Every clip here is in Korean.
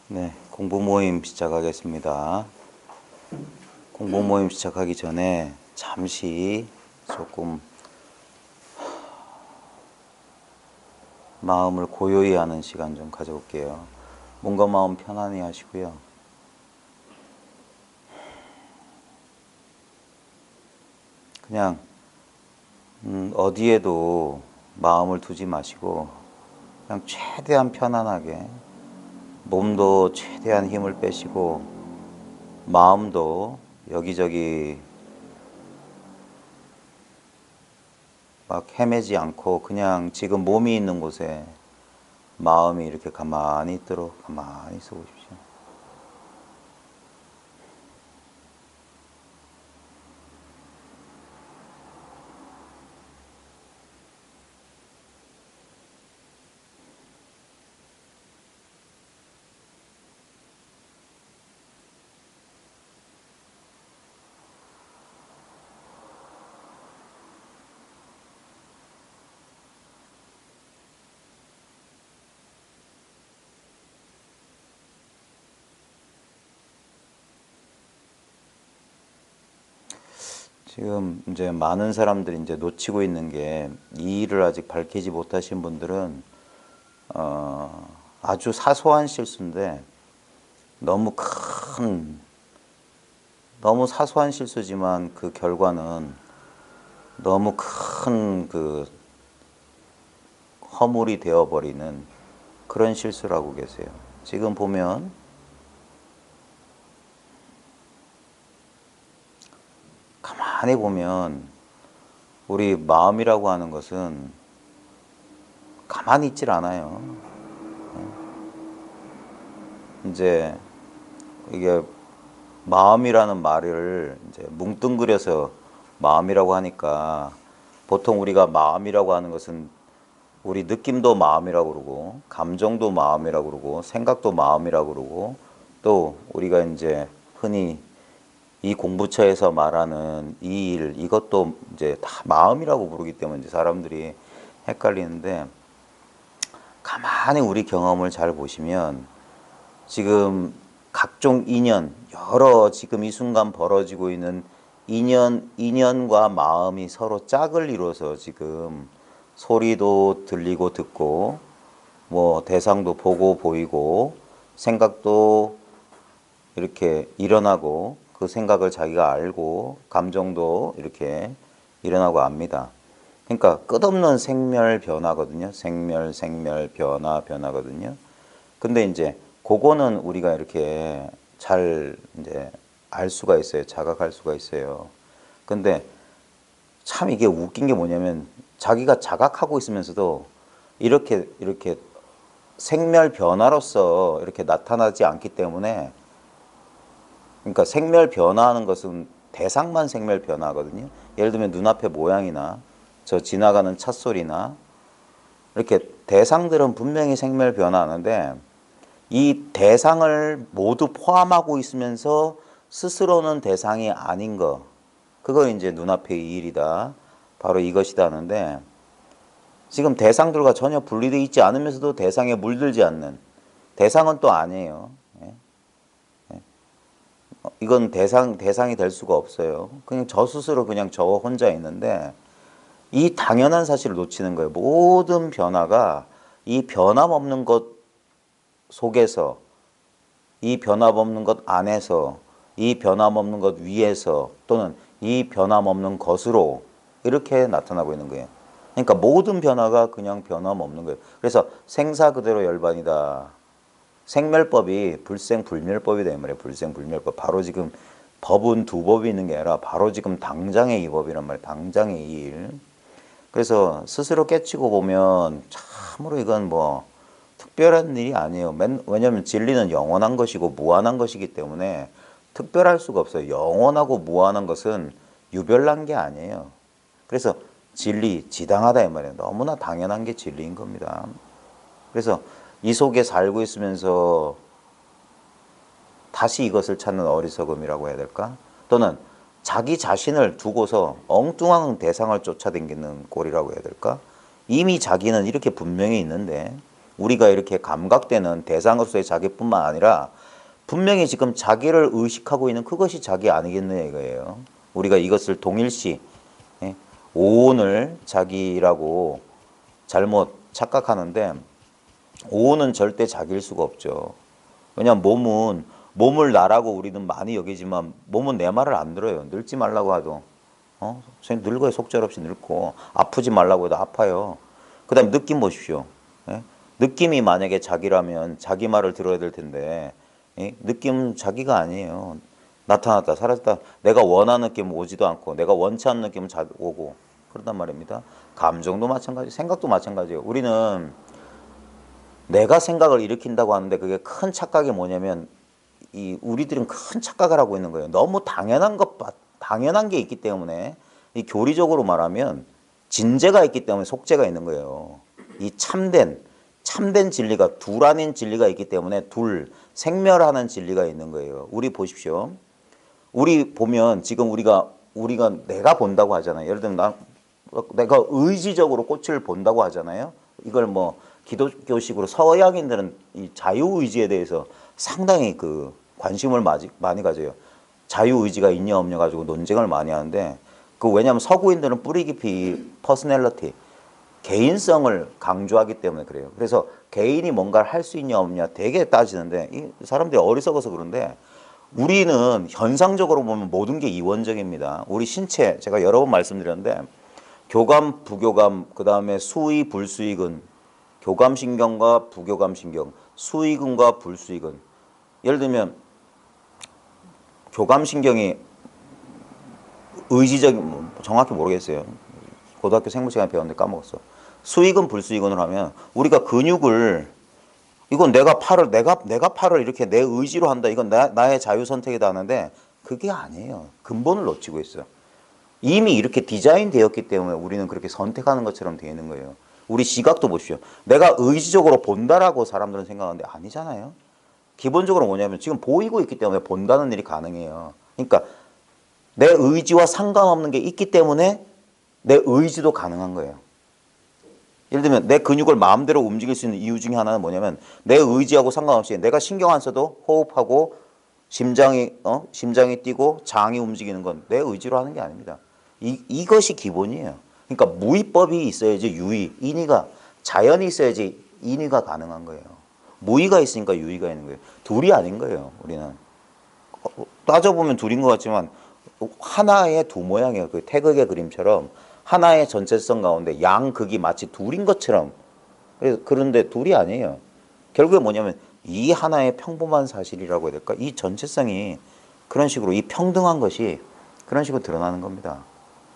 네, 공부 모임 시작하겠습니다. 공부 모임 시작하기 전에 잠시 조금 마음을 고요히 하는 시간 좀 가져볼게요. 몸과 마음 편안히 하시고요. 그냥 어디에도 마음을 두지 마시고 그냥 최대한 편안하게 몸도 최대한 힘을 빼시고 마음도 여기저기 막 헤매지 않고 그냥 지금 몸이 있는 곳에 마음이 이렇게 가만히 있도록 가만히 있어 보십시오. 지금 이제 많은 사람들이 이제 놓치고 있는 게 이 일을 아직 밝히지 못하신 분들은 아주 사소한 실수인데 너무 큰 너무 사소한 실수지만 그 결과는 너무 큰 그 허물이 되어버리는 그런 실수를 하고 계세요. 지금 보면 가만히 보면 우리 마음이라고 하는 것은 가만히 있질 않아요. 이제 이게 마음이라는 말을 이제 뭉뚱그려서 마음이라고 하니까 보통 우리가 마음이라고 하는 것은 우리 느낌도 마음이라고 그러고 감정도 마음이라고 그러고 생각도 마음이라고 그러고 또 우리가 이제 흔히 이 공부처에서 말하는 이 일 이것도 이제 다 마음이라고 부르기 때문에 이제 사람들이 헷갈리는데 가만히 우리 경험을 잘 보시면 지금 각종 인연 여러 지금 이 순간 벌어지고 있는 인연과 마음이 서로 짝을 이루어서 지금 소리도 들리고 듣고 뭐 대상도 보고 보이고 생각도 이렇게 일어나고 그 생각을 자기가 알고 감정도 이렇게 일어나고 압니다. 그러니까 끝없는 생멸 변화거든요. 생멸 변화거든요. 근데 이제 그거는 우리가 이렇게 잘 이제 알 수가 있어요. 자각할 수가 있어요. 근데 참 이게 웃긴 게 뭐냐면 자기가 자각하고 있으면서도 이렇게 생멸 변화로서 이렇게 나타나지 않기 때문에 그러니까 생멸 변화하는 것은 대상만 생멸 변화하거든요. 예를 들면 눈앞의 모양이나 저 지나가는 찻소리나 이렇게 대상들은 분명히 생멸 변화하는데 이 대상을 모두 포함하고 있으면서 스스로는 대상이 아닌 거 그걸 이제 눈앞의 이 일이다. 바로 이것이다 하는데 지금 대상들과 전혀 분리되어 있지 않으면서도 대상에 물들지 않는 대상은 또 아니에요. 이건 대상이 될 수가 없어요. 그냥 저 스스로 그냥 저 혼자 있는데 이 당연한 사실을 놓치는 거예요. 모든 변화가 이 변함없는 것 속에서 이 변함없는 것 안에서 이 변함없는 것 위에서 또는 이 변함없는 것으로 이렇게 나타나고 있는 거예요. 그러니까 모든 변화가 그냥 변함없는 거예요. 그래서 생사 그대로 열반이다. 생멸법이 불생불멸법이다 이 말이에요. 불생불멸법. 바로 지금 법은 두 법이 있는 게 아니라 바로 지금 당장의 이 법이란 말이에요. 당장의 이 일. 그래서 스스로 깨치고 보면 참으로 이건 뭐 특별한 일이 아니에요. 왜냐하면 진리는 영원한 것이고 무한한 것이기 때문에 특별할 수가 없어요. 영원하고 무한한 것은 유별난 게 아니에요. 그래서 진리, 지당하다 이 말이에요. 너무나 당연한 게 진리인 겁니다. 그래서 이 속에 살고 있으면서 다시 이것을 찾는 어리석음이라고 해야 될까? 또는 자기 자신을 두고서 엉뚱한 대상을 쫓아다니는 꼴이라고 해야 될까? 이미 자기는 이렇게 분명히 있는데 우리가 이렇게 감각되는 대상으로서의 자기뿐만 아니라 분명히 지금 자기를 의식하고 있는 그것이 자기 아니겠느냐 이거예요. 우리가 이것을 동일시 오온을 자기라고 잘못 착각하는데 오온은 절대 자기일 수가 없죠. 왜냐하면 몸을 나라고 우리는 많이 여기지만 몸은 내 말을 안 들어요. 늙지 말라고 하도 선생님 늙어요. 속절없이 늙고 아프지 말라고 해도 아파요. 그 다음에 느낌 보십시오. 느낌이 만약에 자기라면 자기 말을 들어야 될 텐데 느낌은 자기가 아니에요. 나타났다 사라졌다. 내가 원하는 느낌 오지도 않고 내가 원치 않는 느낌은 잘 오고 그런단 말입니다. 감정도 마찬가지, 생각도 마찬가지예요. 우리는 내가 생각을 일으킨다고 하는데 그게 큰 착각이 뭐냐면 우리들은 큰 착각을 하고 있는 거예요. 너무 당연한 게 있기 때문에 이 교리적으로 말하면 진재가 있기 때문에 속재가 있는 거예요. 이 참된 진리가 둘 아닌 진리가 있기 때문에 생멸하는 진리가 있는 거예요. 우리 보십시오. 우리 보면 지금 우리가 내가 본다고 하잖아요. 예를 들면 내가 의지적으로 꽃을 본다고 하잖아요. 이걸 뭐 기독교식으로 서양인들은 이 자유의지에 대해서 상당히 그 관심을 많이 가져요. 자유의지가 있냐 없냐 가지고 논쟁을 많이 하는데 왜냐하면 서구인들은 뿌리 깊이 퍼스널리티, 개인성을 강조하기 때문에 그래요. 그래서 개인이 뭔가를 할 수 있냐 없냐 되게 따지는데 이 사람들이 어리석어서 그런데 우리는 현상적으로 보면 모든 게 이원적입니다. 우리 신체 제가 여러 번 말씀드렸는데 교감, 부교감, 그 다음에 수의, 불수의근, 교감신경과 부교감신경, 수의근과 불수의근. 예를 들면 교감신경이 의지적인 정확히 모르겠어요. 고등학교 생물 시간에 배웠는데 까먹었어. 수익은 불수익은을 하면 우리가 근육을 이건 내가 팔을 이렇게 내 의지로 한다. 이건 나의 자유 선택이다 하는데 그게 아니에요. 근본을 놓치고 있어요. 이미 이렇게 디자인되었기 때문에 우리는 그렇게 선택하는 것처럼 되어 있는 거예요. 우리 시각도 보십시오. 내가 의지적으로 본다라고 사람들은 생각하는데 아니잖아요. 기본적으로 뭐냐면 지금 보이고 있기 때문에 본다는 일이 가능해요. 그러니까 내 의지와 상관없는 게 있기 때문에 내 의지도 가능한 거예요. 예를 들면 내 근육을 마음대로 움직일 수 있는 이유 중에 하나는 뭐냐면 내 의지하고 상관없이 내가 신경 안 써도 호흡하고 심장이 뛰고 장이 움직이는 건 내 의지로 하는 게 아닙니다. 이것이 기본이에요. 그러니까 무의법이 있어야지 인의가 자연이 있어야지 인의가 가능한 거예요. 무의가 있으니까 유의가 있는 거예요. 둘이 아닌 거예요. 우리는 따져보면 둘인 것 같지만 하나의 두 모양이에요. 그 태극의 그림처럼 하나의 전체성 가운데 양극이 마치 둘인 것처럼. 그런데 둘이 아니에요. 결국에 뭐냐면 이 하나의 평범한 사실이라고 해야 될까? 이 전체성이 그런 식으로 이 평등한 것이 그런 식으로 드러나는 겁니다.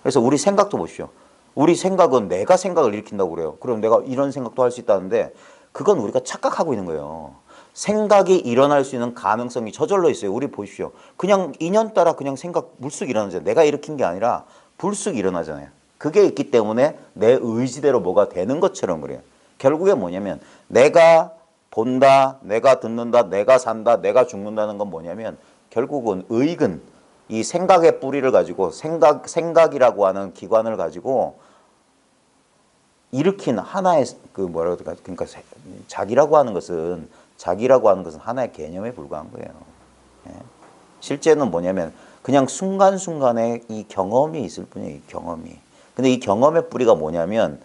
그래서 우리 생각도 보십시오. 우리 생각은 내가 생각을 일으킨다고 그래요. 그럼 내가 이런 생각도 할 수 있다는데 그건 우리가 착각하고 있는 거예요. 생각이 일어날 수 있는 가능성이 저절로 있어요. 우리 보십시오. 그냥 인연따라 그냥 생각 불쑥 일어나잖아요. 내가 일으킨 게 아니라 불쑥 일어나잖아요. 그게 있기 때문에 내 의지대로 뭐가 되는 것처럼 그래요. 결국에 뭐냐면 내가 본다, 내가 듣는다, 내가 산다, 내가 죽는다는 건 뭐냐면 결국은 의근, 이 생각의 뿌리를 가지고 생각이라고 하는 기관을 가지고 일으킨 하나의 그러니까 자기라고 하는 것은 하나의 개념에 불과한 거예요. 예. 실제는 뭐냐면 그냥 순간순간에 이 경험이 있을 뿐이에요. 이 경험이. 근데 이 경험의 뿌리가 뭐냐면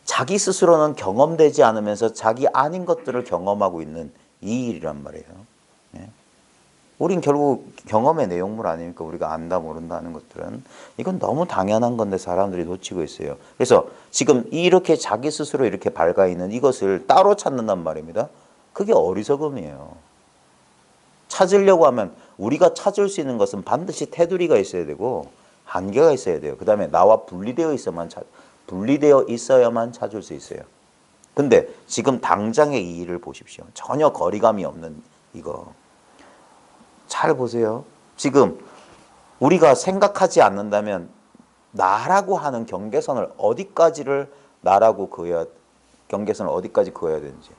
자기 스스로는 경험되지 않으면서 자기 아닌 것들을 경험하고 있는 이 일이란 말이에요. 예. 우린 결국 경험의 내용물 아닙니까? 우리가 안다 모른다 하는 것들은. 이건 너무 당연한 건데 사람들이 놓치고 있어요. 그래서 지금 이렇게 자기 스스로 이렇게 밝아 있는 이것을 따로 찾는단 말입니다. 그게 어리석음이에요. 찾으려고 하면 우리가 찾을 수 있는 것은 반드시 테두리가 있어야 되고 한계가 있어야 돼요. 그 다음에 나와 분리되어 있어야만 찾을 수 있어요. 근데 지금 당장의 이 일을 보십시오. 전혀 거리감이 없는 이거. 잘 보세요. 지금 우리가 생각하지 않는다면 나라고 하는 경계선을 어디까지 그어야 되는지.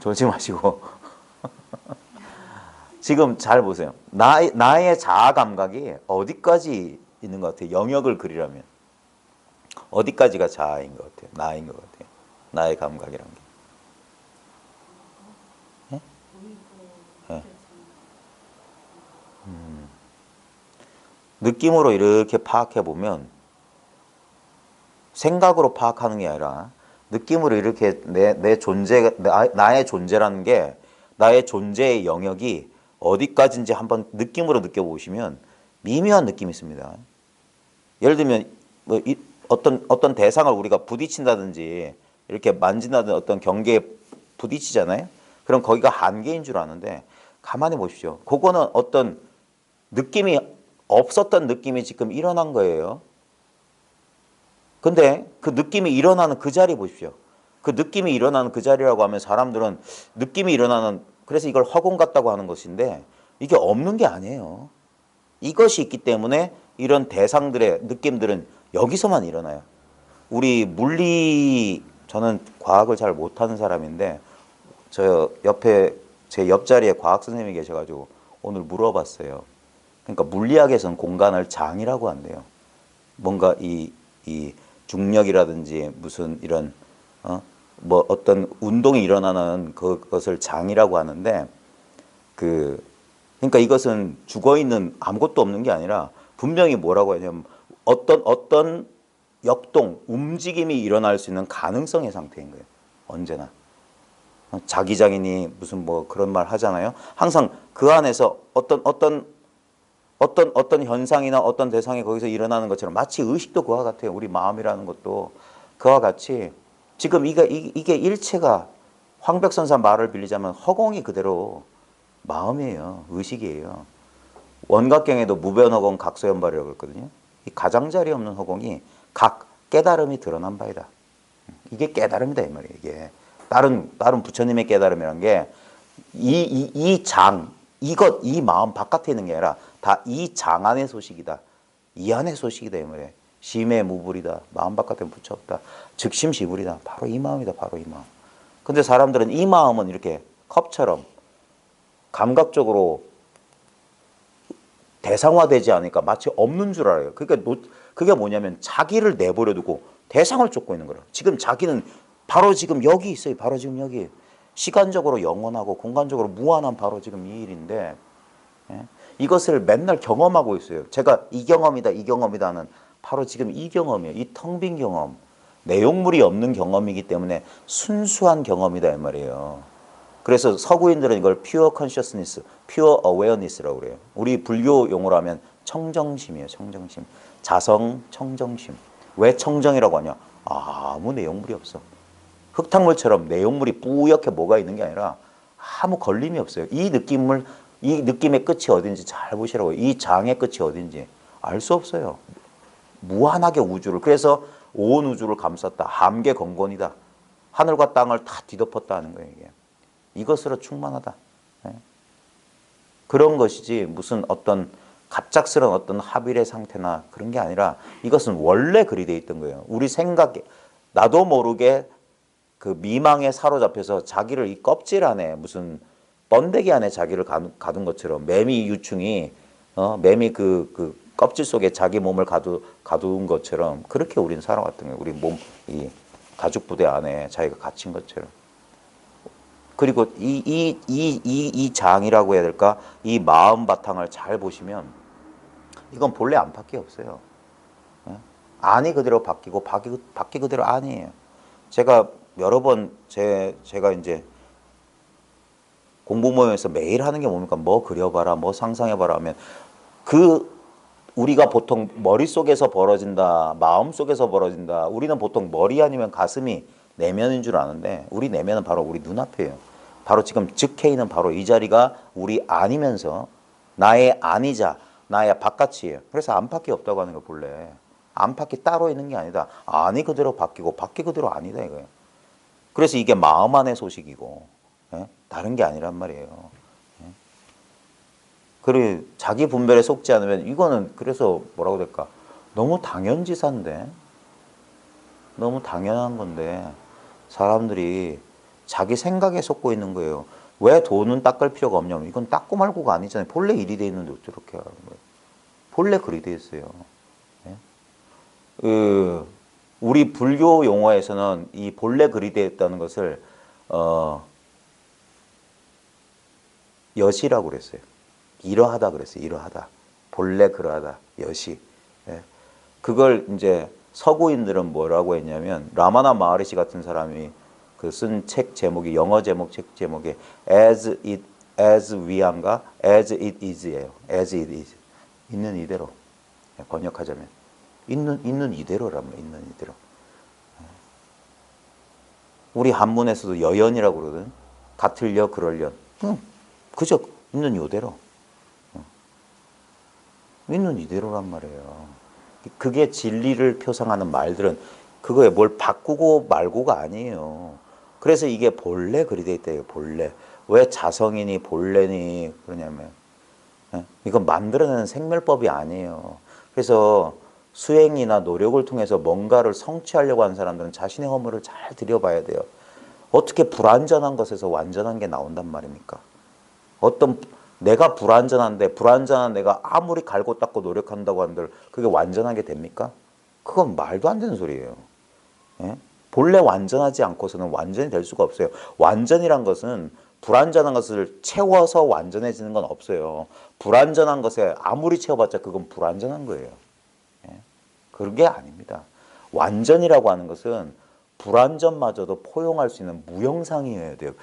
졸지 마시고. 지금 잘 보세요. 나의 자아 감각이 어디까지 있는 것 같아요. 영역을 그리려면. 어디까지가 자아인 것 같아요? 나인 것 같아요? 나의 감각이란 게. 예? 예. 느낌으로 이렇게 파악해 보면 생각으로 파악하는 게 아니라 느낌으로 이렇게 내 존재, 나의 존재라는 게 나의 존재의 영역이 어디까지인지 한번 느낌으로 느껴보시면 미묘한 느낌이 있습니다. 예를 들면 뭐 어떤 대상을 우리가 부딪힌다든지 이렇게 만진다든지 어떤 경계에 부딪히잖아요. 그럼 거기가 한계인 줄 아는데 가만히 보십시오. 그거는 어떤 느낌이 없었던 느낌이 지금 일어난 거예요. 근데 그 느낌이 일어나는 그 자리 보십시오. 그 느낌이 일어나는 그 자리라고 하면 사람들은 느낌이 일어나는, 그래서 이걸 허공 같다고 하는 것인데 이게 없는 게 아니에요. 이것이 있기 때문에 이런 대상들의 느낌들은 여기서만 일어나요. 우리 물리, 저는 과학을 잘 못하는 사람인데 저 옆에 제 옆자리에 과학 선생님이 계셔가지고 오늘 물어봤어요. 그러니까 물리학에서는 공간을 장이라고 한대요. 뭔가 이 중력이라든지 무슨 이런 뭐 어떤 운동이 일어나는 그것을 장이라고 하는데 그러니까 이것은 죽어 있는 아무것도 없는 게 아니라 분명히 뭐라고 하냐면 어떤 역동 움직임이 일어날 수 있는 가능성의 상태인 거예요. 언제나 자기장이니 무슨 뭐 그런 말 하잖아요. 항상 그 안에서 어떤 현상이나 어떤 대상이 거기서 일어나는 것처럼 마치 의식도 그와 같아요. 우리 마음이라는 것도 그와 같이 지금 이게 일체가 황백선사 말을 빌리자면 허공이 그대로 마음이에요. 의식이에요. 원각경에도 무변허공 각소연발이라고 했거든요. 이 가장자리 없는 허공이 각 깨달음이 드러난 바이다. 이게 깨달음이다 이 말이에요. 이게 다른 부처님의 깨달음이란 게 이 장, 이 마음 바깥에 있는 게 아니라 다 이 장 안의 소식이다. 이 안의 소식이다 이 말이에요. 심의 무불이다. 마음 바깥에 부처 없다. 즉심시불이다. 바로 이 마음이다. 바로 이 마음. 근데 사람들은 이 마음은 이렇게 컵처럼 감각적으로 대상화되지 않으니까 마치 없는 줄 알아요. 그러니까 그게 뭐냐면 자기를 내버려 두고 대상을 쫓고 있는 거예요. 지금 자기는 바로 지금 여기 있어요. 바로 지금 여기. 시간적으로 영원하고 공간적으로 무한한 바로 지금 이 일인데 이것을 맨날 경험하고 있어요. 제가 이 경험이다 이 경험이다 하는 바로 지금 이 경험이에요. 이 텅 빈 경험. 내용물이 없는 경험이기 때문에 순수한 경험이다 이 말이에요. 그래서 서구인들은 이걸 pure consciousness, pure awareness라고 그래요. 우리 불교 용어로 하면 청정심이에요. 청정심. 자성 청정심. 왜 청정이라고 하냐? 아무 내용물이 없어. 흙탕물처럼 내용물이 뿌옇게 뭐가 있는 게 아니라 아무 걸림이 없어요. 이 느낌의 끝이 어딘지 잘 보시라고요. 이 장의 끝이 어딘지 알 수 없어요. 무한하게 우주를, 그래서 온 우주를 감쌌다. 함계건곤이다. 하늘과 땅을 다 뒤덮었다 하는 거예요. 이게. 이것으로 충만하다. 그런 것이지 무슨 어떤 갑작스러운 어떤 합일의 상태나 그런 게 아니라 이것은 원래 그리 돼 있던 거예요. 우리 생각에 나도 모르게 그 미망에 사로잡혀서 자기를 이 껍질 안에 무슨 번데기 안에 자기를 가둔 것처럼 매미 유충이 매미 그 껍질 속에 자기 몸을 가둔 것처럼 그렇게 우리는 살아왔던 거예요. 우리 몸 이 가죽 부대 안에 자기가 갇힌 것처럼. 그리고 이 장이라고 해야 될까? 이 마음 바탕을 잘 보시면 이건 본래 안팎이 없어요. 안이 그대로 바뀌고 바뀌 그대로 안이에요. 제가 여러 번 제가 이제 공부 모임에서 매일 하는 게 뭡니까? 뭐 그려봐라, 뭐 상상해봐라 하면 우리가 보통 머릿속에서 벌어진다, 마음속에서 벌어진다. 우리는 보통 머리 아니면 가슴이 내면인 줄 아는데 우리 내면은 바로 우리 눈앞이에요. 바로 지금 즉해 있는 바로 이 자리가 우리 안이면서 나의 안이자 나의 바깥이에요. 그래서 안팎이 없다고 하는 거 본래. 안팎이 따로 있는 게 아니다. 안이 그대로 바뀌고 바뀌 그대로 아니다 이거예요. 그래서 이게 마음 안의 소식이고 다른 게 아니란 말이에요. 그리고 자기 분별에 속지 않으면 이거는 그래서 뭐라고 될까? 너무 당연지사인데 너무 당연한 건데 사람들이 자기 생각에 속고 있는 거예요. 왜 돈은 닦을 필요가 없냐면 이건 닦고 말고가 아니잖아요. 본래 일이 돼 있는데 어떻게 하는 거예요? 본래 그리 돼 있어요. 우리 불교 용어에서는 이 본래 그리 되어 있다는 것을 여시라고 그랬어요. 이러하다 그랬어요. 이러하다. 본래 그러하다. 여시. 예. 그걸 이제 서구인들은 뭐라고 했냐면 라마나 마하리시 같은 사람이 그 쓴 책 제목이 영어 제목 책 제목이 as we한가 as it is예요. as it is. 있는 이대로. 번역하자면 있는 이대로란 말이에요. 있는 이대로. 우리 한문에서도 여연이라고 그러거든. 같을려 그럴려. 그저 있는 이대로. 있는 이대로란 말이에요. 그게 진리를 표상하는 말들은 그거에 뭘 바꾸고 말고가 아니에요. 그래서 이게 본래 그리 돼 있대요. 본래. 왜 자성이니 본래니 그러냐면 이건 만들어내는 생멸법이 아니에요. 그래서 수행이나 노력을 통해서 뭔가를 성취하려고 하는 사람들은 자신의 허물을 잘 들여봐야 돼요. 어떻게 불완전한 것에서 완전한 게 나온단 말입니까? 어떤 내가 불완전한데 불완전한 내가 아무리 갈고 닦고 노력한다고 한들 그게 완전하게 됩니까? 그건 말도 안 되는 소리예요. 예? 본래 완전하지 않고서는 완전히 될 수가 없어요. 완전이란 것은 불완전한 것을 채워서 완전해지는 건 없어요. 불완전한 것에 아무리 채워봤자 그건 불완전한 거예요. 예? 그런 게 아닙니다. 완전이라고 하는 것은 불완전마저도 포용할 수 있는 무형상이어야 돼요.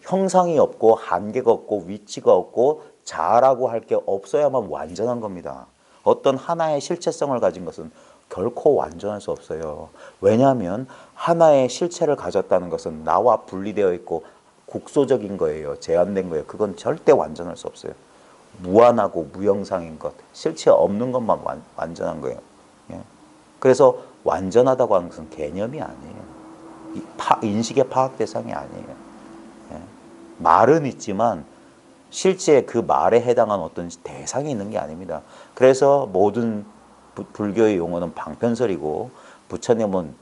형상이 없고 한계가 없고 위치가 없고 자아라고 할 게 없어야만 완전한 겁니다. 어떤 하나의 실체성을 가진 것은 결코 완전할 수 없어요. 왜냐하면 하나의 실체를 가졌다는 것은 나와 분리되어 있고 국소적인 거예요. 제한된 거예요. 그건 절대 완전할 수 없어요. 무한하고 무형상인 것, 실체 없는 것만 완전한 거예요. 예. 그래서 완전하다고 하는 것은 개념이 아니에요. 인식의 파악 대상이 아니에요. 예. 말은 있지만 실제 그 말에 해당한 어떤 대상이 있는 게 아닙니다. 그래서 모든 불교의 용어는 방편설이고 부처님은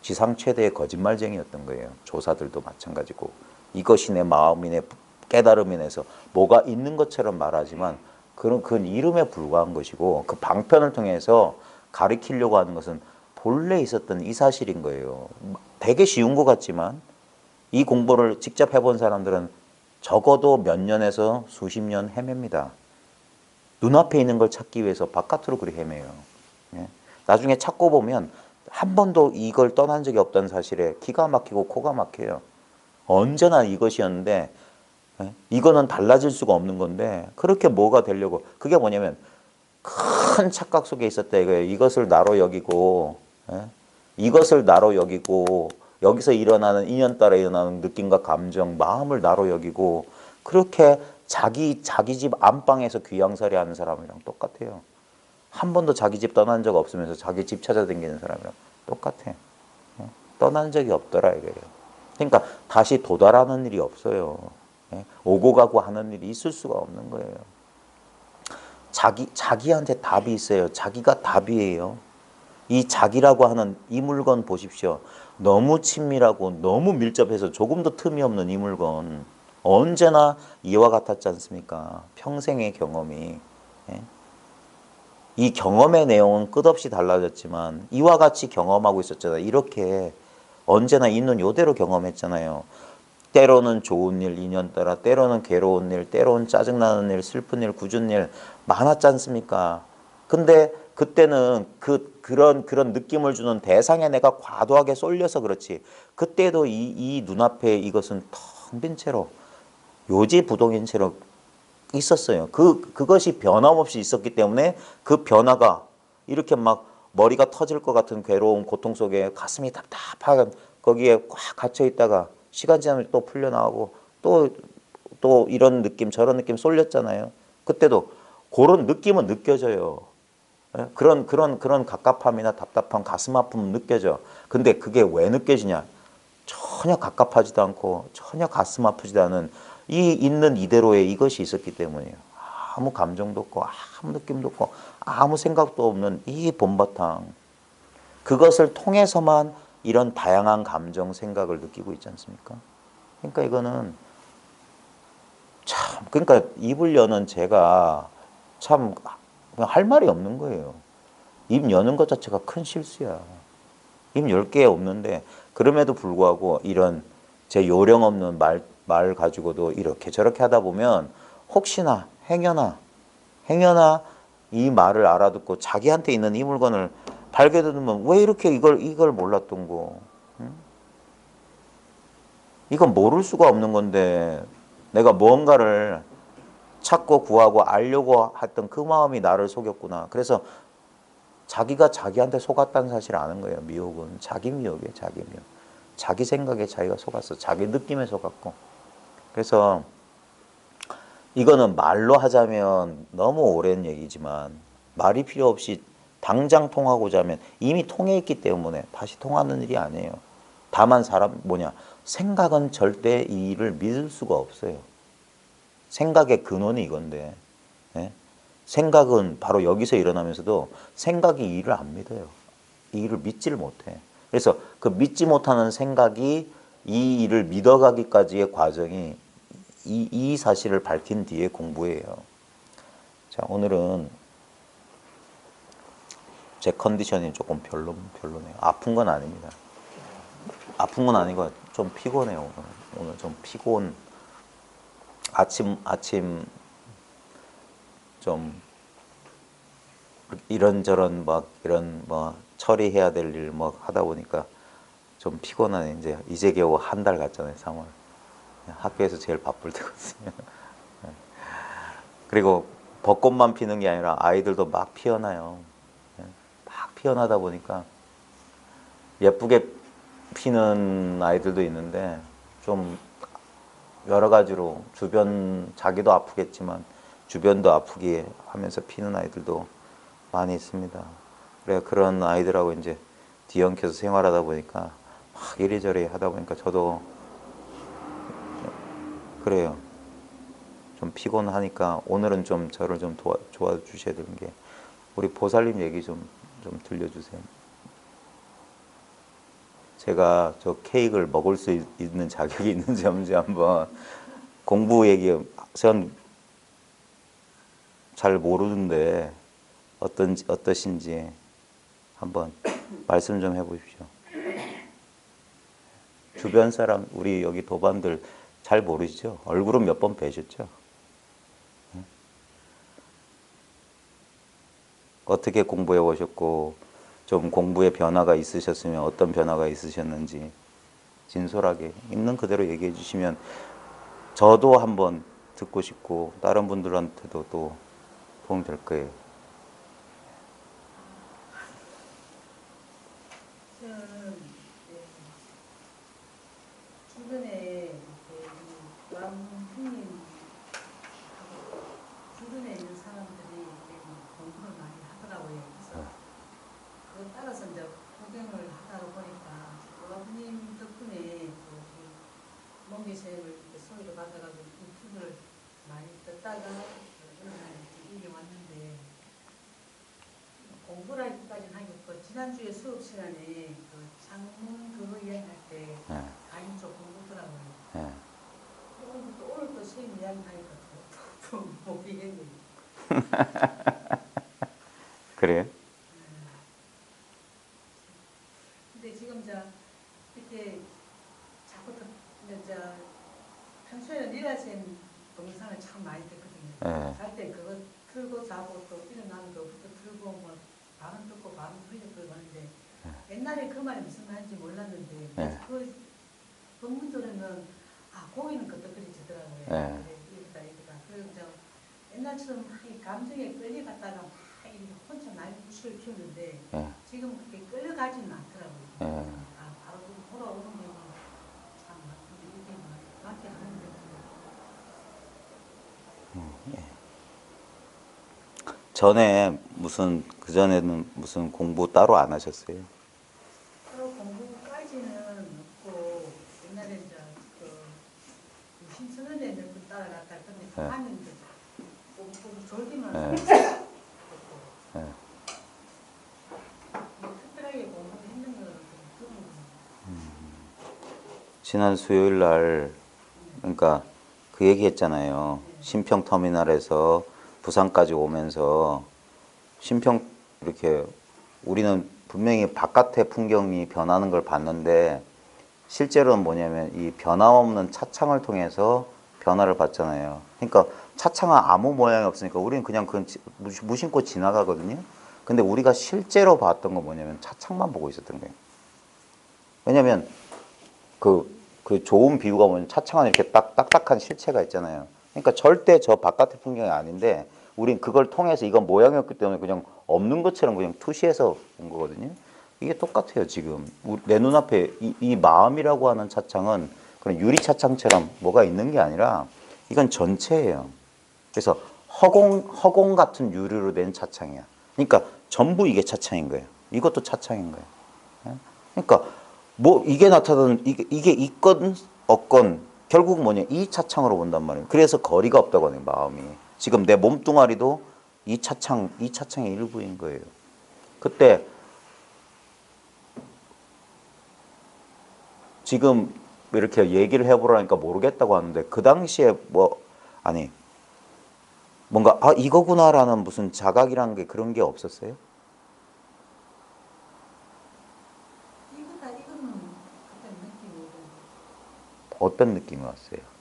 지상 최대의 거짓말쟁이였던 거예요. 조사들도 마찬가지고 이것이 내 마음이네 깨달음이네서 뭐가 있는 것처럼 말하지만 그건 이름에 불과한 것이고 그 방편을 통해서 가리키려고 하는 것은 본래 있었던 이 사실인 거예요. 되게 쉬운 것 같지만 이 공부를 직접 해본 사람들은 적어도 몇 년에서 수십 년 헤맵니다. 눈앞에 있는 걸 찾기 위해서 바깥으로 그리 헤매요. 예? 나중에 찾고 보면 한 번도 이걸 떠난 적이 없다는 사실에 기가 막히고 코가 막혀요. 언제나 이것이었는데 이거는 달라질 수가 없는 건데 그렇게 뭐가 되려고 그게 뭐냐면 큰 착각 속에 있었다 이거예요. 이것을 나로 여기고 이것을 나로 여기고 여기서 일어나는 인연 따라 일어나는 느낌과 감정, 마음을 나로 여기고 그렇게 자기 집 안방에서 귀양살이 하는 사람이랑 똑같아요. 한 번도 자기 집 떠난 적 없으면서 자기 집 찾아다니는 사람이랑 똑같아. 떠난 적이 없더라 이거예요. 그러니까 다시 도달하는 일이 없어요. 오고 가고 하는 일이 있을 수가 없는 거예요. 자기한테 답이 있어요. 자기가 답이에요. 이 자기라고 하는 이 물건 보십시오. 너무 친밀하고 너무 밀접해서 조금도 틈이 없는 이 물건 언제나 이와 같았지 않습니까? 평생의 경험이. 이 경험의 내용은 끝없이 달라졌지만 이와 같이 경험하고 있었잖아요. 이렇게 언제나 있는 요대로 경험했잖아요. 때로는 좋은 일, 인연 따라 때로는 괴로운 일, 때로는 짜증나는 일, 슬픈 일, 굳은 일 많았지 않습니까? 근데 그때는 그런 느낌을 주는 대상에 내가 과도하게 쏠려서 그렇지. 그때도 이 눈앞에 이것은 텅 빈 채로 요지부동인 채로 있었어요. 그것이 변함없이 있었기 때문에 그 변화가 이렇게 막 머리가 터질 것 같은 괴로움, 고통 속에 가슴이 답답한 거기에 꽉 갇혀 있다가 시간 지나면 또 풀려나오고 또 이런 느낌 저런 느낌 쏠렸잖아요. 그때도 그런 느낌은 느껴져요. 그런 갑갑함이나 답답함, 가슴 아픔은 느껴져. 근데 그게 왜 느껴지냐? 전혀 갑갑하지도 않고 전혀 가슴 아프지도 않은 이 있는 이대로의 이것이 있었기 때문이에요. 아무 감정도 없고 아무 느낌도 없고 아무 생각도 없는 이 본바탕. 그것을 통해서만 이런 다양한 감정, 생각을 느끼고 있지 않습니까? 그러니까 이거는 참, 그러니까 입을 여는 제가 참 할 말이 없는 거예요. 입 여는 것 자체가 큰 실수야. 힘 10개 없는데 그럼에도 불구하고 이런 제 요령 없는 말 가지고도 이렇게 저렇게 하다 보면 혹시나 행여나 이 말을 알아듣고 자기한테 있는 이 물건을 발견해두면 왜 이렇게 이걸 몰랐던 거? 응? 이건 모를 수가 없는 건데 내가 뭔가를 찾고 구하고 알려고 했던 그 마음이 나를 속였구나. 그래서 자기가 자기한테 속았다는 사실을 아는 거예요. 미혹은 자기 미혹이에요. 자기 미혹. 자기 생각에 자기가 속았어. 자기 느낌에 속았고. 그래서 이거는 말로 하자면 너무 오랜 얘기지만 말이 필요 없이 당장 통하고자 하면 이미 통해 있기 때문에 다시 통하는 일이 아니에요. 다만 생각은 절대 이 일을 믿을 수가 없어요. 생각의 근원이 이건데, 예? 생각은 바로 여기서 일어나면서도 생각이 이 일을 안 믿어요. 이 일을 믿지를 못해. 그래서 그 믿지 못하는 생각이 이 일을 믿어가기까지의 과정이 이 사실을 밝힌 뒤에 공부예요. 자, 오늘은 제 컨디션이 조금 별로네요. 아픈 건 아닙니다. 아픈 건 아니고 좀 피곤해요. 오늘 좀 피곤. 아침 좀 이런저런 이런 처리해야 될 일 하다 보니까 좀 피곤하네. 이제 겨우 한 달 갔잖아요. 3월. 학교에서 제일 바쁠 때거든요. 그리고 벚꽃만 피는 게 아니라 아이들도 막 피어나요. 막 피어나다 보니까 예쁘게 피는 아이들도 있는데 좀 여러 가지로 자기도 아프겠지만 주변도 아프게 하면서 피는 아이들도 많이 있습니다. 그래 그런 아이들하고 이제 뒤엉켜서 생활하다 보니까 막 이리저리 하다 보니까 저도 그래요. 좀 피곤하니까 오늘은 좀 저를 좀 도와주셔야 되는 게 우리 보살님 얘기 좀 들려주세요. 제가 저 케이크를 먹을 수 있는 자격이 있는지 없는지 한번 공부 얘기 전 잘 모르는데 어떠신지 한번 말씀 좀 해보십시오. 주변 사람 우리 여기 도반들 잘 모르시죠? 얼굴은 몇 번 뵈셨죠? 어떻게 공부해 오셨고 좀 공부에 변화가 있으셨으면 어떤 변화가 있으셨는지 진솔하게 있는 그대로 얘기해 주시면 저도 한번 듣고 싶고 다른 분들한테도 또 도움 될 거예요. 저는 주변에 왕님 주변에 있는 사람들이 공부를 많이 하더라고요. 그래서 그에 따라서 이제 구경을 하다 보니까 왕님 덕분에 몽기쌤을 소개를 받아가지고 유튜브를 많이 듣다가 어느 날 이게 왔는데 공부라기까지는 하겠고 지난주에 수업 시간에 창문 그거 이야기할 때 강의 좀 공부더라고요. 오늘 또 선생님 이야기하니까 또 모르겠네요. 그래요? 근데 지금 이렇게 자꾸 이제 평소에는 리라쌤 동영상을 참 많이 듣거든요. 잘 때 그거 틀고 자고 또 일어나는 거부터 틀고 발음 듣고 발음 흘리고 하는데 옛날에 그 말이 무슨 말인지 몰랐는데 그 본문 들으면 고기는 끄덕거리지더라고요. 이러다 그리고 옛날처럼 이 감정에 끌려갔다가 막 혼자 나의 구실을 키우는데 지금 그렇게 끌려가지는 않더라고요. 바로 돌아오는 게 참 이렇게 맞게 하는데 전에 그전에는 무슨 공부 따로 안 하셨어요? 따로 공부까지는 없고 옛날에 신선원에 몇 번 따라갔다 근데 가만히 공부 졸기만 하고 특별하게 공부를 했는 건 드문 지난 수요일 날 그러니까 그 얘기 했잖아요. 신평터미널에서 부산까지 오면서 이렇게 우리는 분명히 바깥의 풍경이 변하는 걸 봤는데 실제로는 뭐냐면 이 변함없는 차창을 통해서 변화를 봤잖아요. 그러니까 차창은 아무 모양이 없으니까 우리는 그냥 그 무심코 지나가거든요. 근데 우리가 실제로 봤던 건 뭐냐면 차창만 보고 있었던 거예요. 왜냐면 그 좋은 비유가 뭐냐면 차창 안에 이렇게 딱딱한 실체가 있잖아요. 그러니까 절대 저 바깥의 풍경이 아닌데 우린 그걸 통해서 이건 모양이었기 때문에 그냥 없는 것처럼 그냥 투시해서 본 거거든요. 이게 똑같아요, 지금. 내 눈앞에 이 마음이라고 하는 차창은 그런 유리 차창처럼 뭐가 있는 게 아니라 이건 전체예요. 그래서 허공 같은 유리로 된 차창이야. 그러니까 전부 이게 차창인 거예요. 이것도 차창인 거예요. 예? 그러니까 뭐 이게 나타나는 이게 있건 없건 결국 뭐냐 이 차창으로 본단 말이에요. 그래서 거리가 없다고 하는 마음이. 지금 내 몸뚱아리도 이 차창의 일부인 거예요. 그때 지금 이렇게 얘기를 해보라니까 모르겠다고 하는데 그 당시에 아니 뭔가 이거구나라는 무슨 자각이라는 게 그런 게 없었어요? 이거는 그때 느낌이 어떤 느낌이 왔어요?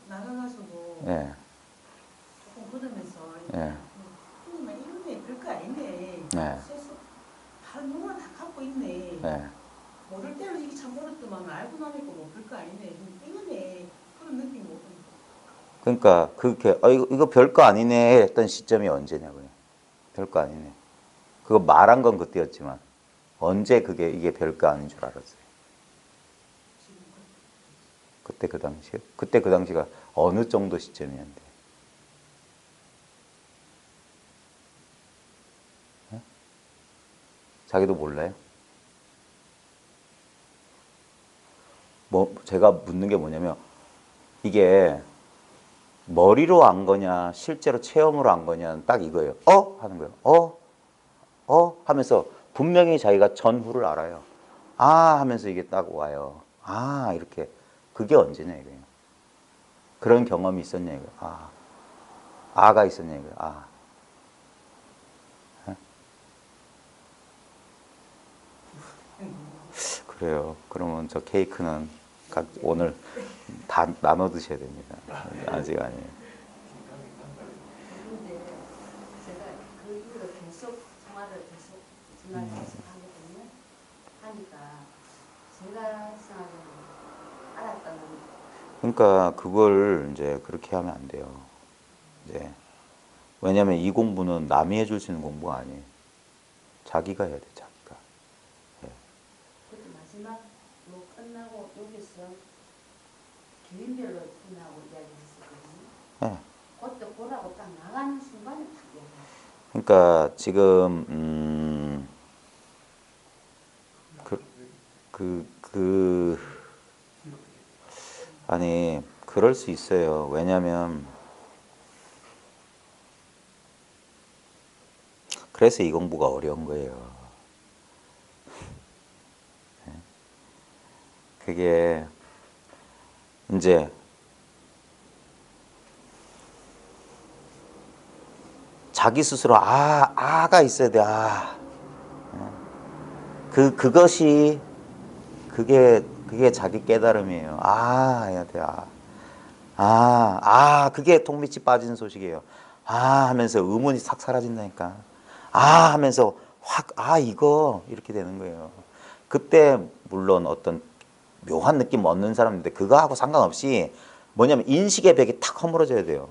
나가가서도 예, 조금 걸으면서 예, 막 이런데 별거 아니네. 네. 다른 누구나 다 갖고 있네. 예. 모를 때는 이게 참 어렵더만 알고 나니까 뭐 별거 아니네. 이거네. 그런 느낌이 오던데. 그러니까 그렇게 이거 별거 아니네 했던 시점이 언제냐고요. 별거 아니네. 그거 말한 건 그때였지만 언제 이게 별거 아닌 줄 알았어요. 그때 그 당시에? 그때 그 당시가 어느 정도 시점이었는데? 예? 자기도 몰라요? 제가 묻는 게 뭐냐면 이게 머리로 안 거냐 실제로 체험으로 안 거냐는 딱 이거예요. 하는 거예요. 하면서 분명히 자기가 전후를 알아요. 하면서 이게 딱 와요. 이렇게. 그게 언제냐 이거예요. 그런 경험이 있었냐 이거예요. 아가 있었냐 이거예요. 그래요. 그러면 저 케이크는 오늘 다 나눠 드셔야 됩니다. 아직 아니에요. 근데 제가 그 이후로 계속 생활을 계속 하거든요. 하니까 제가 생각하는 알았다는 그러니까 그걸 이제 그렇게 하면 안 돼요. 이제 왜냐면 이 공부는 남이 해줄 수 있는 공부가 아니에요. 자기가 해야 돼, 자기가. 그때 마지막 끝나고 여기서 개인별로 끝나고 이야기했었거든요. 예. 그때 보라고 딱 나가는 순간에 딱 얘기했어요. 그러니까 지금 아니 그럴 수 있어요. 왜냐면 그래서 이 공부가 어려운 거예요. 그게 이제 자기 스스로 아가 있어야 돼. 그것이 그게 자기 깨달음이에요. 해야 돼. 그게 통미치 빠지는 소식이에요. 하면서 의문이 싹 사라진다니까. 하면서 확 이거 이렇게 되는 거예요. 그때 물론 어떤 묘한 느낌 얻는 사람인데 그거하고 상관없이 뭐냐면 인식의 벽이 탁 허물어져야 돼요.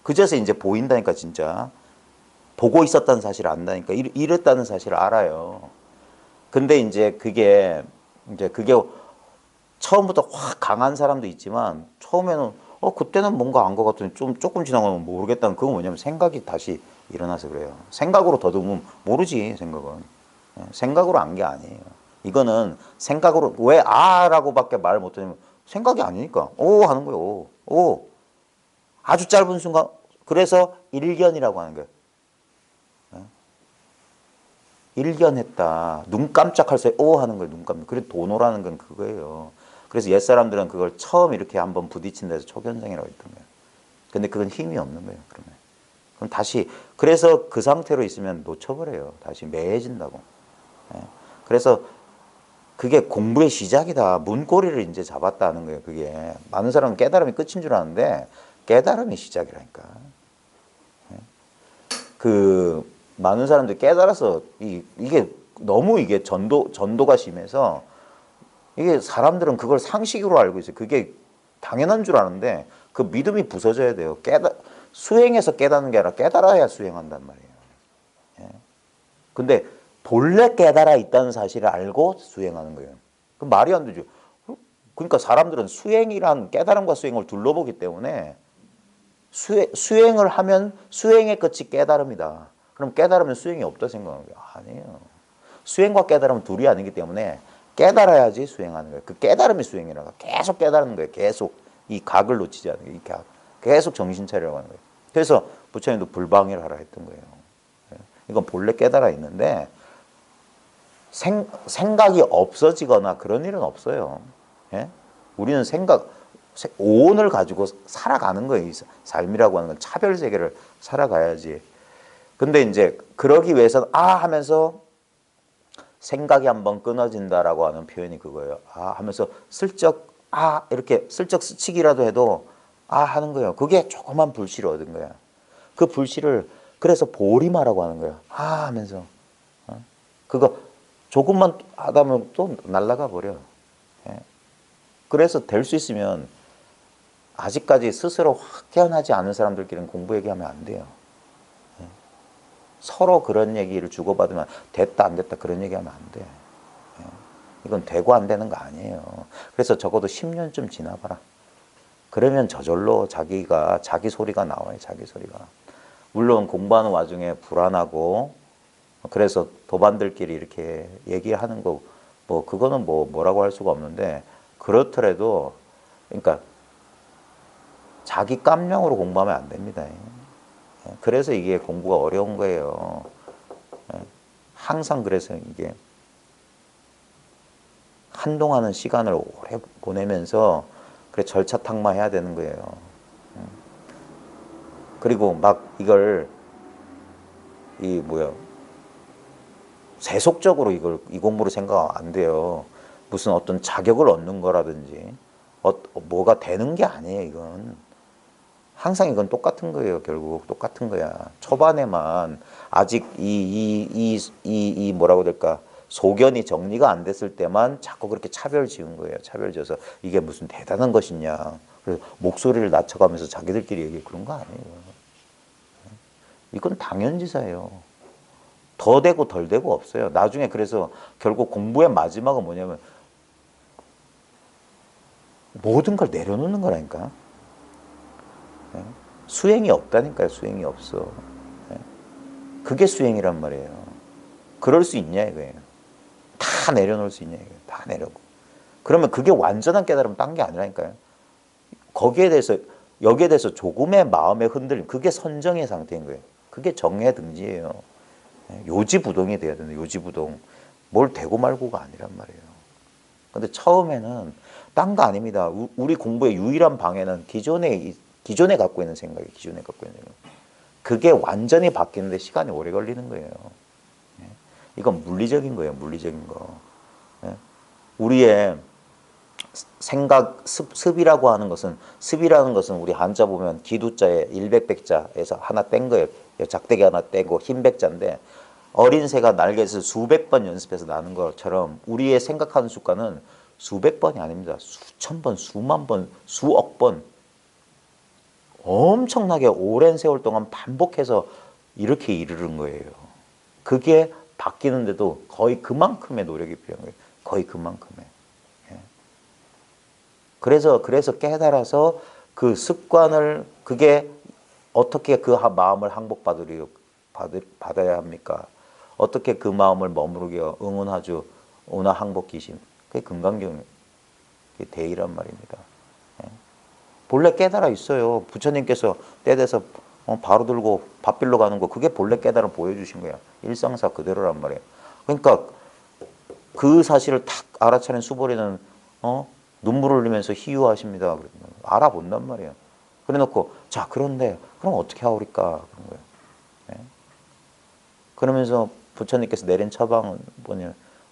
그제서 이제 보인다니까 진짜. 보고 있었다는 사실을 안다니까. 이랬다는 사실을 알아요. 근데 이제 그게 처음부터 확 강한 사람도 있지만 처음에는 그때는 뭔가 안 것 같더니 조금 지나가면 모르겠다는 그건 뭐냐면 생각이 다시 일어나서 그래요. 생각으로 더듬으면 모르지 생각은. 생각으로 안 게 아니에요. 이거는 생각으로 왜 라고밖에 말 못하냐면 생각이 아니니까 하는 거예요. 아주 짧은 순간 그래서 일견이라고 하는 거예요. 일견했다. 눈 깜짝할 사이 오 하는 거예요. 눈 깜짝. 그래 도노라는 건 그거예요. 그래서 옛사람들은 그걸 처음 이렇게 한번 부딪힌 데서 초견성이라고 했던 거예요. 근데 그건 힘이 없는 거예요. 그러면. 그럼 다시 그래서 그 상태로 있으면 놓쳐버려요. 다시 매해진다고. 예. 그래서 그게 공부의 시작이다. 문고리를 이제 잡았다는 거예요. 그게 많은 사람은 깨달음이 끝인 줄 아는데 깨달음이 시작이라니까. 예. 그 많은 사람들이 깨달아서 이게 너무 이게 전도가 심해서 이게 사람들은 그걸 상식으로 알고 있어요. 그게 당연한 줄 아는데 그 믿음이 부서져야 돼요. 수행해서 깨닫는 게 아니라 깨달아야 수행한단 말이에요. 예. 근데 본래 깨달아 있다는 사실을 알고 수행하는 거예요. 그 말이 안 되죠. 그러니까 사람들은 수행이란 깨달음과 수행을 둘러보기 때문에 수행을 하면 수행의 끝이 깨달음이다. 그럼 깨달으면 수행이 없다 생각하는 거예요. 아니에요. 수행과 깨달음은 둘이 아니기 때문에 깨달아야지 수행하는 거예요. 그 깨달음이 수행이라고. 계속 깨달는 거예요. 계속 이 각을 놓치지 않는 거예요. 이 각. 계속 정신 차리라고 하는 거예요. 그래서 부처님도 불방일 하라 했던 거예요. 이건 본래 깨달아 있는데 생각이 없어지거나 그런 일은 없어요. 예? 우리는 오온을 가지고 살아가는 거예요. 이 삶이라고 하는 건 차별 세계를 살아가야지. 근데 이제 그러기 위해서는 하면서 생각이 한번 끊어진다라고 하는 표현이 그거예요. 하면서 슬쩍 이렇게 슬쩍 스치기라도 해도 하는 거예요. 그게 조그만 불씨를 얻은 거야. 그 불씨를 그래서 보리마라고 하는 거예요. 하면서 그거 조금만 하다 보면 또 날아가 버려. 예. 그래서 될 수 있으면 아직까지 스스로 확 깨어나지 않은 사람들끼리는 공부 얘기하면 안 돼요. 예. 서로 그런 얘기를 주고받으면 됐다 안 됐다 그런 얘기하면 안 돼. 예. 이건 되고 안 되는 거 아니에요. 그래서 적어도 10년쯤 지나봐라. 그러면 저절로 자기 소리가 나와요. 자기 소리가. 물론 공부하는 와중에 불안하고 그래서 도반들끼리 이렇게 얘기하는 거 그거는 뭐라고 할 수가 없는데 그렇더라도 그러니까 자기 깜냥으로 공부하면 안 됩니다. 그래서 이게 공부가 어려운 거예요. 항상 그래서 이게 한동안은 시간을 오래 보내면서 그래 절차탁마해야 되는 거예요. 그리고 막 이걸 세속적으로 이 공부를 생각하면 안 돼요. 무슨 어떤 자격을 얻는 거라든지 뭐가 되는 게 아니에요. 이건 항상 이건 똑같은 거예요. 결국 똑같은 거야. 초반에만 아직 이 뭐라고 될까 소견이 정리가 안 됐을 때만 자꾸 그렇게 차별 지은 거예요. 차별 지어서 이게 무슨 대단한 것이냐. 그래서 목소리를 낮춰가면서 자기들끼리 얘기해. 그런 거 아니에요. 이건 당연지사예요. 더 되고 덜 되고 없어요. 나중에 그래서 결국 공부의 마지막은 뭐냐면 모든 걸 내려놓는 거라니까. 수행이 없다니까요. 수행이 없어. 그게 수행이란 말이에요. 그럴 수 있냐 이거예요. 다 내려놓을 수 있냐 이거예요. 다 내려고. 그러면 그게 완전한 깨달음 딴 게 아니라니까요. 여기에 대해서 조금의 마음의 흔들림, 그게 선정의 상태인 거예요. 그게 정의 등지예요. 요지부동이 돼야 되는데 요지부동. 뭘 되고 말고가 아니란 말이에요. 근데 처음에는 딴 거 아닙니다. 우리 공부의 유일한 방해는 기존에 갖고 있는 생각이 기존에 갖고 있는 생각. 그게 완전히 바뀌는데 시간이 오래 걸리는 거예요. 이건 물리적인 거예요. 물리적인 거. 우리의 생각, 습이라고 하는 것은 우리 한자 보면 기두자에 일백백자에서 하나 뗀 거예요. 작대기 하나 떼고 흰 백자인데 어린 새가 날개에서 수백 번 연습해서 나는 것처럼 우리의 생각하는 습관은 수백 번이 아닙니다. 수천 번, 수만 번, 수억 번 엄청나게 오랜 세월 동안 반복해서 이렇게 이르는 거예요. 그게 바뀌는데도 거의 그만큼의 노력이 필요한 거예요. 거의 그만큼의. 그래서 깨달아서 그 습관을 그게 어떻게 그 마음을 받아야 합니까? 어떻게 그 마음을 머무르게 응원하죠? 오나 항복기심. 그게 금강경 대의란 말입니다. 본래 깨달아 있어요. 부처님께서 때 돼서 바로 들고 밥빌러 가는 거 그게 본래 깨달음 보여주신 거야. 일상사 그대로란 말이에요. 그러니까 그 사실을 탁 알아차린 수보리는 눈물을 흘리면서 희유하십니다. 그랬더니 알아본단 말이에요. 그래놓고 자 그런데 그럼 어떻게 하오리까 그런 거예요. 예? 그러면서 부처님께서 내린 처방은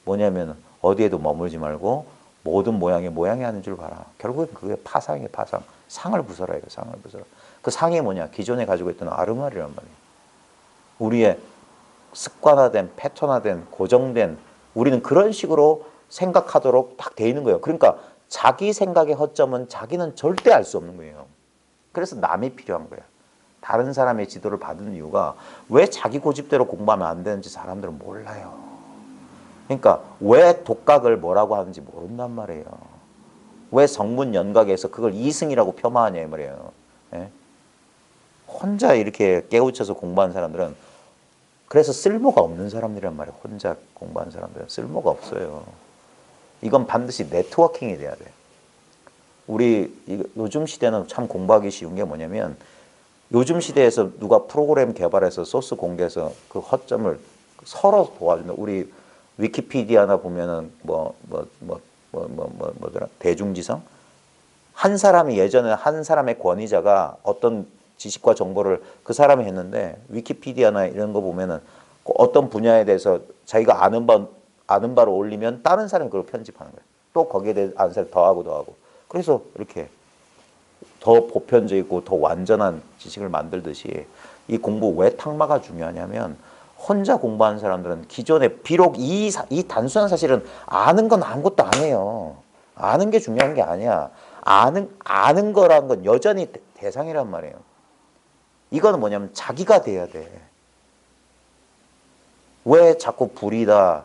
뭐냐면 어디에도 머물지 말고 모든 모양이 하는 줄 봐라. 결국엔 그게 파상이에요. 파상. 상을 부숴라 이거 상을 부숴라. 그 상이 뭐냐? 기존에 가지고 있던 아르마리란 말이에요. 우리의 습관화된 패턴화된 고정된 우리는 그런 식으로 생각하도록 딱 돼 있는 거예요. 그러니까 자기 생각의 허점은 자기는 절대 알 수 없는 거예요. 그래서 남이 필요한 거예요. 다른 사람의 지도를 받은 이유가 왜 자기 고집대로 공부하면 안 되는지 사람들은 몰라요. 그러니까 왜 독각을 뭐라고 하는지 모른단 말이에요. 왜 성문 연각에서 그걸 이승이라고 폄하하냐 이 말이에요. 예? 혼자 이렇게 깨우쳐서 공부한 사람들은 그래서 쓸모가 없는 사람들이란 말이에요. 혼자 공부한 사람들은 쓸모가 없어요. 이건 반드시 네트워킹이 돼야 돼요. 우리 요즘 시대는 참 공부하기 쉬운 게 뭐냐면 요즘 시대에서 누가 프로그램 개발해서 소스 공개해서 그 허점을 서로 도와준다. 우리 위키피디아나 보면은 뭐더라 대중지성 한 사람이 예전에 한 사람의 권위자가 어떤 지식과 정보를 그 사람이 했는데 위키피디아나 이런 거 보면은 어떤 분야에 대해서 자기가 아는 바를 올리면 다른 사람이 그걸 편집하는 거예요. 또 거기에 대해서 아는 사람이 더하고 그래서 이렇게 더 보편적이고 더 완전한 지식을 만들듯이 이 공부 왜 탁마가 중요하냐면 혼자 공부하는 사람들은 기존에 비록 이 단순한 사실은 아는 건 아무것도 아니에요. 아는 게 중요한 게 아니야. 아는 거란 건 여전히 대상이란 말이에요. 이거는 뭐냐면 자기가 돼야 돼. 왜 자꾸 불이다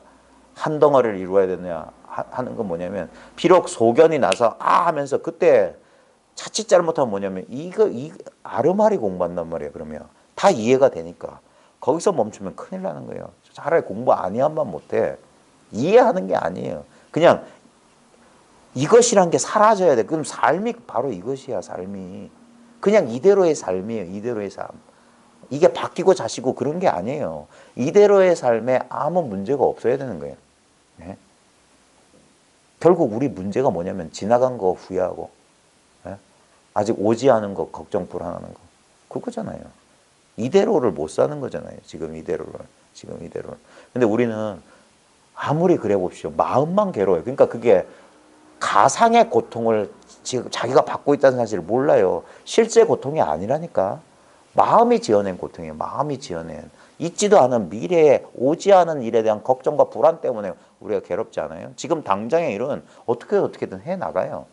한 덩어리를 이루어야 되느냐 하는 건 뭐냐면 비록 소견이 나서 하면서 그때 자칫 잘못하면 뭐냐면 이거 아르마리 공부한단 말이에요. 그러면 다 이해가 되니까 거기서 멈추면 큰일 나는 거예요. 차라리 공부 아니한만 못해. 이해하는 게 아니에요. 그냥 이것이란 게 사라져야 돼. 그럼 삶이 바로 이것이야. 삶이 그냥 이대로의 삶이에요. 이대로의 삶. 이게 바뀌고 자시고 그런 게 아니에요. 이대로의 삶에 아무 문제가 없어야 되는 거예요. 네? 결국 우리 문제가 뭐냐면 지나간 거 후회하고 네? 아직 오지 않은 거 걱정 불안하는 거 그거잖아요. 이대로를 못 사는 거잖아요. 지금 이대로를. 근데 우리는 아무리 그래 봅시오. 마음만 괴로워요. 그러니까 그게 가상의 고통을 지금 자기가 받고 있다는 사실을 몰라요. 실제 고통이 아니라니까. 마음이 지어낸 고통이에요. 마음이 지어낸. 있지도 않은 미래에 오지 않은 일에 대한 걱정과 불안 때문에 우리가 괴롭지 않아요? 지금 당장의 일은 어떻게든 해나가요.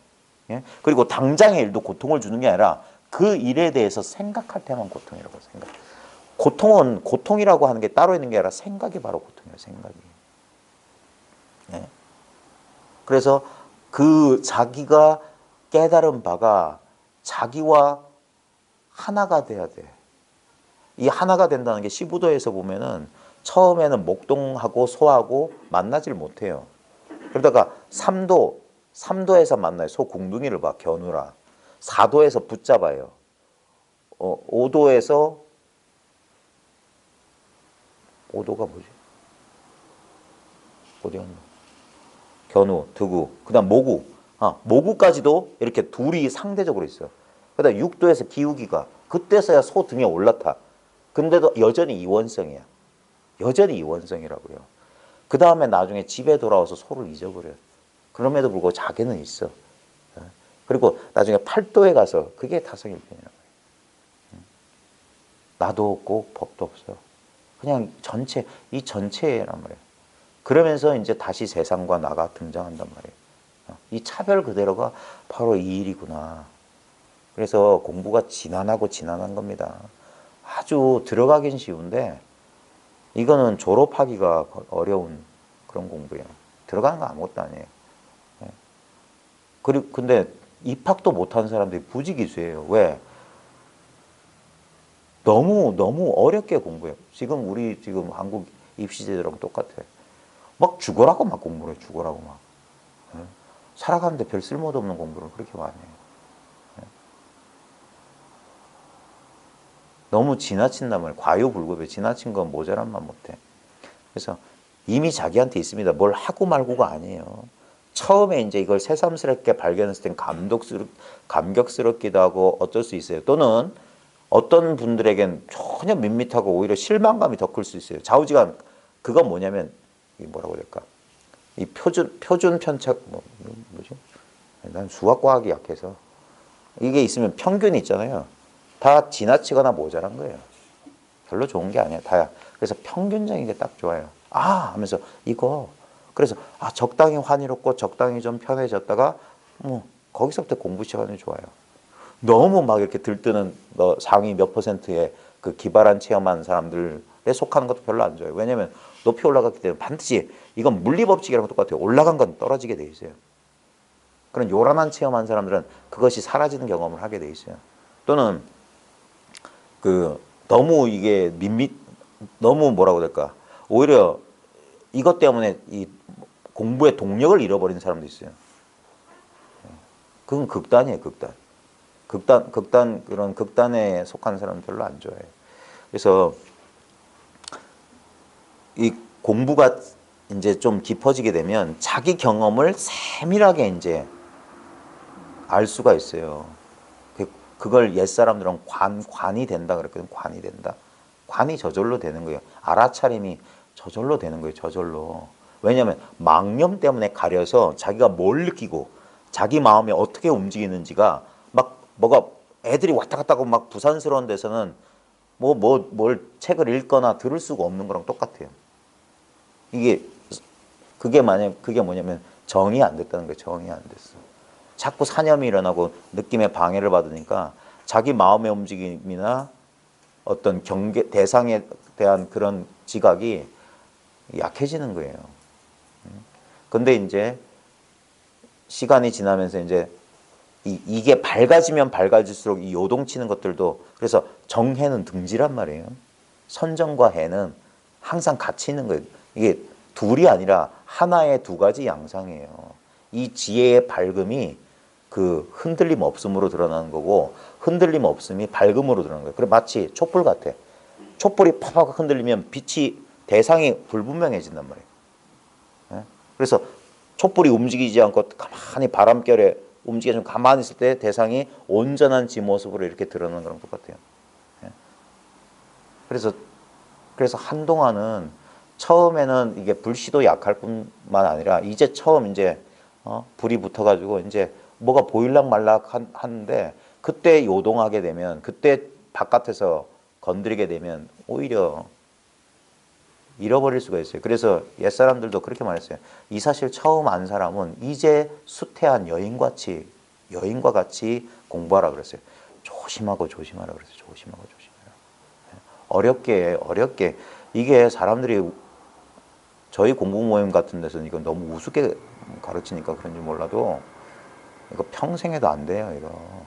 예? 그리고 당장의 일도 고통을 주는 게 아니라 그 일에 대해서 생각할 때만 고통이라고 생각. 고통은 고통이라고 하는 게 따로 있는 게 아니라 생각이 바로 고통이에요. 생각이. 예? 그래서 그 자기가 깨달은 바가 자기와 하나가 돼야 돼. 이 하나가 된다는 게 시부도에서 보면은 처음에는 목동하고 소하고 만나질 못해요. 그러다가 3도에서 만나요. 소 궁둥이를 봐. 겨누라. 4도에서 붙잡아요. 5도가 뭐지? 어디 갔나? 견우, 드구, 그 다음 모구. 모구까지도 이렇게 둘이 상대적으로 있어요. 그 다음 6도에서 기우기가. 그때서야 소 등에 올라타. 근데도 여전히 이원성이야. 여전히 이원성이라고요. 그 다음에 나중에 집에 돌아와서 소를 잊어버려요. 그럼에도 불구하고 자기는 있어. 그리고 나중에 8도에 가서 그게 다성일편이라고 해요. 나도 없고 법도 없어요. 그냥 이 전체란 말이에요. 그러면서 이제 다시 세상과 나가 등장한단 말이에요. 이 차별 그대로가 바로 이 일이구나. 그래서 공부가 지난한 겁니다. 아주 들어가긴 쉬운데 이거는 졸업하기가 어려운 그런 공부예요. 들어가는 거 아무것도 아니에요. 그리고 근데 입학도 못한 사람들이 부지기수예요. 왜? 너무 어렵게 공부해요. 우리 지금 한국 입시제도랑 똑같아요. 막 죽어라고 막 공부를 해요. 죽어라고 막. 살아가는데 별 쓸모도 없는 공부를 그렇게 많이 해요. 너무 지나친단 말이에요. 과유불급에 지나친 건 모자란만 못해. 그래서 이미 자기한테 있습니다. 뭘 하고 말고가 아니에요. 처음에 이제 이걸 새삼스럽게 발견했을 땐 감격스럽기도 하고 어쩔 수 있어요. 또는 어떤 분들에겐 전혀 밋밋하고 오히려 실망감이 더 클 수 있어요. 좌우지간 그건 뭐냐면 이 뭐라고 해야 될까? 이 표준 편차 뭐지? 난 수학과학이 약해서 이게 있으면 평균이 있잖아요. 다 지나치거나 모자란 거예요. 별로 좋은 게 아니야. 다야. 그래서 평균적인 게 딱 좋아요. 아 하면서 이거 그래서 아 적당히 환희롭고 적당히 좀 편해졌다가 뭐 거기서부터 공부 시간이 좋아요. 너무 막 이렇게 들뜨는 상위 몇 %의 그 기발한 체험한 사람들에 속하는 것도 별로 안 좋아요. 왜냐하면 높이 올라갔기 때문에 반드시 이건 물리법칙이랑 똑같아요. 올라간 건 떨어지게 돼 있어요. 그런 요란한 체험한 사람들은 그것이 사라지는 경험을 하게 돼 있어요. 또는 그 너무 이게 너무 뭐라고 해야 될까? 오히려 이것 때문에 이 공부의 동력을 잃어버리는 사람도 있어요. 그건 극단이에요, 극단. 그런 극단에 속한 사람은 별로 안 좋아해요. 그래서 이 공부가 이제 좀 깊어지게 되면 자기 경험을 세밀하게 이제 알 수가 있어요. 그걸 옛사람들은 관이 된다 그랬거든요. 관이 된다. 관이 저절로 되는 거예요. 알아차림이 저절로 되는 거예요. 저절로. 왜냐하면 망념 때문에 가려서 자기가 뭘 느끼고 자기 마음이 어떻게 움직이는지가 막 뭐가 애들이 왔다 갔다 하고 막 부산스러운 데서는 뭘 책을 읽거나 들을 수가 없는 거랑 똑같아요. 그게 뭐냐면 정이 안 됐다는 거예요. 정이 안 됐어. 자꾸 사념이 일어나고 느낌에 방해를 받으니까 자기 마음의 움직임이나 어떤 대상에 대한 그런 지각이 약해지는 거예요. 근데 이제 시간이 지나면서 이제 이게 밝아지면 밝아질수록 이 요동치는 것들도 그래서 정해는 등지란 말이에요. 선정과 해는 항상 같이 있는 거예요. 이게 둘이 아니라 하나의 두 가지 양상이에요. 이 지혜의 밝음이 그 흔들림 없음으로 드러나는 거고 흔들림 없음이 밝음으로 드러나는 거예요. 그래 마치 촛불 같아. 촛불이 팍팍 흔들리면 빛이 대상이 불분명해진단 말이에요. 예? 그래서 촛불이 움직이지 않고 가만히 바람결에 움직여서 가만히 있을 때 대상이 온전한 지 모습으로 이렇게 드러나는 거랑 똑같아요. 예? 그래서 한동안은 처음에는 이게 불씨도 약할 뿐만 아니라 이제 처음 이제 불이 붙어가지고 이제 뭐가 보일락 말락 하는데 그때 요동하게 되면 그때 바깥에서 건드리게 되면 오히려 잃어버릴 수가 있어요. 그래서 옛사람들도 그렇게 말했어요. 이 사실 처음 안 사람은 이제 수태한 여인과 같이 공부하라 그랬어요. 조심하고 조심하라 그랬어요. 조심하고 조심하라. 어렵게 이게 사람들이 저희 공부 모임 같은 데서는 이건 너무 우습게 가르치니까 그런지 몰라도 이거 평생에도 안 돼요. 이거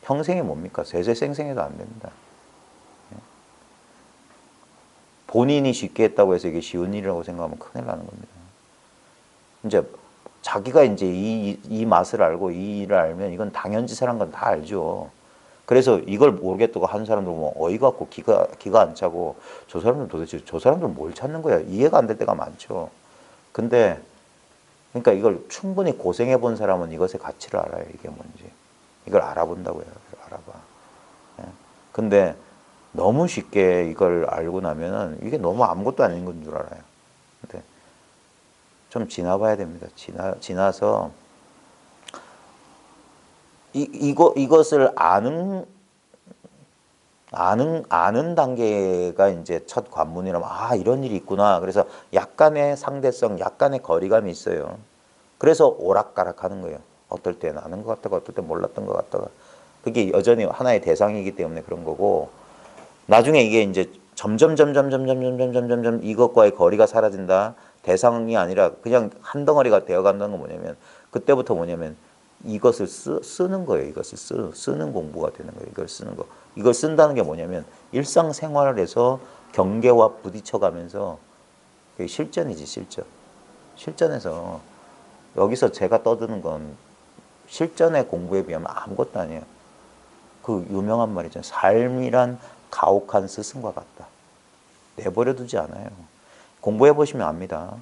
평생이 뭡니까? 세세생생해도 안 됩니다. 본인이 쉽게 했다고 해서 이게 쉬운 일이라고 생각하면 큰일 나는 겁니다. 이제 자기가 이제 이 맛을 알고 이 일을 알면 이건 당연지사란 건 다 알죠. 그래서 이걸 모르겠다고 하는 사람들 보면 어이가 없고 기가 안 차고 저 사람들 도대체 저 사람들 뭘 찾는 거야? 이해가 안 될 때가 많죠. 근데 그러니까 이걸 충분히 고생해 본 사람은 이것의 가치를 알아요. 이게 뭔지. 이걸 알아본다고요. 알아봐. 예. 근데 너무 쉽게 이걸 알고 나면은 이게 너무 아무것도 아닌 건 줄 알아요. 근데 좀 지나봐야 됩니다. 지나서 이것을 아는 단계가 이제 첫 관문이라면 이런 일이 있구나. 그래서 약간의 상대성, 약간의 거리감이 있어요. 그래서 오락가락 하는 거예요. 어떨 때는 아는 것 같다가 어떨 때 몰랐던 것 같다가 그게 여전히 하나의 대상이기 때문에 그런 거고 나중에 이게 이제 점점 이것과의 거리가 사라진다. 대상이 아니라 그냥 한 덩어리가 되어간다는 건 뭐냐면 그때부터 뭐냐면 이것을 쓰는 거예요. 이것을 쓰는 공부가 되는 거예요. 이걸 쓰는 거. 이걸 쓴다는 게 뭐냐면 일상생활에서 경계와 부딪혀가면서 그게 실전이지 실전. 실전에서 여기서 제가 떠드는 건 실전의 공부에 비하면 아무것도 아니에요. 그 유명한 말이죠. 삶이란 가혹한 스승과 같다. 내버려 두지 않아요. 공부해 보시면 압니다.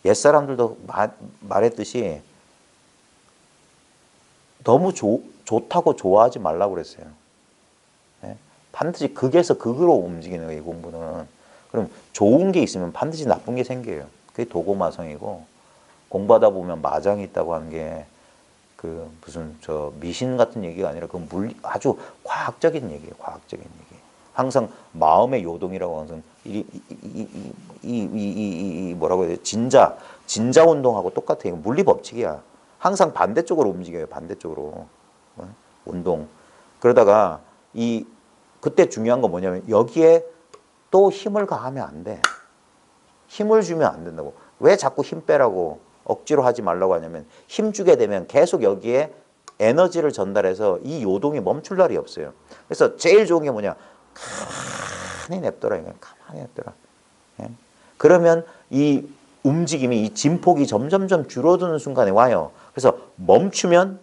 옛사람들도 말했듯이 너무 좋다고 좋아하지 말라고 그랬어요. 예? 반드시 극에서 극으로 움직이는 거예요, 공부는. 그럼 좋은 게 있으면 반드시 나쁜 게 생겨요. 그게 도고마성이고, 공부하다 보면 마장이 있다고 하는 게 그 무슨 저 미신 같은 얘기가 아니라 그 아주 과학적인 얘기예요. 과학적인 얘기. 항상 마음의 요동이라고 항상 뭐라고 해야 돼? 진자 운동하고 똑같아요. 물리 법칙이야. 항상 반대쪽으로 움직여요. 반대쪽으로. 운동. 그러다가 그때 중요한 건 뭐냐면 여기에 또 힘을 가하면 안 돼. 힘을 주면 안 된다고. 왜 자꾸 힘 빼라고 억지로 하지 말라고 하냐면 힘 주게 되면 계속 여기에 에너지를 전달해서 이 요동이 멈출 날이 없어요. 그래서 제일 좋은 게 뭐냐? 가만히 냅둬라. 가만히 냅둬라. 예? 그러면 이 움직임이, 이 진폭이 점점점 줄어드는 순간에 와요. 그래서 멈추면,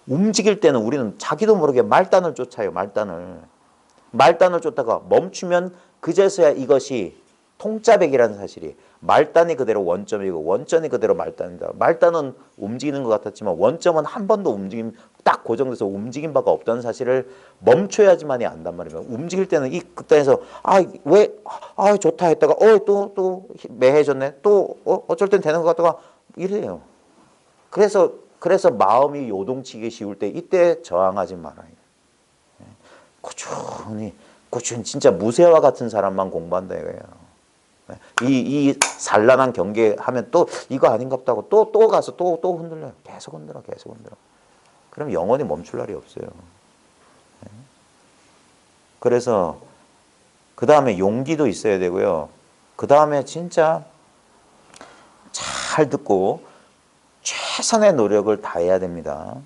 움직일 때는 우리는 자기도 모르게 말단을 쫓아요. 말단을 쫓다가 멈추면 그제서야 이것이 통짜백이라는 사실이, 말단이 그대로 원점이고 원점이 그대로 말단이다. 말단은 움직이는 것 같았지만 원점은 한 번도 딱 고정돼서 움직인 바가 없다는 사실을 멈춰야지만이 안단 말이에요. 움직일 때는 이 극단에서 좋다 했다가 또 매해졌네. 또 어쩔 땐 되는 것 같다가 이래요. 그래서 마음이 요동치기 쉬울 때 이때 저항하지 말아요. 꾸준히 진짜 무쇠와 같은 사람만 공부한다 이거예요. 이 산란한 경계하면 또 이거 아닌갑다고 또 가서 또 흔들려요. 계속 흔들어. 그럼 영원히 멈출 날이 없어요. 그래서 그 다음에 용기도 있어야 되고요. 그 다음에 진짜 잘 듣고 최선의 노력을 다해야 됩니다.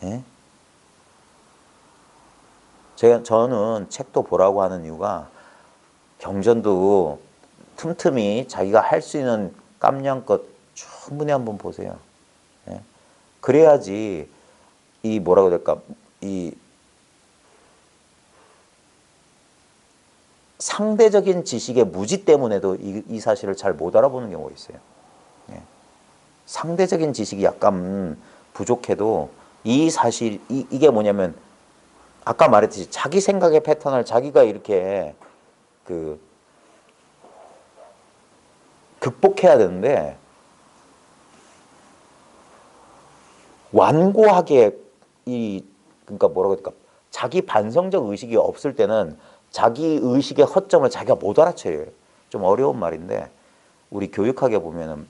예? 저는 책도 보라고 하는 이유가 경전도 틈틈이 자기가 할 수 있는 깜냥껏 충분히 한번 보세요. 예? 그래야지 이 뭐라고 해야 될까, 이 상대적인 지식의 무지 때문에도 이 사실을 잘 못 알아보는 경우가 있어요. 예. 상대적인 지식이 약간 부족해도 이 사실, 이게 뭐냐면 아까 말했듯이 자기 생각의 패턴을 자기가 이렇게 극복해야 되는데 완고하게 그러니까 뭐라고 해야 될까, 자기 반성적 의식이 없을 때는 자기 의식의 허점을 자기가 못 알아채요. 좀 어려운 말인데 우리 교육학에 보면은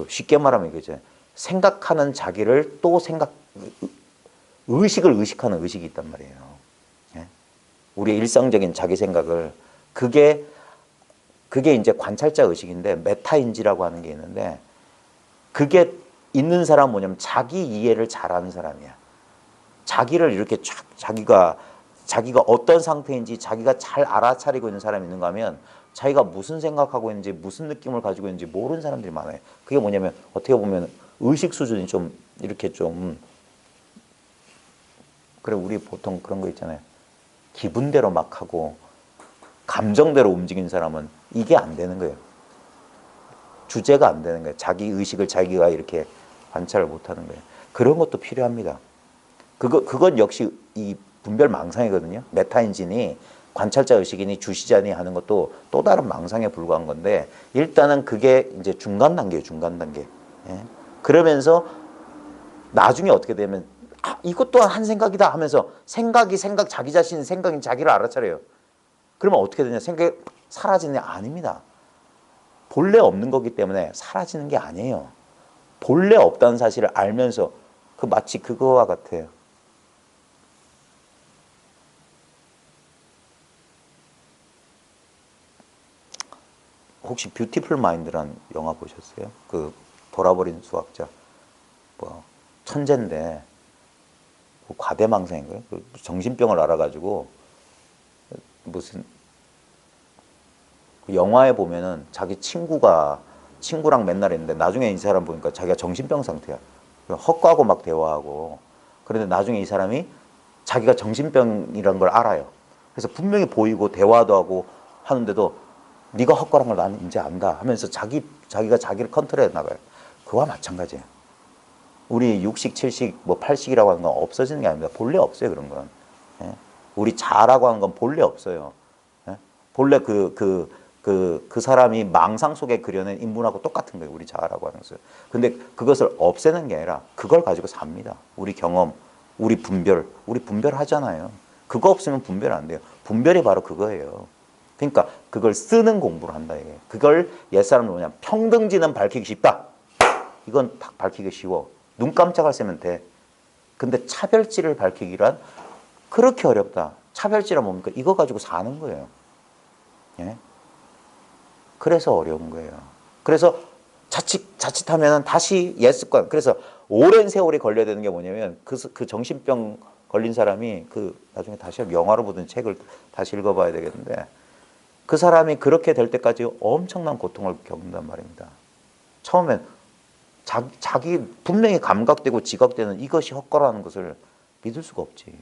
쉽게 말하면 이거죠. 생각하는 자기를 또 의식을 의식하는 의식이 있단 말이에요. 예? 우리의 일상적인 자기 생각을, 그게 이제 관찰자 의식인데 메타인지라고 하는 게 있는데, 그게 있는 사람은 뭐냐면 자기 이해를 잘하는 사람이야. 자기를 이렇게 자기가 어떤 상태인지 자기가 잘 알아차리고 있는 사람이 있는가 하면 자기가 무슨 생각하고 있는지 무슨 느낌을 가지고 있는지 모르는 사람들이 많아요. 그게 뭐냐면 어떻게 보면 의식 수준이 좀 이렇게 좀, 그래 우리 보통 그런 거 있잖아요. 기분대로 막 하고 감정대로 움직이는 사람은 이게 안 되는 거예요. 주제가 안 되는 거예요. 자기 의식을 자기가 이렇게 관찰을 못 하는 거예요. 그런 것도 필요합니다. 그건 역시 이 분별 망상이거든요. 메타인지니 관찰자 의식이니 주시자니 하는 것도 또 다른 망상에 불과한 건데, 일단은 그게 이제 중간 단계예요. 중간 단계. 예? 그러면서 나중에 어떻게 되면 이것 또한 한 생각이다 하면서 자기 자신 생각이 자기를 알아차려요. 그러면 어떻게 되냐? 생각이 사라지는 게 아닙니다. 본래 없는 거기 때문에 사라지는 게 아니에요. 본래 없다는 사실을 알면서 마치 그거와 같아요. 혹시 뷰티풀 마인드란 영화 보셨어요? 그 돌아버린 수학자, 뭐 천재인데 과대망상인가요? 정신병을 알아가지고 무슨 영화에 보면은 자기 친구랑 맨날 있는데 나중에 이 사람 보니까 자기가 정신병 상태야. 헛가고 막 대화하고. 그런데 나중에 이 사람이 자기가 정신병이라는 걸 알아요. 그래서 분명히 보이고 대화도 하고 하는데도 네가 헛걸한 걸 나는 이제 안다 하면서 자기가 자기를 컨트롤해 나가요. 그와 마찬가지예요. 우리 육식, 칠식, 뭐 팔식이라고 하는 건 없어지는 게 아닙니다. 본래 없어요, 그런 건. 예? 우리 자라고 하는 건 본래 없어요. 예? 본래 그 사람이 망상 속에 그려낸 인물하고 똑같은 거예요. 우리 자아라고 하는 것은. 근데 그것을 없애는 게 아니라 그걸 가지고 삽니다. 우리 경험, 우리 분별하잖아요. 그거 없으면 분별 안 돼요. 분별이 바로 그거예요. 그러니까 그걸 쓰는 공부를 한다 이게. 그걸 옛사람은 뭐냐 평등지는 밝히기 쉽다. 이건 딱 밝히기 쉬워. 눈 깜짝할 새면 돼. 근데 차별지를 밝히기란 그렇게 어렵다. 차별지란 뭡니까? 이거 가지고 사는 거예요. 예? 그래서 어려운 거예요. 그래서 자칫하면 다시 옛 습관. 그래서 오랜 세월이 걸려야 되는 게 뭐냐면 그 정신병 걸린 사람이 나중에 다시 영화로 보던 책을 다시 읽어봐야 되겠는데 그 사람이 그렇게 될 때까지 엄청난 고통을 겪는단 말입니다. 처음엔 자기 분명히 감각되고 지각되는 이것이 헛거라는 것을 믿을 수가 없지.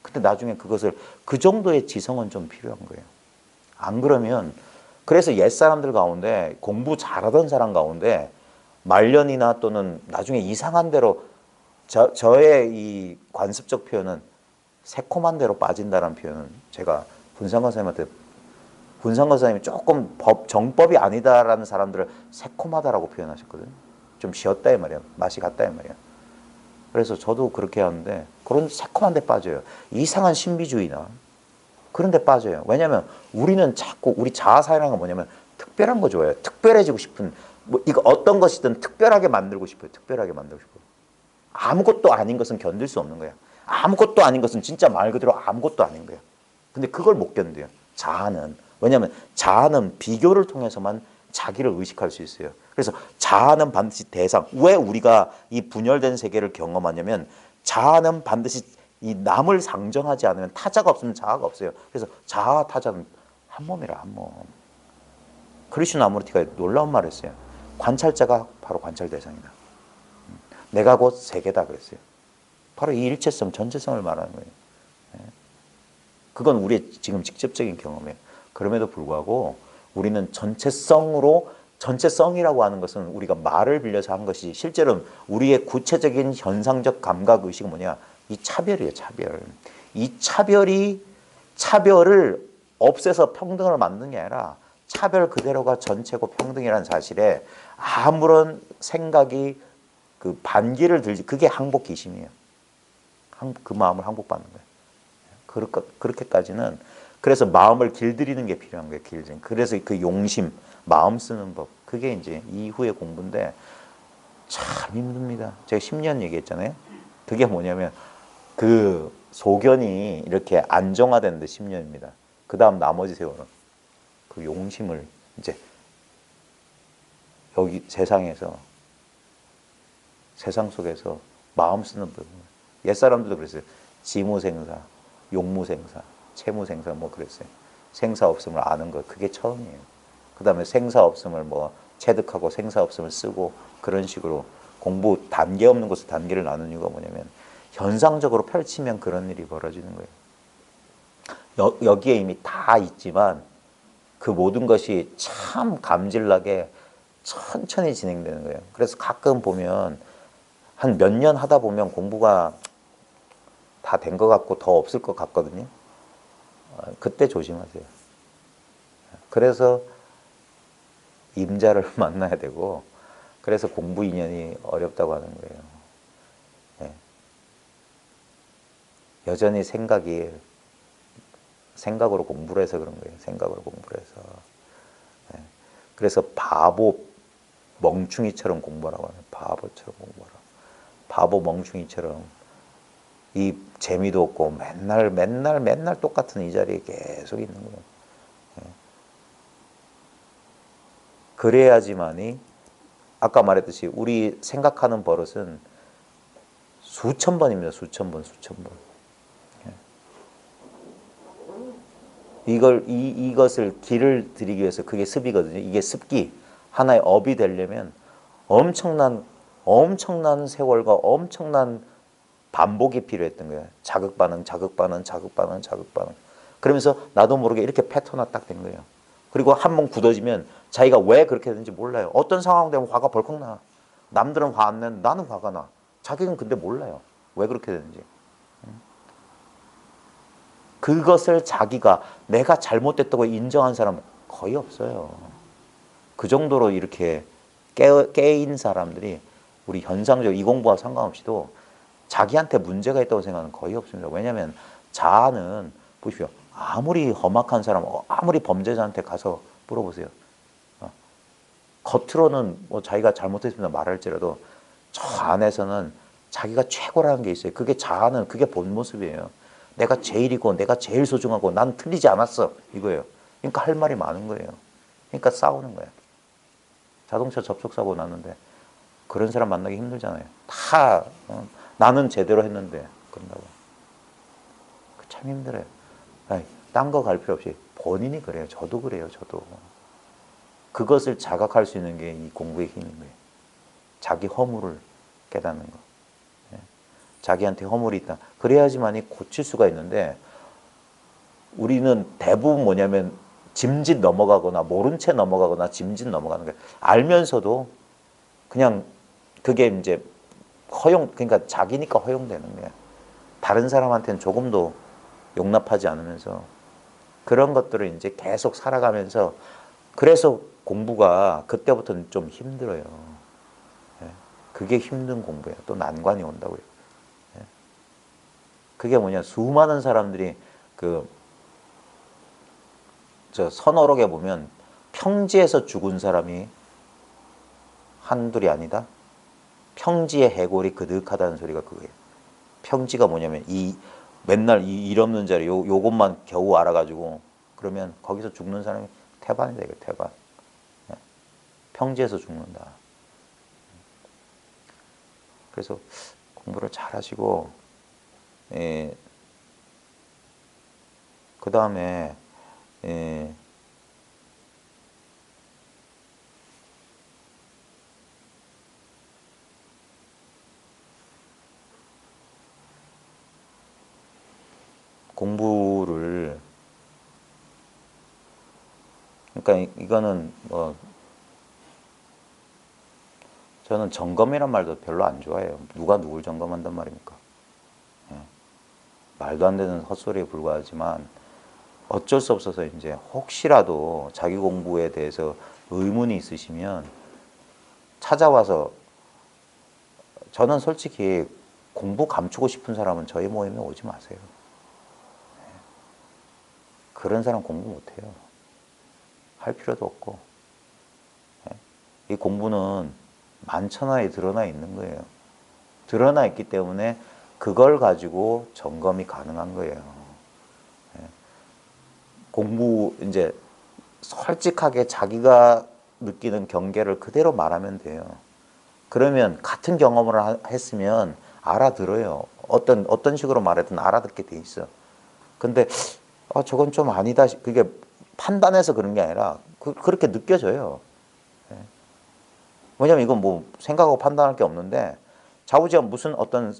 근데 나중에 그것을 그 정도의 지성은 좀 필요한 거예요. 안 그러면 그래서 옛사람들 가운데 공부 잘하던 사람 가운데 말년이나 또는 나중에 이상한 대로 저의 이 관습적 표현은 새콤한 대로 빠진다는 표현은 제가 분상관 선생님이 조금 정법이 아니다라는 사람들을 새콤하다라고 표현하셨거든요. 좀 쉬었다 이 말이야. 맛이 갔다 이 말이야. 그래서 저도 그렇게 하는데 그런 새콤한 데 빠져요. 이상한 신비주의나 그런 데 빠져요. 왜냐하면 우리는 자꾸 우리 자아사이라는 건 뭐냐면 특별한 거 좋아해요. 특별해지고 싶은 뭐 이거 어떤 것이든 특별하게 만들고 싶어요. 특별하게 만들고 싶어요. 아무것도 아닌 것은 견딜 수 없는 거야. 아무것도 아닌 것은 진짜 말 그대로 아무것도 아닌 거야. 근데 그걸 못 견뎌요. 자아는. 왜냐하면 자아는 비교를 통해서만 자기를 의식할 수 있어요. 그래서 자아는 반드시 대상. 왜 우리가 이 분열된 세계를 경험하냐면 자아는 반드시 이 남을 상정하지 않으면 타자가 없으면 자아가 없어요. 그래서 자아와 타자는 한 몸이라 한 몸. 크리슈나 아모르티가 놀라운 말을 했어요. 관찰자가 바로 관찰 대상이다. 내가 곧 세계다 그랬어요. 바로 이 일체성, 전체성을 말하는 거예요. 그건 우리의 지금 직접적인 경험이에요. 그럼에도 불구하고 우리는 전체성이라고 하는 것은 우리가 말을 빌려서 한 것이 실제로는 우리의 구체적인 현상적 감각 의식은 뭐냐? 이 차별이에요, 차별. 이 차별을 없애서 평등을 만드는 게 아니라 차별 그대로가 전체고 평등이라는 사실에 아무런 생각이 그 반기를 들지, 그게 항복기심이에요. 그 마음을 항복받는 거예요. 그렇게까지는 그래서 마음을 길들이는 게 필요한 거예요. 길들이는. 그래서 그 용심, 마음 쓰는 법, 그게 이제 이후의 공부인데 참 힘듭니다. 제가 10년 얘기했잖아요. 그게 뭐냐면 그 소견이 이렇게 안정화되는데 10년입니다. 그 다음 나머지 세월은 그 용심을 이제 여기 세상 속에서 마음 쓰는 부분. 옛사람들도 그랬어요. 지무생사, 용무생사, 채무생사 뭐 그랬어요. 생사 없음을 아는 것, 그게 처음이에요. 그 다음에 생사 없음을 뭐 체득하고 생사 없음을 쓰고 그런 식으로 공부 단계 없는 것을 단계를 나누는 이유가 뭐냐면 현상적으로 펼치면 그런 일이 벌어지는 거예요. 여기에 이미 다 있지만 그 모든 것이 참 감질나게 천천히 진행되는 거예요. 그래서 가끔 보면 한 몇 년 하다 보면 공부가 다 된 것 같고 더 없을 것 같거든요. 그때 조심하세요. 그래서 임자를 만나야 되고 그래서 공부 인연이 어렵다고 하는 거예요. 네. 여전히 생각으로 공부를 해서 그런 거예요. 생각으로 공부를 해서. 네. 그래서 바보 멍충이처럼 공부하라고 하는 바보처럼 공부하라. 바보 멍충이처럼 이 재미도 없고 맨날 똑같은 이 자리에 계속 있는 거예요. 네. 그래야지만이 아까 말했듯이 우리 생각하는 버릇은 수천 번입니다. 수천 번. 이것을 길을 들이기 위해서 그게 습이거든요. 이게 습기. 하나의 업이 되려면 엄청난 세월과 엄청난 반복이 필요했던 거예요. 자극 반응. 그러면서 나도 모르게 이렇게 패턴화 딱 된 거예요. 그리고 한 번 굳어지면 자기가 왜 그렇게 되는지 몰라요. 어떤 상황 되면 화가 벌컥 나. 남들은 화 안 내는데 나는 화가 나. 자기는 근데 몰라요. 왜 그렇게 되는지. 그것을 자기가 내가 잘못됐다고 인정한 사람은 거의 없어요. 그 정도로 이렇게 깨인 사람들이 우리 현상적 이 공부와 상관없이도 자기한테 문제가 있다고 생각하는 거의 없습니다. 왜냐하면 자아는 보십시오. 아무리 험악한 사람, 아무리 범죄자한테 가서 물어보세요. 겉으로는 뭐 자기가 잘못했습니다 말할지라도 저 안에서는 자기가 최고라는 게 있어요. 그게 자아는 그게 본 모습이에요. 내가 제일이고 내가 제일 소중하고 난 틀리지 않았어 이거예요. 그러니까 할 말이 많은 거예요. 그러니까 싸우는 거예요. 자동차 접촉사고 났는데 그런 사람 만나기 힘들잖아요. 다 나는 제대로 했는데 그런다고. 참 힘들어요. 딴 거 갈 필요 없이 본인이 그래요. 저도 그래요. 저도. 그것을 자각할 수 있는 게 이 공부의 힘인 거예요. 자기 허물을 깨닫는 거. 자기한테 허물이 있다. 그래야지만이 고칠 수가 있는데 우리는 대부분 뭐냐면 짐짓 넘어가거나 모른 채 넘어가거나 짐짓 넘어가는 거예요. 알면서도 그냥 그게 이제 그러니까 자기니까 허용되는 거예요. 다른 사람한테는 조금도 용납하지 않으면서 그런 것들을 이제 계속 살아가면서 그래서 공부가 그때부터는 좀 힘들어요. 그게 힘든 공부예요. 또 난관이 온다고요. 그게 뭐냐, 수많은 사람들이 저 선어록에 보면 평지에서 죽은 사람이 한둘이 아니다. 평지의 해골이 그득하다는 소리가 그거예요. 평지가 뭐냐면 맨날 일 없는 자리 요것만 겨우 알아가지고 그러면 거기서 죽는 사람이 태반이다 이거 태반. 평지에서 죽는다. 그래서 공부를 잘 하시고 그 다음에 공부를 그러니까 이거는 뭐 저는 점검이란 말도 별로 안 좋아해요. 누가 누굴 점검한단 말입니까? 말도 안 되는 헛소리에 불과하지만 어쩔 수 없어서 이제 혹시라도 자기 공부에 대해서 의문이 있으시면 찾아와서 저는 솔직히 공부 감추고 싶은 사람은 저희 모임에 오지 마세요. 그런 사람 공부 못해요. 할 필요도 없고. 이 공부는 만천하에 드러나 있는 거예요. 드러나 있기 때문에 그걸 가지고 점검이 가능한 거예요. 공부 이제 솔직하게 자기가 느끼는 경계를 그대로 말하면 돼요. 그러면 같은 경험을 했으면 알아들어요. 어떤 식으로 말하든 알아듣게 돼 있어. 근데 저건 좀 아니다. 그게 판단해서 그런 게 아니라 그렇게 느껴져요. 왜냐면 이건 뭐 생각하고 판단할 게 없는데 좌우지간 무슨 어떤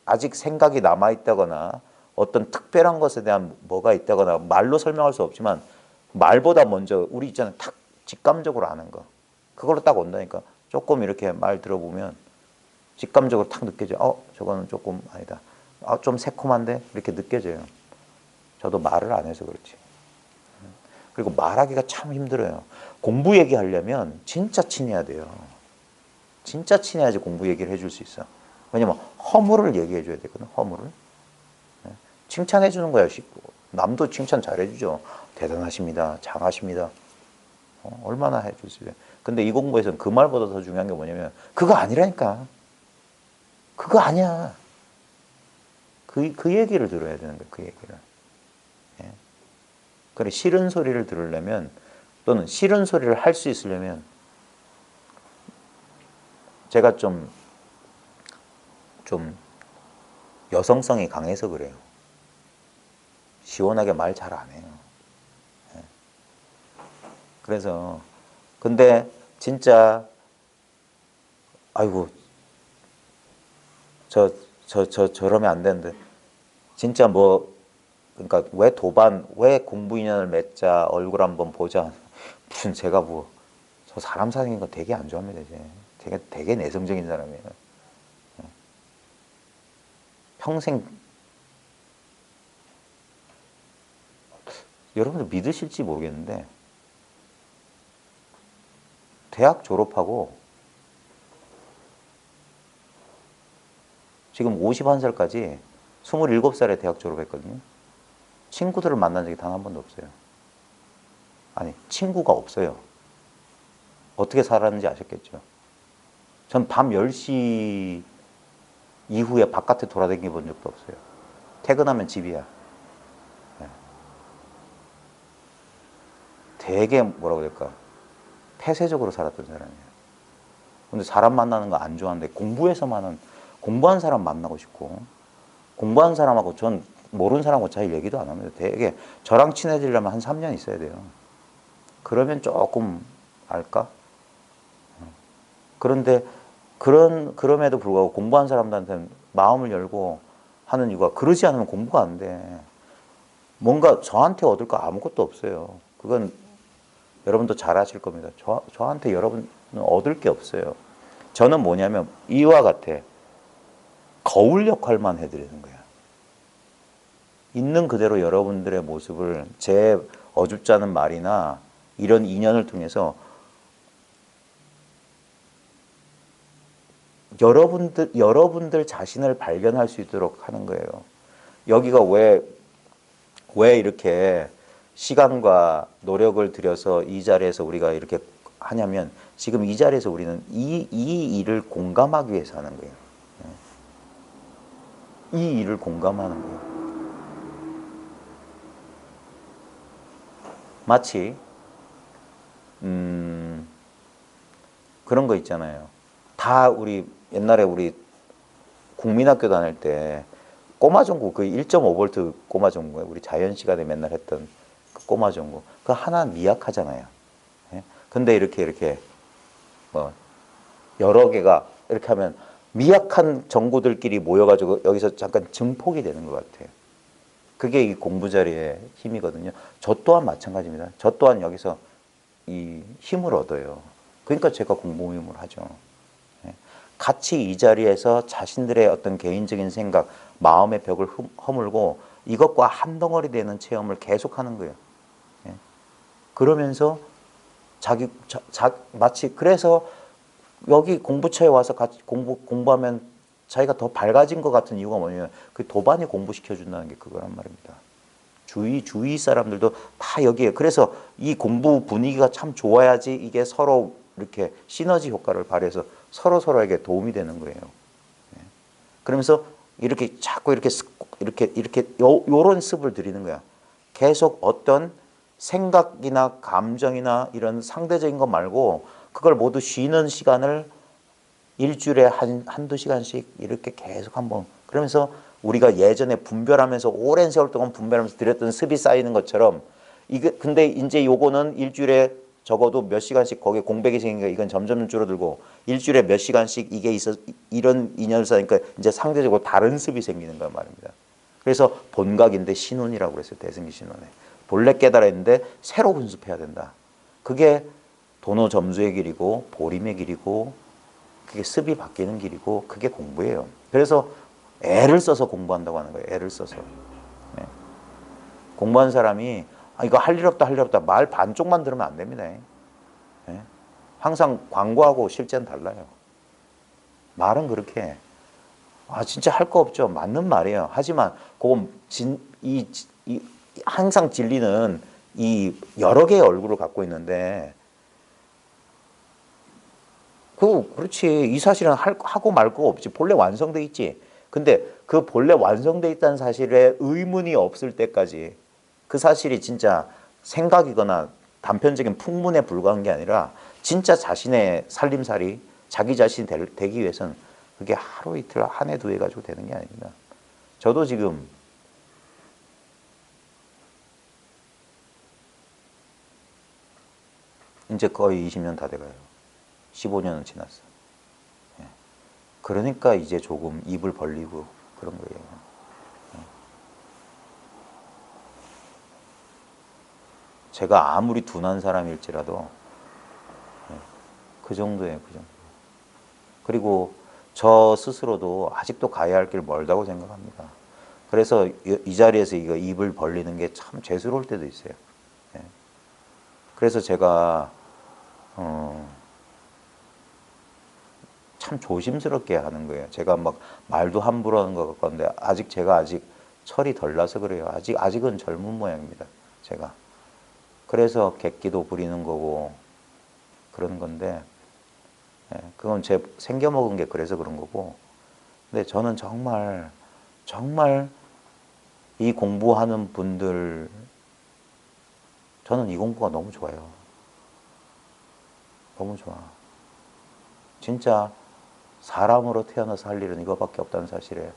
아직 생각이 남아 있다거나 어떤 특별한 것에 대한 뭐가 있다거나 말로 설명할 수 없지만 말보다 먼저 우리 있잖아요. 탁 직감적으로 아는 거. 그걸로 딱 온다니까. 조금 이렇게 말 들어보면 직감적으로 탁 느껴져. 저거는 조금 아니다. 좀 새콤한데 이렇게 느껴져요. 저도 말을 안 해서 그렇지. 그리고 말하기가 참 힘들어요. 공부 얘기하려면 진짜 친해야 돼요. 진짜 친해야지 공부 얘기를 해줄 수 있어. 왜냐면 허물을 얘기해 줘야 되거든. 허물을. 칭찬해 주는 거야. 쉽고. 남도 칭찬 잘해 주죠. 대단하십니다. 장하십니다. 얼마나 해 줄 수 있어요. 근데 이 공부에서는 그 말보다 더 중요한 게 뭐냐면 그거 아니라니까. 그거 아니야. 그 얘기를 들어야 되는 거야. 그 얘기를. 그래, 싫은 소리를 들으려면 또는 싫은 소리를 할 수 있으려면 제가 좀 여성성이 강해서 그래요. 시원하게 말 잘 안 해요. 그래서 근데 진짜 아이고 저러면 안 되는데 진짜 뭐 그러니까 왜 도반, 왜 공부 인연을 맺자, 얼굴 한번 보자. 무슨 제가 뭐, 저 사람 사는 거 되게 안 좋아합니다, 이제. 되게 내성적인 사람이에요. 평생, 여러분들 믿으실지 모르겠는데, 대학 졸업하고, 지금 51살까지 27살에 대학 졸업했거든요. 친구들을 만난 적이 단 한 번도 없어요. 아니, 친구가 없어요. 어떻게 살았는지 아셨겠죠? 전 밤 10시 이후에 바깥에 돌아다니 본 적도 없어요. 퇴근하면 집이야. 네. 되게 뭐라고 해야 될까? 폐쇄적으로 살았던 사람이에요. 근데 사람 만나는 거 안 좋아하는데 공부한 사람 만나고 싶고, 공부한 사람하고 전 모르는 사람하고 잘 얘기도 안 합니다. 되게 저랑 친해지려면 한 3년 있어야 돼요. 그러면 조금 알까? 그런데 그럼에도 불구하고 공부한 사람들한테는 마음을 열고 하는 이유가, 그러지 않으면 공부가 안 돼. 뭔가 저한테 얻을 거 아무것도 없어요. 그건 여러분도 잘 아실 겁니다. 저한테 여러분은 얻을 게 없어요. 저는 뭐냐면 이와 같아. 거울 역할만 해드리는 거야. 있는 그대로 여러분들의 모습을 제 어줍지 않은 말이나 이런 인연을 통해서 여러분들 자신을 발견할 수 있도록 하는 거예요. 여기가 왜 이렇게 시간과 노력을 들여서 이 자리에서 우리가 이렇게 하냐면, 지금 이 자리에서 우리는 이 일을 공감하기 위해서 하는 거예요. 이 일을 공감하는 거예요. 마치 그런 거 있잖아요. 다 옛날에 우리 국민학교 다닐 때 꼬마 전구, 그 1.5V 꼬마 전구, 우리 자연 시간에 맨날 했던 그 꼬마 전구, 그 하나 미약하잖아요. 예? 근데 이렇게 뭐 여러 개가 이렇게 하면 미약한 전구들끼리 모여가지고 여기서 잠깐 증폭이 되는 것 같아요. 그게 이 공부 자리의 힘이거든요. 저 또한 마찬가지입니다. 저 또한 여기서 이 힘을 얻어요. 그러니까 제가 공부 모임을 하죠. 같이 이 자리에서 자신들의 어떤 개인적인 생각, 마음의 벽을 허물고 이것과 한 덩어리 되는 체험을 계속하는 거예요. 그러면서 마치, 그래서 여기 공부처에 와서 같이 공부하면 자기가 더 밝아진 것 같은 이유가 뭐냐면, 그 도반이 공부시켜준다는 게 그거란 말입니다. 주위 사람들도 다 여기에, 그래서 이 공부 분위기가 참 좋아야지 이게 서로 이렇게 시너지 효과를 발휘해서 서로에게 도움이 되는 거예요. 그러면서 이렇게 자꾸 이렇게 요런 습을 들이는 거야. 계속 어떤 생각이나 감정이나 이런 상대적인 것 말고 그걸 모두 쉬는 시간을 일주일에 한두 시간씩 이렇게 계속 한번, 그러면서 우리가 예전에 분별하면서 오랜 세월 동안 분별하면서 들였던 습이 쌓이는 것처럼, 근데 이제 요거는 일주일에 적어도 몇 시간씩 거기에 공백이 생기니까 이건 점점 줄어들고, 일주일에 몇 시간씩 이게 이런 인연을 쌓으니까 이제 상대적으로 다른 습이 생기는 거 말입니다. 그래서 본각인데 신운이라고 그랬어요. 대승기 신운에. 본래 깨달았는데 새로 분습해야 된다. 그게 도노점수의 길이고 보림의 길이고, 그게 습이 바뀌는 길이고, 그게 공부예요. 그래서 애를 써서 공부한다고 하는 거예요. 애를 써서. 네. 공부한 사람이 이거 할 일 없다 말 반쪽만 들으면 안 됩니다. 네. 항상 광고하고 실제는 달라요. 말은 그렇게 진짜 할 거 없죠. 맞는 말이에요. 하지만 그건 항상 진리는 이 여러 개의 얼굴을 갖고 있는데, 그렇지. 이 사실은 하고 말 거 없지. 본래 완성돼 있지. 근데 그 본래 완성돼 있다는 사실에 의문이 없을 때까지, 그 사실이 진짜 생각이거나 단편적인 풍문에 불과한 게 아니라 진짜 자신의 살림살이, 자기 자신이 되기 위해서는 그게 하루 이틀, 한 해, 두 해 가지고 되는 게 아닙니다. 저도 지금 이제 거의 20년 다 돼가요. 15년은 지났어. 그러니까 이제 조금 입을 벌리고 그런 거예요. 제가 아무리 둔한 사람일지라도 그 정도예요. 그 정도. 그리고 저 스스로도 아직도 가야 할 길 멀다고 생각합니다. 그래서 이 자리에서 이거 입을 벌리는 게 참 죄스러울 때도 있어요. 예. 그래서 제가 참 조심스럽게 하는 거예요. 제가 막 말도 함부로 하는 것 같건데 제가 아직 철이 덜 나서 그래요. 아직은 젊은 모양입니다. 제가. 그래서 객기도 부리는 거고 그런 건데 그건 제 생겨먹은 게 그래서 그런 거고. 근데 저는 정말 이 공부하는 분들 저는 이 공부가 너무 좋아요. 너무 좋아. 진짜 사람으로 태어나서 할 일은 이거밖에 없다는 사실에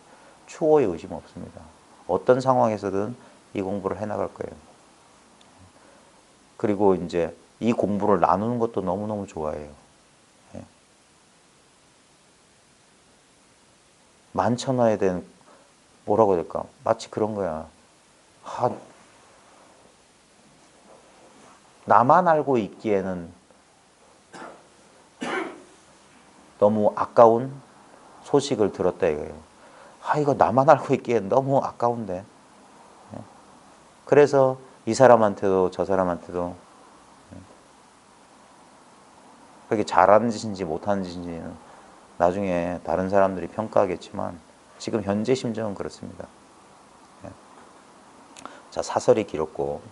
추호의 의심 없습니다. 어떤 상황에서든 이 공부를 해나갈 거예요. 그리고 이제 이 공부를 나누는 것도 너무너무 좋아해요. 예. 만천하에 대한 뭐라고 해야 될까? 마치 그런 거야. 나만 알고 있기에는 너무 아까운 소식을 들었다 이거예요. 이거 나만 알고 있기엔 너무 아까운데. 그래서 이 사람한테도 저 사람한테도 그렇게 잘하는 짓인지 못하는 짓인지는 나중에 다른 사람들이 평가하겠지만 지금 현재 심정은 그렇습니다. 자, 사설이 길었고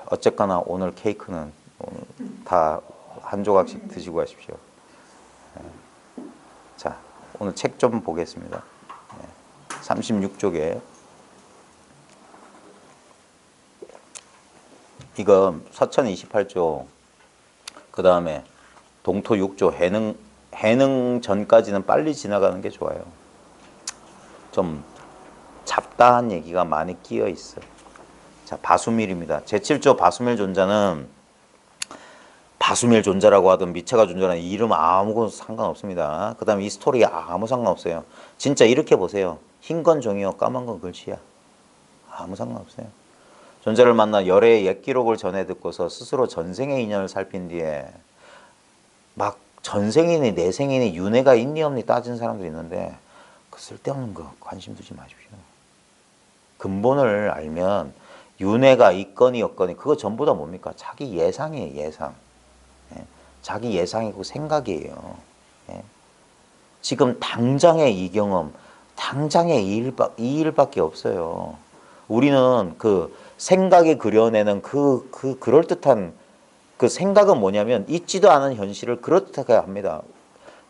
어쨌거나 오늘 케이크는 다 한 조각씩 드시고 가십시오. 자, 오늘 책 좀 보겠습니다. 36쪽에 이거 서천 28조 그 다음에 동토 6조 해능 전까지는 빨리 지나가는 게 좋아요. 좀 잡다한 얘기가 많이 끼어 있어요. 자, 바수밀입니다. 제7조 바수밀 존자는 바수밀 존자라고 하든 미체가 존자라는 이름 아무것도 상관없습니다. 그 다음에 이 스토리에 아무 상관없어요. 진짜 이렇게 보세요. 흰 건 종이요 까만 건 글씨야. 아무 상관없어요. 존자를 만나 열애의 옛 기록을 전해 듣고서 스스로 전생의 인연을 살핀 뒤에 막 전생이니 내생이니 윤회가 있니 없니 따지는 사람들이 있는데 그 쓸데없는 거 관심 두지 마십시오. 근본을 알면 윤회가 있거니 없거니 그거 전부 다 뭡니까? 자기 예상이에요. 예상. 자기 예상이고 생각이에요. 지금 당장의 이 경험, 당장의 이 일밖에 없어요. 우리는 그 생각이 그려내는 그럴듯한 그 생각은 뭐냐면 있지도 않은 현실을 그럴듯하게 합니다.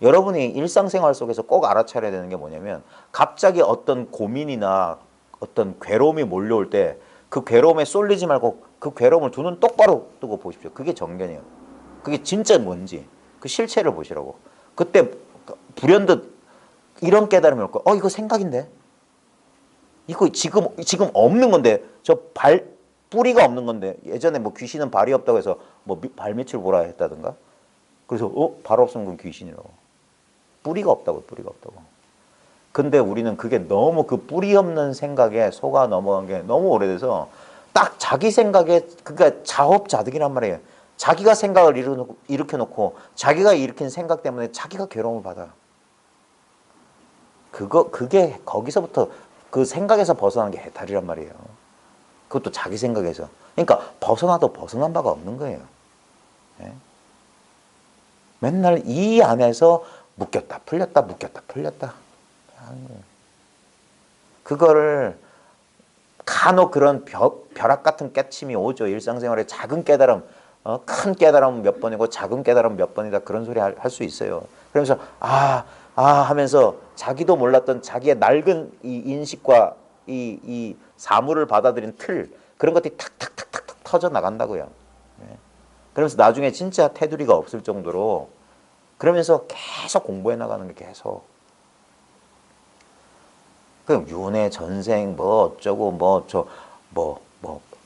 여러분이 일상생활 속에서 꼭 알아차려야 되는 게 뭐냐면 갑자기 어떤 고민이나 어떤 괴로움이 몰려올 때 그 괴로움에 쏠리지 말고 그 괴로움을 두 눈 똑바로 뜨고 보십시오. 그게 정견이에요. 그게 진짜 뭔지 그 실체를 보시라고. 그때 불현듯 이런 깨달음이 올 거야. 이거 생각인데? 이거 지금 없는 건데 뿌리가 없는 건데 예전에 뭐 귀신은 발이 없다고 해서 뭐 발밑을 보라 했다든가 그래서 발 없으면 그건 귀신이라고. 뿌리가 없다고. 근데 우리는 그게 너무 그 뿌리 없는 생각에 속아 넘어간 게 너무 오래돼서 딱 자기 생각에 그러니까 자업자득이란 말이에요. 자기가 생각을 일으켜놓고 자기가 일으킨 생각 때문에 자기가 괴로움을 받아. 그게 거기서부터 그 생각에서 벗어나는 게 해탈이란 말이에요. 그것도 자기 생각에서. 그러니까 벗어나도 벗어난 바가 없는 거예요. 맨날 이 안에서 묶였다 풀렸다 묶였다 풀렸다 하는 거예요. 그거를 간혹 그런 벼락 같은 깨침이 오죠. 일상생활에 작은 깨달음, 큰 깨달음은 몇 번이고 작은 깨달음은 몇 번이다 그런 소리 할 수 있어요. 그러면서 하면서 자기도 몰랐던 자기의 낡은 이 인식과 이 사물을 받아들인 틀 그런 것들이 탁탁탁탁 터져 나간다고요. 그러면서 나중에 진짜 테두리가 없을 정도로 그러면서 계속 공부해 나가는 게 계속. 그럼 윤회 전생 뭐 어쩌고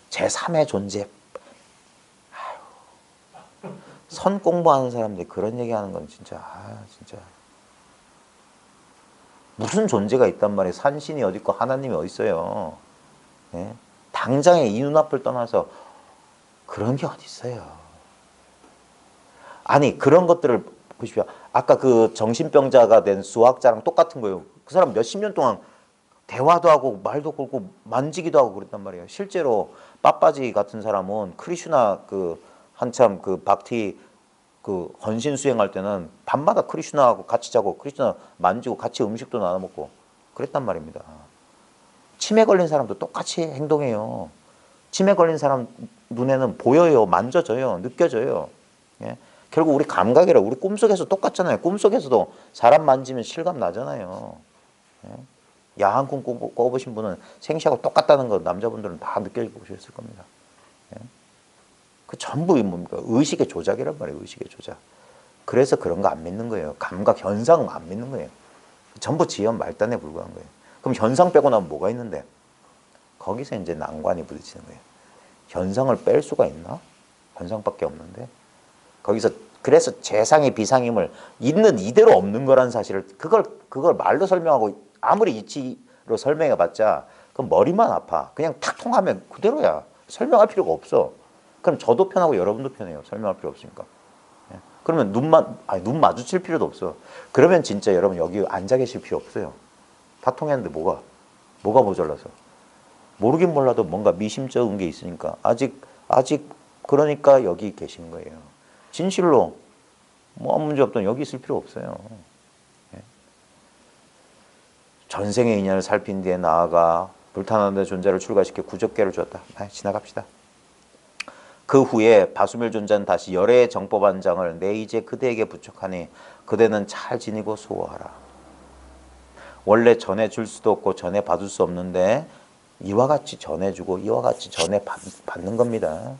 제3의 존재. 선 공부하는 사람들이 그런 얘기하는 건 진짜 진짜 무슨 존재가 있단 말이에요. 산신이 어디 있고 하나님이 어디 있어요. 다 당장에 이 눈앞을 떠나서 그런 게 어디 있어요. 아니 그런 것들을 보십시오. 아까 그 정신병자가 된 수학자랑 똑같은 거예요. 그 사람 몇십 년 동안 대화도 하고 말도 걸고 만지기도 하고 그랬단 말이에요. 실제로 빠빠지 같은 사람은 크리슈나 그 한참 그 박티 그 헌신 수행할 때는 밤마다 크리슈나하고 같이 자고 크리슈나 만지고 같이 음식도 나눠 먹고 그랬단 말입니다. 치매 걸린 사람도 똑같이 행동해요. 치매 걸린 사람 눈에는 보여요, 만져져요, 느껴져요. 예? 결국 우리 감각이라 우리 꿈속에서 똑같잖아요. 꿈속에서도 사람 만지면 실감 나잖아요. 예? 야한 꿈 꿔보신 분은 생시하고 똑같다는 거 남자분들은 다 느껴보셨을 겁니다. 예? 그 전부 뭡니까? 의식의 조작이란 말이에요. 의식의 조작. 그래서 그런 거 안 믿는 거예요. 감각 현상은 안 믿는 거예요. 전부 지연 말단에 불과한 거예요. 그럼 현상 빼고 나면 뭐가 있는데? 거기서 이제 난관이 부딪히는 거예요. 현상을 뺄 수가 있나? 현상밖에 없는데. 거기서 그래서 재상이 비상임을 있는 이대로 없는 거라는 사실을 그걸 말로 설명하고 아무리 이치로 설명해봤자 그건 머리만 아파. 그냥 탁 통하면 그대로야. 설명할 필요가 없어. 그럼 저도 편하고 여러분도 편해요. 설명할 필요 없으니까. 예. 그러면 눈 마주칠 필요도 없어. 그러면 진짜 여러분 여기 앉아 계실 필요 없어요. 다 통했는데 뭐가 모자라서. 모르긴 몰라도 뭔가 미심쩍은 게 있으니까 아직 그러니까 여기 계신 거예요. 진실로 뭐 아무 문제 없던 여기 있을 필요 없어요. 예. 전생의 인연을 살핀 뒤에 나아가 불탄하는 존재를 출가시켜 구적계를 주었다. 지나갑시다. 그 후에 바수밀 존자는 다시 열애의 정법 한 장을 내 이제 그대에게 부축하니 그대는 잘 지니고 수고하라. 원래 전해줄 수도 없고 전해받을 수 없는데 이와 같이 전해주고 이와 같이 전해받는 겁니다.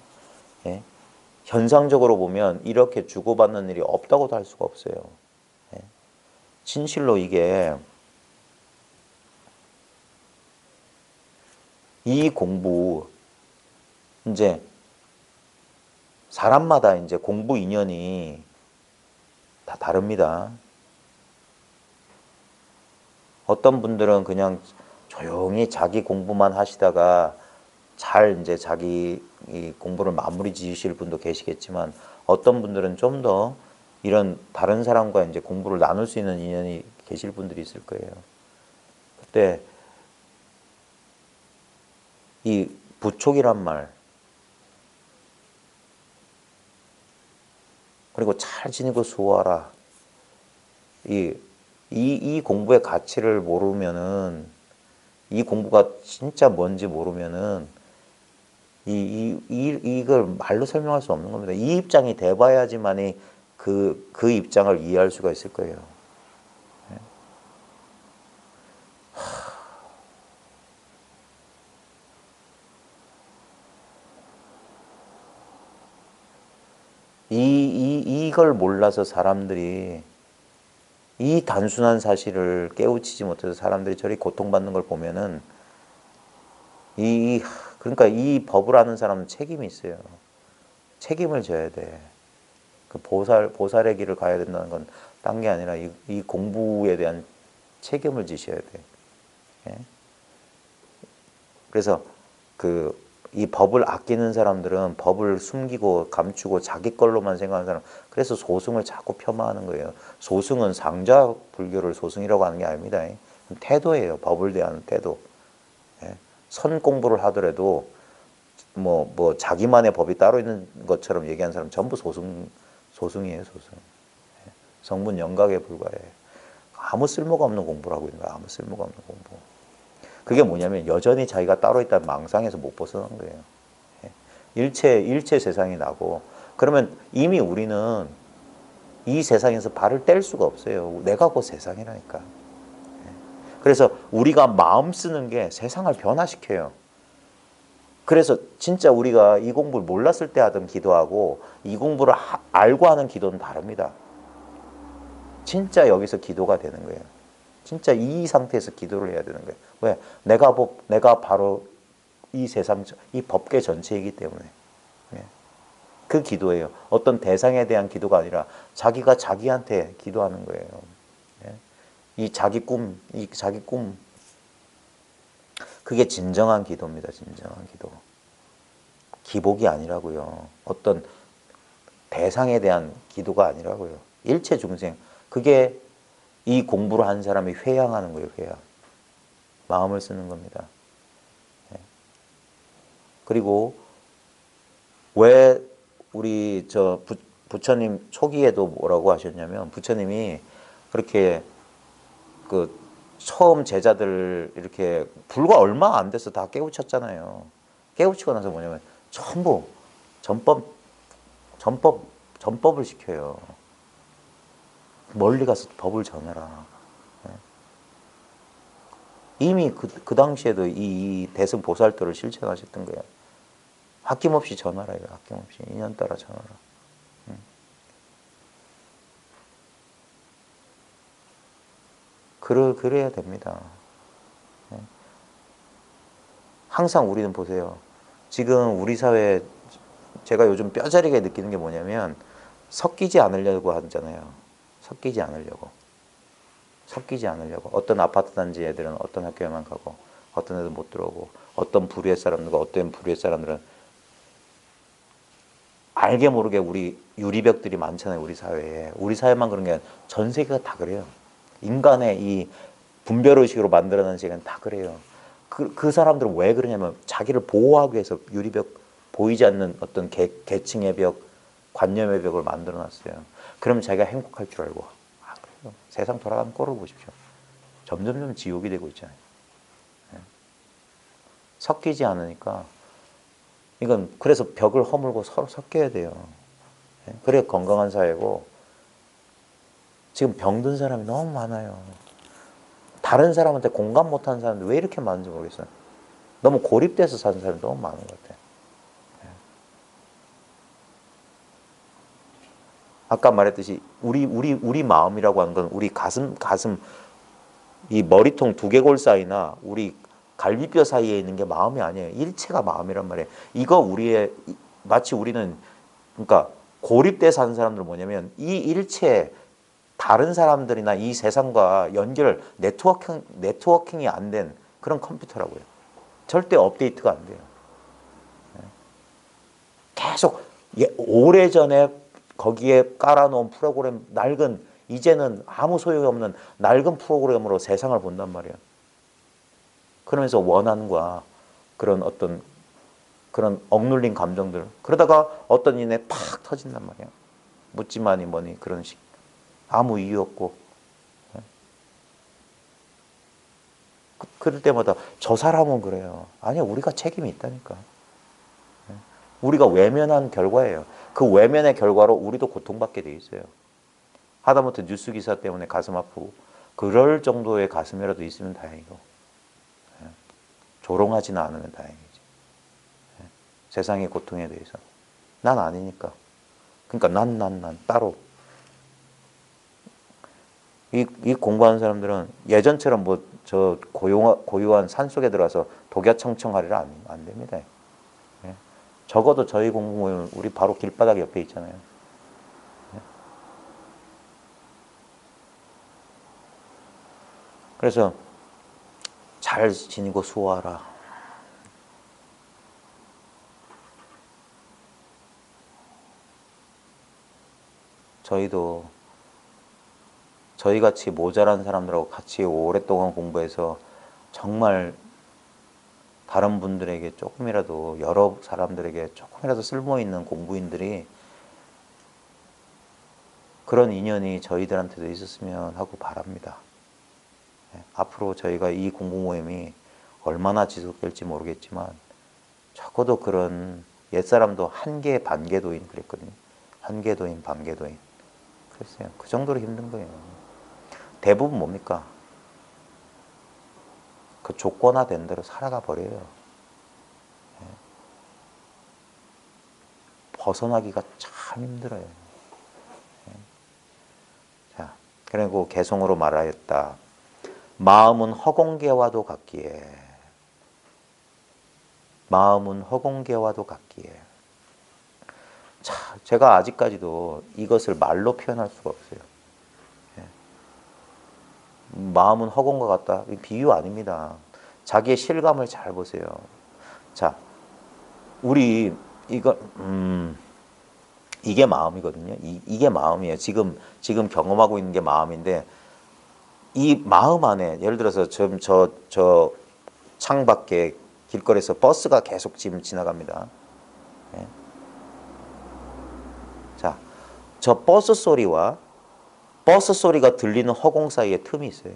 예? 현상적으로 보면 이렇게 주고받는 일이 없다고도 할 수가 없어요. 예? 진실로 이게 이 공부 이제 사람마다 이제 공부 인연이 다 다릅니다. 어떤 분들은 그냥 조용히 자기 공부만 하시다가 잘 이제 자기 이 공부를 마무리 지으실 분도 계시겠지만 어떤 분들은 좀 더 이런 다른 사람과 이제 공부를 나눌 수 있는 인연이 계실 분들이 있을 거예요. 그때 이 부촉이란 말 그리고 잘 지니고 수고하라. 이 공부의 가치를 모르면은 이 공부가 진짜 뭔지 모르면은 이걸 말로 설명할 수 없는 겁니다. 이 입장이 돼봐야지만이 그 입장을 이해할 수가 있을 거예요. 이걸 몰라서 사람들이 이 단순한 사실을 깨우치지 못해서 사람들이 저리 고통받는 걸 보면은 그러니까 이 법을 아는 사람은 책임이 있어요. 책임을 져야 돼. 그 보살의 길을 가야 된다는 건 딴 게 아니라 이 공부에 대한 책임을 지셔야 돼. 예? 그래서 이 법을 아끼는 사람들은 법을 숨기고 감추고 자기 걸로만 생각하는 사람. 그래서 소승을 자꾸 폄하하는 거예요. 소승은 상자 불교를 소승이라고 하는 게 아닙니다. 태도예요. 법을 대하는 태도. 예? 선 공부를 하더라도 뭐 자기만의 법이 따로 있는 것처럼 얘기하는 사람 전부 소승이에요. 소승. 예? 성분 영각에 불과해. 아무 쓸모가 없는 공부를 하고 있는 거야. 아무 쓸모가 없는 공부. 그게 뭐냐면 여전히 자기가 따로 있다는 망상에서 못 벗어난 거예요. 예? 일체 세상이 나고 그러면 이미 우리는 이 세상에서 발을 뗄 수가 없어요. 내가 그 세상이라니까. 예? 그래서 우리가 마음 쓰는 게 세상을 변화시켜요. 그래서 진짜 우리가 이 공부를 몰랐을 때 하던 기도하고 이 공부를 알고 하는 기도는 다릅니다. 진짜 여기서 기도가 되는 거예요. 진짜 이 상태에서 기도를 해야 되는 거예요. 왜? 내가 바로 이 세상, 이 법계 전체이기 때문에. 예. 그 기도예요. 어떤 대상에 대한 기도가 아니라 자기가 자기한테 기도하는 거예요. 예. 이 자기 꿈. 그게 진정한 기도입니다. 진정한 기도. 기복이 아니라고요. 어떤 대상에 대한 기도가 아니라고요. 일체 중생. 그게 이 공부를 한 사람이 회양하는 거예요. 회양. 마음을 쓰는 겁니다. 그리고 왜 우리 부처님 초기에도 뭐라고 하셨냐면, 부처님이 그렇게 그 처음 제자들 이렇게 불과 얼마 안 돼서 다 깨우쳤잖아요. 깨우치고 나서 뭐냐면 전부 전법을 시켜요. 멀리 가서 법을 전해라. 이미 그 당시에도 이 대승보살도를 실천하셨던 거예요. 아낌없이 전하라. 아낌없이 인연 따라 전하라. 그래야 됩니다. 항상 우리는 보세요. 지금 우리 사회에 제가 요즘 뼈저리게 느끼는 게 뭐냐면 섞이지 않으려고 하잖아요. 섞이지 않으려고. 어떤 아파트 단지 애들은 어떤 학교에만 가고 어떤 애들은 못 들어오고 어떤 부류의 사람들과 어떤 부류의 사람들은 알게 모르게 우리 유리벽들이 많잖아요. 우리 사회에. 우리 사회만 그런 게 아니라 전 세계가 다 그래요. 인간의 이 분별의식으로 만들어낸 세계는 다 그래요. 그 사람들은 왜 그러냐면 자기를 보호하기 위해서 유리벽, 보이지 않는 어떤 계층의 벽, 관념의 벽을 만들어놨어요. 그러면 자기가 행복할 줄 알고. 그래요. 세상 돌아가는 꼴을 보십시오. 점점점 지옥이 되고 있잖아요. 섞이지 않으니까 이건 그래서 벽을 허물고 서로 섞여야 돼요. 그래야 건강한 사회고. 지금 병든 사람이 너무 많아요. 다른 사람한테 공감 못하는 사람들 왜 이렇게 많은지 모르겠어요. 너무 고립돼서 사는 사람이 너무 많은 것 같아요. 아까 말했듯이 우리 마음이라고 하는 건 우리 가슴 이 머리통 두개골 사이나 우리 갈비뼈 사이에 있는 게 마음이 아니에요. 일체가 마음이란 말이에요. 이거 마치 우리는 그러니까 고립돼 사는 사람들은 뭐냐면 이 일체 다른 사람들이나 이 세상과 연결 네트워킹이 안 된 그런 컴퓨터라고요. 절대 업데이트가 안 돼요. 계속 오래전에 거기에 깔아놓은 프로그램 이제는 아무 소용없는 낡은 프로그램으로 세상을 본단 말이에요. 그러면서 원한과 그런 어떤 그런 억눌린 감정들 그러다가 어떤 인에 팍 터진단 말이에요. 묻지마니 뭐니 그런 식. 아무 이유 없고. 그럴 때마다 저 사람은 그래요. 아니요, 우리가 책임이 있다니까. 우리가 외면한 결과예요. 그 외면의 결과로 우리도 고통받게 돼 있어요. 하다못해 뉴스 기사 때문에 가슴 아프고 그럴 정도의 가슴이라도 있으면 다행이고 조롱하지는 않으면 다행이지. 세상의 고통에 대해서 난 아니니까. 그러니까 난 따로. 이 공부하는 사람들은 예전처럼 뭐 저 고요한 산속에 들어가서 독야청청하리라 안 됩니다. 적어도 저희 공부는 우리 바로 길바닥 옆에 있잖아요. 그래서 잘 지니고 수호하라. 저희도 저희같이 모자란 사람들하고 같이 오랫동안 공부해서 정말 다른 분들에게 조금이라도 여러 사람들에게 조금이라도 쓸모있는 공부인들이 그런 인연이 저희들한테도 있었으면 하고 바랍니다. 앞으로 저희가 이 공부 모임이 얼마나 지속될지 모르겠지만 적어도 그런 옛사람도 한계 반계도인 그랬거든요. 한계도인 반계도인 그랬어요. 그 정도로 힘든 거예요. 대부분 뭡니까? 그 조건화된 대로 살아가 버려요. 벗어나기가 참 힘들어요. 자, 그리고 개성으로 말하였다. 마음은 허공계와도 같기에. 마음은 허공계와도 같기에. 자, 제가 아직까지도 이것을 말로 표현할 수가 없어요. 마음은 허공과 같다. 비유 아닙니다. 자기의 실감을 잘 보세요. 자, 우리 이거 이게 마음이거든요. 이게 마음이에요. 지금 경험하고 있는 게 마음인데 이 마음 안에 예를 들어서 지금 저 창밖에 길거리에서 버스가 계속 지금 지나갑니다. 예. 자, 저 버스 소리와 버스 소리가 들리는 허공 사이에 틈이 있어요.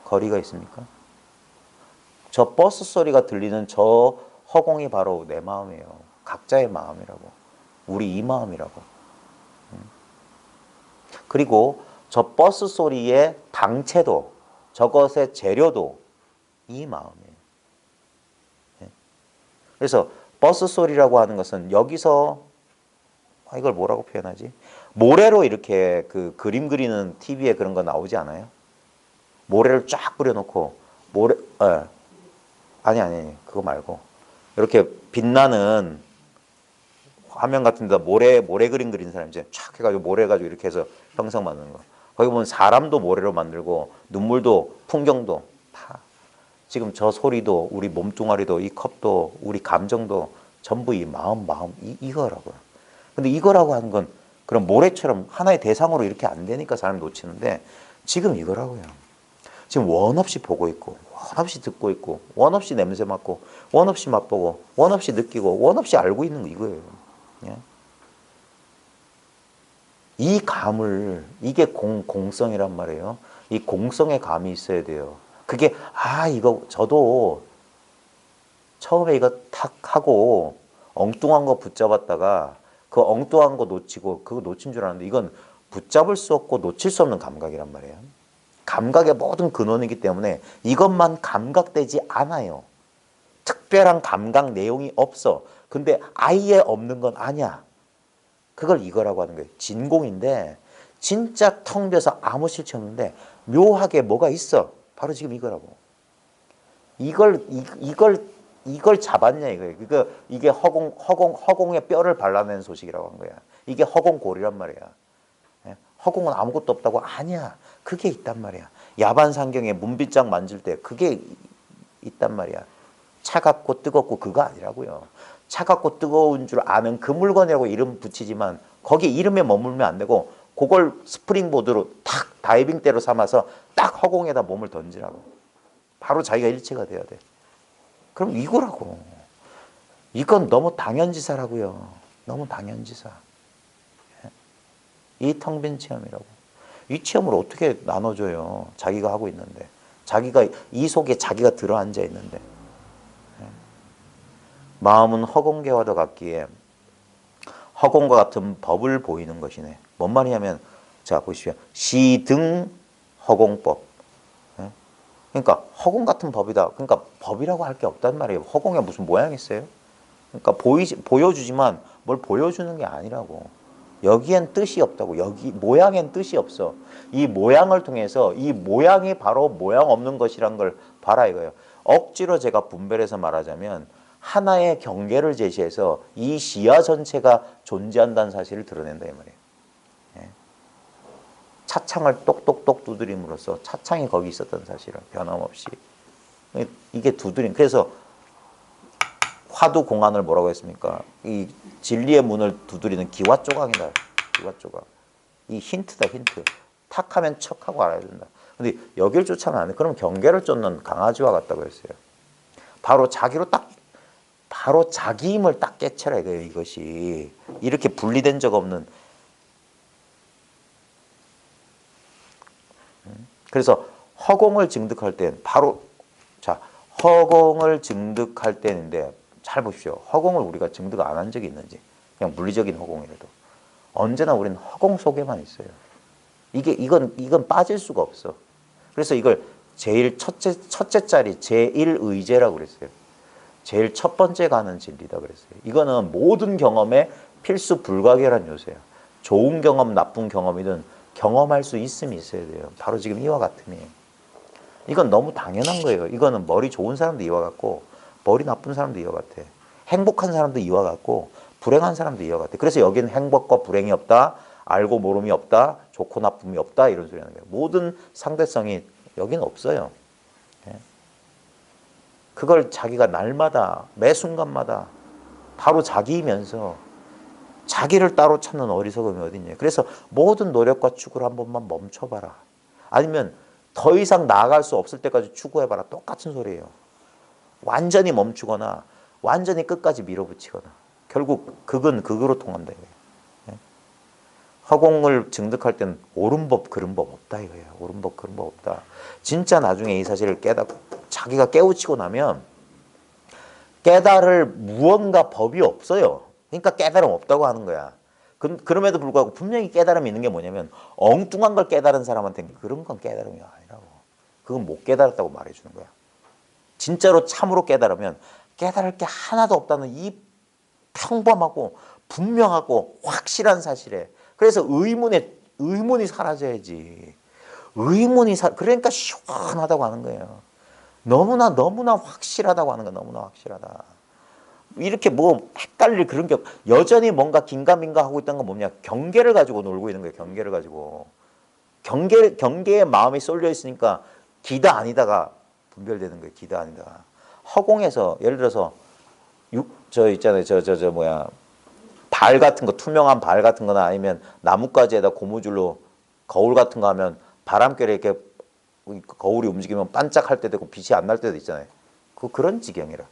거리가 있습니까? 저 버스 소리가 들리는 저 허공이 바로 내 마음이에요. 각자의 마음이라고. 우리 이 마음이라고. 그리고 저 버스 소리의 당체도 저것의 재료도 이 마음이에요. 그래서 버스 소리라고 하는 것은 여기서 이걸 뭐라고 표현하지? 모래로 이렇게 그 그림 그리는 TV에 그런 거 나오지 않아요? 모래를 쫙 뿌려놓고 모래 아니 그거 말고 이렇게 빛나는 화면 같은 데다 모래 그림 그리는 사람 이제 쫙 해가지고 모래 가지고 이렇게 해서 형상 만드는 거. 거기 보면 사람도 모래로 만들고 눈물도 풍경도 다 지금 저 소리도 우리 몸뚱아리도 이 컵도 우리 감정도 전부 이 마음 이거라고요. 근데 이거라고 하는 건 그런 모래처럼 하나의 대상으로 이렇게 안 되니까 사람이 놓치는데 지금 이거라고요. 지금 원 없이 보고 있고 원 없이 듣고 있고 원 없이 냄새 맡고 원 없이 맛보고 원 없이 느끼고 원 없이 알고 있는 거 이거예요. 예? 이 감을 이게 공성이란 말이에요. 이 공성의 감이 있어야 돼요. 그게 이거 저도 처음에 이거 탁 하고 엉뚱한 거 붙잡았다가 그 엉뚱한 거 놓치고 그거 놓친 줄 알았는데 이건 붙잡을 수 없고 놓칠 수 없는 감각이란 말이에요. 감각의 모든 근원이기 때문에 이것만 감각되지 않아요. 특별한 감각 내용이 없어. 근데 아예 없는 건 아니야. 그걸 이거라고 하는 거예요. 진공인데 진짜 텅 비어서 아무 실체 없는데 묘하게 뭐가 있어. 바로 지금 이거라고. 이걸 잡았냐 이거예요. 이게 허공에 뼈를 발라낸 소식이라고 한 거야. 이게 허공골이란 말이야. 허공은 아무것도 없다고 아니야. 그게 있단 말이야. 야반 상경에 문빗장 만질 때 그게 있단 말이야. 차갑고 뜨겁고 그거 아니라고요. 차갑고 뜨거운 줄 아는 그 물건이라고 이름 붙이지만 거기 이름에 머물면 안 되고 그걸 스프링보드로 탁 다이빙대로 삼아서 딱 허공에다 몸을 던지라고. 바로 자기가 일체가 돼야 돼. 그럼 이거라고. 이건 너무 당연지사라고요. 너무 당연지사. 이 텅 빈 체험이라고. 이 체험을 어떻게 나눠줘요. 자기가 하고 있는데. 자기가 이 속에 자기가 들어앉아 있는데. 마음은 허공계와도 같기에 허공과 같은 법을 보이는 것이네. 뭔 말이냐면 자 보십시오. 시등 허공법. 그러니까 허공 같은 법이다. 그러니까 법이라고 할 게 없단 말이에요. 허공에 무슨 모양이 있어요? 그러니까 보여주지만 뭘 보여주는 게 아니라고. 여기엔 뜻이 없다고. 여기 모양엔 뜻이 없어. 이 모양을 통해서 이 모양이 바로 모양 없는 것이란 걸 봐라 이거예요. 억지로 제가 분별해서 말하자면 하나의 경계를 제시해서 이 시야 전체가 존재한다는 사실을 드러낸다 이 말이에요. 차창을 똑똑똑 두드림으로써 차창이 거기 있었던 사실을 변함없이 이게 두드림. 그래서 화두 공안을 뭐라고 했습니까? 이 진리의 문을 두드리는 기와 조각이다. 기와 조각. 이 힌트다 힌트. 탁하면 척하고 알아야 된다. 근데 여길 쫓아면 안 돼. 그럼 경계를 쫓는 강아지와 같다고 했어요. 바로 자기 힘을 딱 깨쳐라 이거예요. 이것이 이렇게 분리된 적 없는. 그래서 허공을 증득할 땐 바로 허공을 증득할 때인데 잘 보십시오. 허공을 우리가 증득 안 한 적이 있는지 그냥 물리적인 허공이라도 언제나 우리는 허공 속에만 있어요. 이건 빠질 수가 없어. 그래서 이걸 제일 첫째 자리 제1의제라고 그랬어요. 제일 첫 번째 가는 진리다 그랬어요. 이거는 모든 경험의 필수 불가결한 요소야. 좋은 경험, 나쁜 경험이든 경험할 수 있음이 있어야 돼요. 바로 지금 이와 같음이에요. 이건 너무 당연한 거예요. 이거는 머리 좋은 사람도 이와 같고 머리 나쁜 사람도 이와 같아. 행복한 사람도 이와 같고 불행한 사람도 이와 같아. 그래서 여기는 행복과 불행이 없다. 알고 모름이 없다. 좋고 나쁨이 없다. 이런 소리 하는 거예요. 모든 상대성이 여기는 없어요. 그걸 자기가 날마다 매 순간마다 바로 자기이면서 자기를 따로 찾는 어리석음이 어딨냐. 그래서 모든 노력과 추구를 한 번만 멈춰봐라. 아니면 더 이상 나아갈 수 없을 때까지 추구해봐라. 똑같은 소리예요. 완전히 멈추거나 완전히 끝까지 밀어붙이거나 결국 극은 극으로 통한다 이거예요. 허공을 증득할 때는 옳은 법 그른 법 없다 이거예요. 옳은 법 그른 법 없다. 진짜 나중에 이 사실을 자기가 깨우치고 나면 깨달을 무언가 법이 없어요. 그러니까 깨달음 없다고 하는 거야. 그럼에도 불구하고 분명히 깨달음이 있는 게 뭐냐면 엉뚱한 걸 깨달은 사람한테는 그런 건 깨달음이 아니라고. 그건 못 깨달았다고 말해주는 거야. 진짜로 참으로 깨달으면 깨달을 게 하나도 없다는 이 평범하고 분명하고 확실한 사실에 그래서 의문이 사라져야지. 그러니까 시원하다고 하는 거예요. 너무나 확실하다고 하는 거야. 너무나 확실하다. 이렇게 뭐 헷갈릴 그런 게 여전히 뭔가 긴가민가 하고 있다는 건 뭐냐? 경계를 가지고 놀고 있는 거예요. 경계를 가지고. 경계에 마음이 쏠려 있으니까 기다 아니다가 분별되는 거예요. 기다 아니다. 허공에서 예를 들어서 있잖아요. 발 같은 거 투명한 발 같은 거나 아니면 나뭇가지에다 고무줄로 거울 같은 거 하면 바람결에 이렇게 거울이 움직이면 반짝할 때도 있고 빛이 안 날 때도 있잖아요. 그런 지경이라.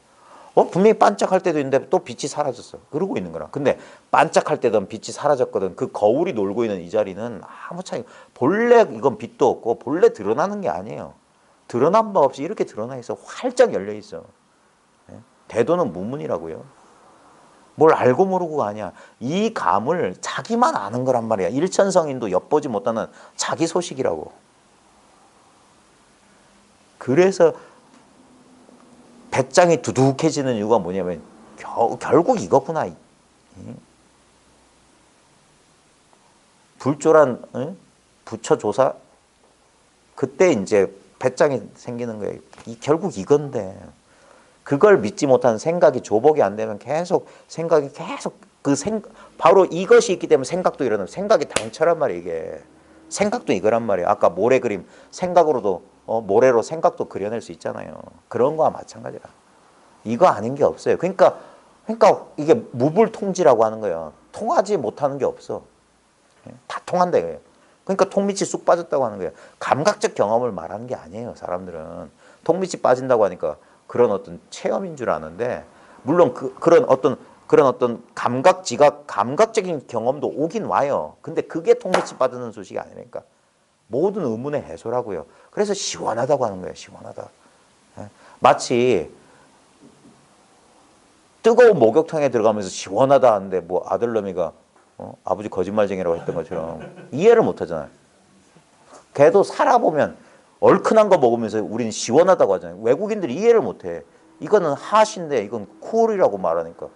분명히 반짝할 때도 있는데 또 빛이 사라졌어. 그러고 있는 거라. 근데 반짝할 때든 빛이 사라졌거든. 그 거울이 놀고 있는 이 자리는 아무 차이. 본래 이건 빛도 없고 본래 드러나는 게 아니에요. 드러난 바 없이 이렇게 드러나 있어. 활짝 열려 있어. 대도는 무문이라고요. 뭘 알고 모르고가 아니야. 이 감을 자기만 아는 거란 말이야. 일천성인도 엿보지 못하는 자기 소식이라고. 그래서 배짱이 두둑해지는 이유가 뭐냐면 결국 이거구나. 불조란 부처조사 그때 이제 배짱이 생기는 거예요. 결국 이건데 그걸 믿지 못하는 생각이 조복이 안 되면 생각이 계속 바로 이것이 있기 때문에 생각도 일어나요. 생각이 당처란 말이에요. 이게 생각도 이거란 말이에요. 아까 모래 그림 생각으로도 모래로 생각도 그려낼 수 있잖아요. 그런 거와 마찬가지라. 이거 아닌 게 없어요. 그러니까 이게 무불통지라고 하는 거예요. 통하지 못하는 게 없어. 다 통한다 이거예요. 그러니까 통밑이 쑥 빠졌다고 하는 거예요. 감각적 경험을 말하는 게 아니에요. 사람들은 통밑이 빠진다고 하니까 그런 어떤 체험인 줄 아는데 물론 그런 어떤 감각적인 경험도 오긴 와요. 근데 그게 통밀치 빠지는 소식이 아니니까 모든 의문의 해소라고요. 그래서 시원하다고 하는 거예요. 시원하다. 마치 뜨거운 목욕탕에 들어가면서 시원하다 하는데 뭐 아들놈이가 아버지 거짓말쟁이라고 했던 것처럼 이해를 못 하잖아요. 걔도 살아보면 얼큰한 거 먹으면서 우리는 시원하다고 하잖아요. 외국인들이 이해를 못해. 이거는 핫인데 이건 쿨이라고 말하니까.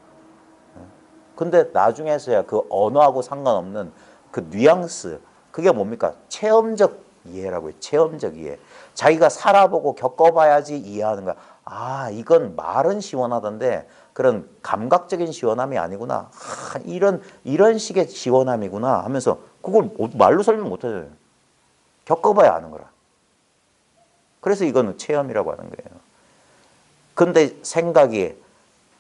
근데 나중에서야 그 언어하고 상관없는 그 뉘앙스 그게 뭡니까? 체험적 이해라고요. 체험적 이해. 자기가 살아보고 겪어봐야지 이해하는 거야. 아 이건 말은 시원하던데 그런 감각적인 시원함이 아니구나. 이런 식의 시원함이구나 하면서 그걸 말로 설명 못하잖아요. 겪어봐야 아는 거라. 그래서 이거는 체험이라고 하는 거예요. 근데 생각이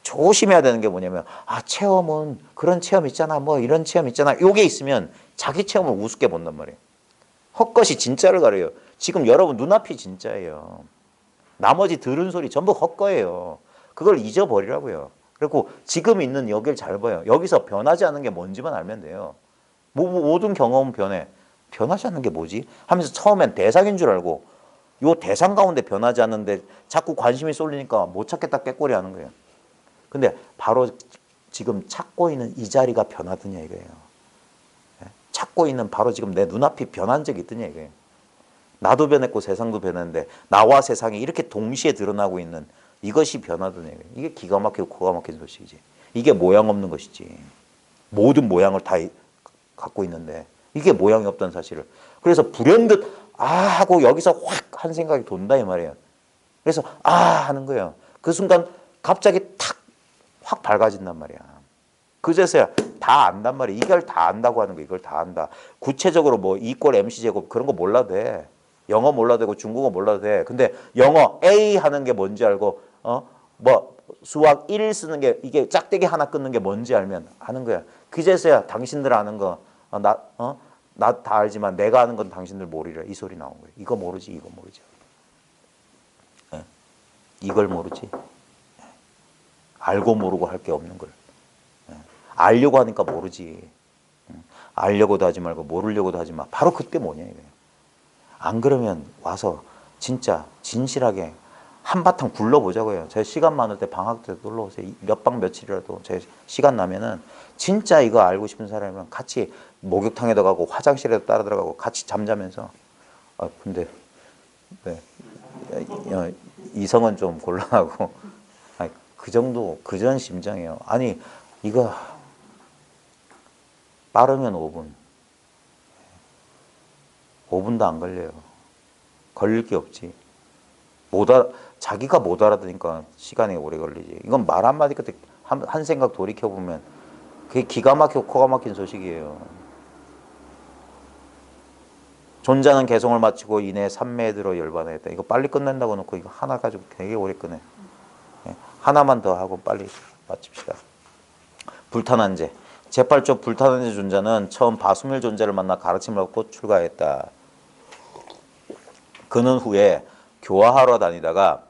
조심해야 되는 게 뭐냐면 체험은 그런 체험 있잖아. 뭐 이런 체험 있잖아. 요게 있으면 자기 체험을 우습게 본단 말이에요. 헛것이 진짜를 가려요. 지금 여러분 눈앞이 진짜예요. 나머지 들은 소리 전부 헛거예요. 그걸 잊어버리라고요. 그리고 지금 있는 여길 잘 봐요. 여기서 변하지 않는 게 뭔지만 알면 돼요. 모든 경험은 변하지 않는 게 뭐지? 하면서 처음엔 대상인 줄 알고 요 대상 가운데 변하지 않는데 자꾸 관심이 쏠리니까 못 찾겠다 꾀꼬리 하는 거예요. 근데 바로 지금 찾고 있는 이 자리가 변하더냐 이거예요. 찾고 있는 바로 지금 내 눈앞이 변한 적이 있더냐 이거예요. 나도 변했고 세상도 변했는데 나와 세상이 이렇게 동시에 드러나고 있는 이것이 변하더냐 이거예요. 이게 기가 막히고 코가 막힌 소식이지. 이게 모양 없는 것이지. 모든 모양을 다 갖고 있는데 이게 모양이 없다는 사실을. 그래서 불현듯 하고 여기서 확 한 생각이 돈다 이 말이에요. 그래서 하는 거예요. 그 순간 갑자기 탁 확 밝아진단 말이야. 그제서야 다 안단 말이야. 이걸 다 안다고 하는 거 이걸 다 안다. 구체적으로 뭐 E = MC 제곱 그런 거 몰라도 돼. 영어 몰라도 되고 중국어 몰라도 돼. 근데 영어 A 하는 게 뭔지 알고 뭐 수학 1 쓰는 게 이게 짝대기 하나 끊는 게 뭔지 알면 아는 거야. 그제서야 당신들 아는 거 나 다 알지만 내가 아는 건 당신들 모르리라 이 소리 나온 거예요. 이거 모르지 이거 모르지. 예? 이걸 모르지. 예. 알고 모르고 할 게 없는 걸. 예. 알려고 하니까 모르지. 알려고도 하지 말고 모르려고도 하지 마. 바로 그때 뭐냐 이거예요. 안 그러면 와서 진짜 진실하게 한바탕 굴러보자고요. 제 시간 많을 때 방학 때 놀러 오세요. 몇 박 며칠이라도 제 시간 나면은 진짜 이거 알고 싶은 사람이랑 같이 목욕탕에도 가고 화장실에도 따라 들어가고 같이 잠자면서 근데 네. 이성은 좀 곤란하고 그 정도 그전 심정이에요. 아니 이거 빠르면 5분도 안 걸려요. 걸릴 게 없지. 자기가 못 알아듣으니까 시간이 오래 걸리지. 이건 말 한마디 끝에 한 생각 돌이켜보면 그게 기가 막히고 코가 막힌 소식이에요. 존자는 개성을 마치고 이내 삼매에 들어 열반하였다. 이거 빨리 끝낸다고 놓고 이거 하나 가지고 되게 오래 끄네. 하나만 더 하고 빨리 마칩시다. 불탄한 제. 제8조 불탄한 제 존자는 처음 바수밀 존재를 만나 가르침을 얻고 출가했다. 그는 후에 교화하러 다니다가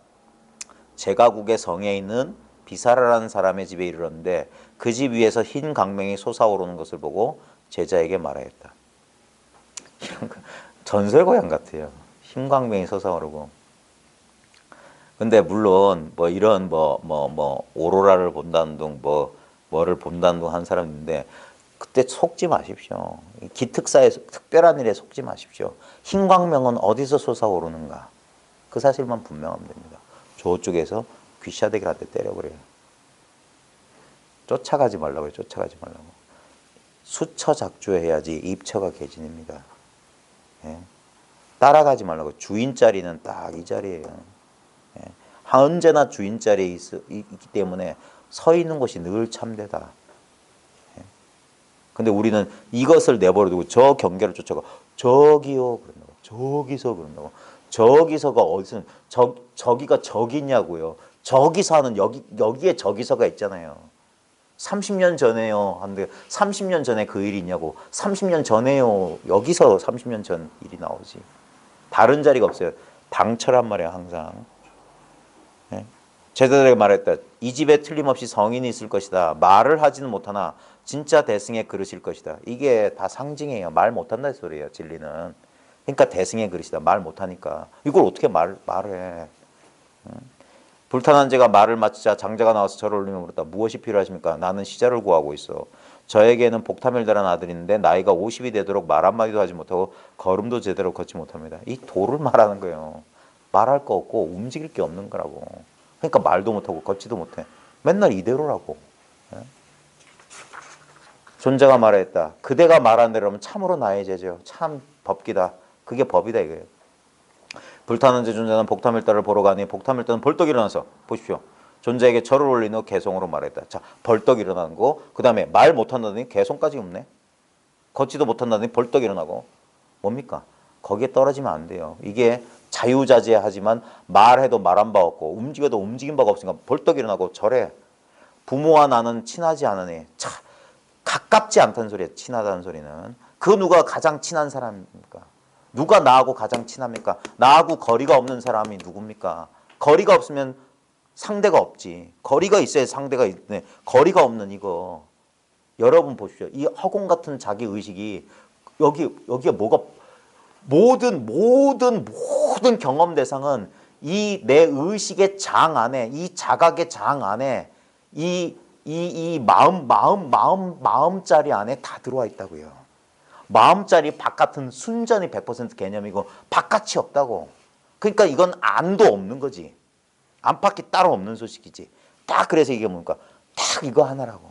제가국의 성에 있는 비사라라는 사람의 집에 이르렀는데 그 집 위에서 흰 강명이 솟아오르는 것을 보고 제자에게 말하였다. 이런 거 전설고향 같아요. 흰 강명이 솟아오르고. 근데 물론 뭐 이런 오로라를 본다는 둥 뭐를 본다는 둥 한 사람 있는데 그때 속지 마십시오. 기특사에 특별한 일에 속지 마십시오. 흰 광명은 어디서 솟아오르는가? 그 사실만 분명하면 됩니다. 저쪽에서 귀샤대기한테 때려버려요. 쫓아가지 말라고요. 쫓아가지 말라고. 수처 작주해야지 입처가 개진입니다. 예. 따라가지 말라고. 주인 자리는 딱 이 자리예요. 예. 언제나 주인 자리에 있기 때문에 서 있는 곳이 늘 참되다. 근데 우리는 이것을 내버려두고 저 경계를 쫓아가 저기요 그런다고 저기서 그런다고 저기서가 어디서 저기가 저기냐고요. 저기서 하는 여기에 저기서가 있잖아요. 30년 전에요. 한데 30년 전에 그 일이 있냐고. 30년 전에요. 여기서 30년 전 일이 나오지. 다른 자리가 없어요. 당처란 말이야 항상. 네? 제자들에게 말했다. 이 집에 틀림없이 성인이 있을 것이다. 말을 하지는 못하나 진짜 대승의 그릇일 것이다. 이게 다 상징이에요. 말 못한다는 소리예요. 진리는. 그러니까 대승의 그릇이다. 말 못하니까. 이걸 어떻게 말해. 불탄한 제가 말을 마치자 장자가 나와서 저를 올리며 물었다. 무엇이 필요하십니까? 나는 시자를 구하고 있어. 저에게는 복타밀다라는 아들이 있는데 나이가 50이 되도록 말 한마디도 하지 못하고 걸음도 제대로 걷지 못합니다. 이 도를 말하는 거예요. 말할 거 없고 움직일 게 없는 거라고. 그러니까 말도 못하고 걷지도 못해. 맨날 이대로라고. 존자가 말했다. 그대가 말한 대로면 참으로 나의 제죠. 참 법기다. 그게 법이다 이거예요. 불타는 제 존자는 복타밀다를 보러 가니 복타밀다는 벌떡 일어나서 보십시오. 존자에게 절을 올린 후 개송으로 말했다. 자, 벌떡 일어나는 거. 그 다음에 말 못한다더니 개송까지 없네. 걷지도 못한다더니 벌떡 일어나고. 뭡니까? 거기에 떨어지면 안 돼요. 이게 자유자재하지만 말해도 말한 바 없고 움직여도 움직인 바가 없으니까 벌떡 일어나고 절해. 부모와 나는 친하지 않으니 차 가깝지 않다는 소리예요. 친하다는 소리는. 그 누가 가장 친한 사람입니까? 누가 나하고 가장 친합니까? 나하고 거리가 없는 사람이 누굽니까? 거리가 없으면 상대가 없지. 거리가 있어야 상대가 있네. 거리가 없는 이거. 여러분 보십시오. 이 허공 같은 자기 의식이 여기에 뭐가 모든 경험 대상은 이 내 의식의 장 안에 이 자각의 장 안에 이 마음자리 안에 다 들어와 있다고요. 마음자리 바깥은 순전히 100% 개념이고 바깥이 없다고. 그러니까 이건 안도 없는 거지. 안팎이 따로 없는 소식이지. 딱 그래서 이게 뭡니까? 딱 이거 하나라고.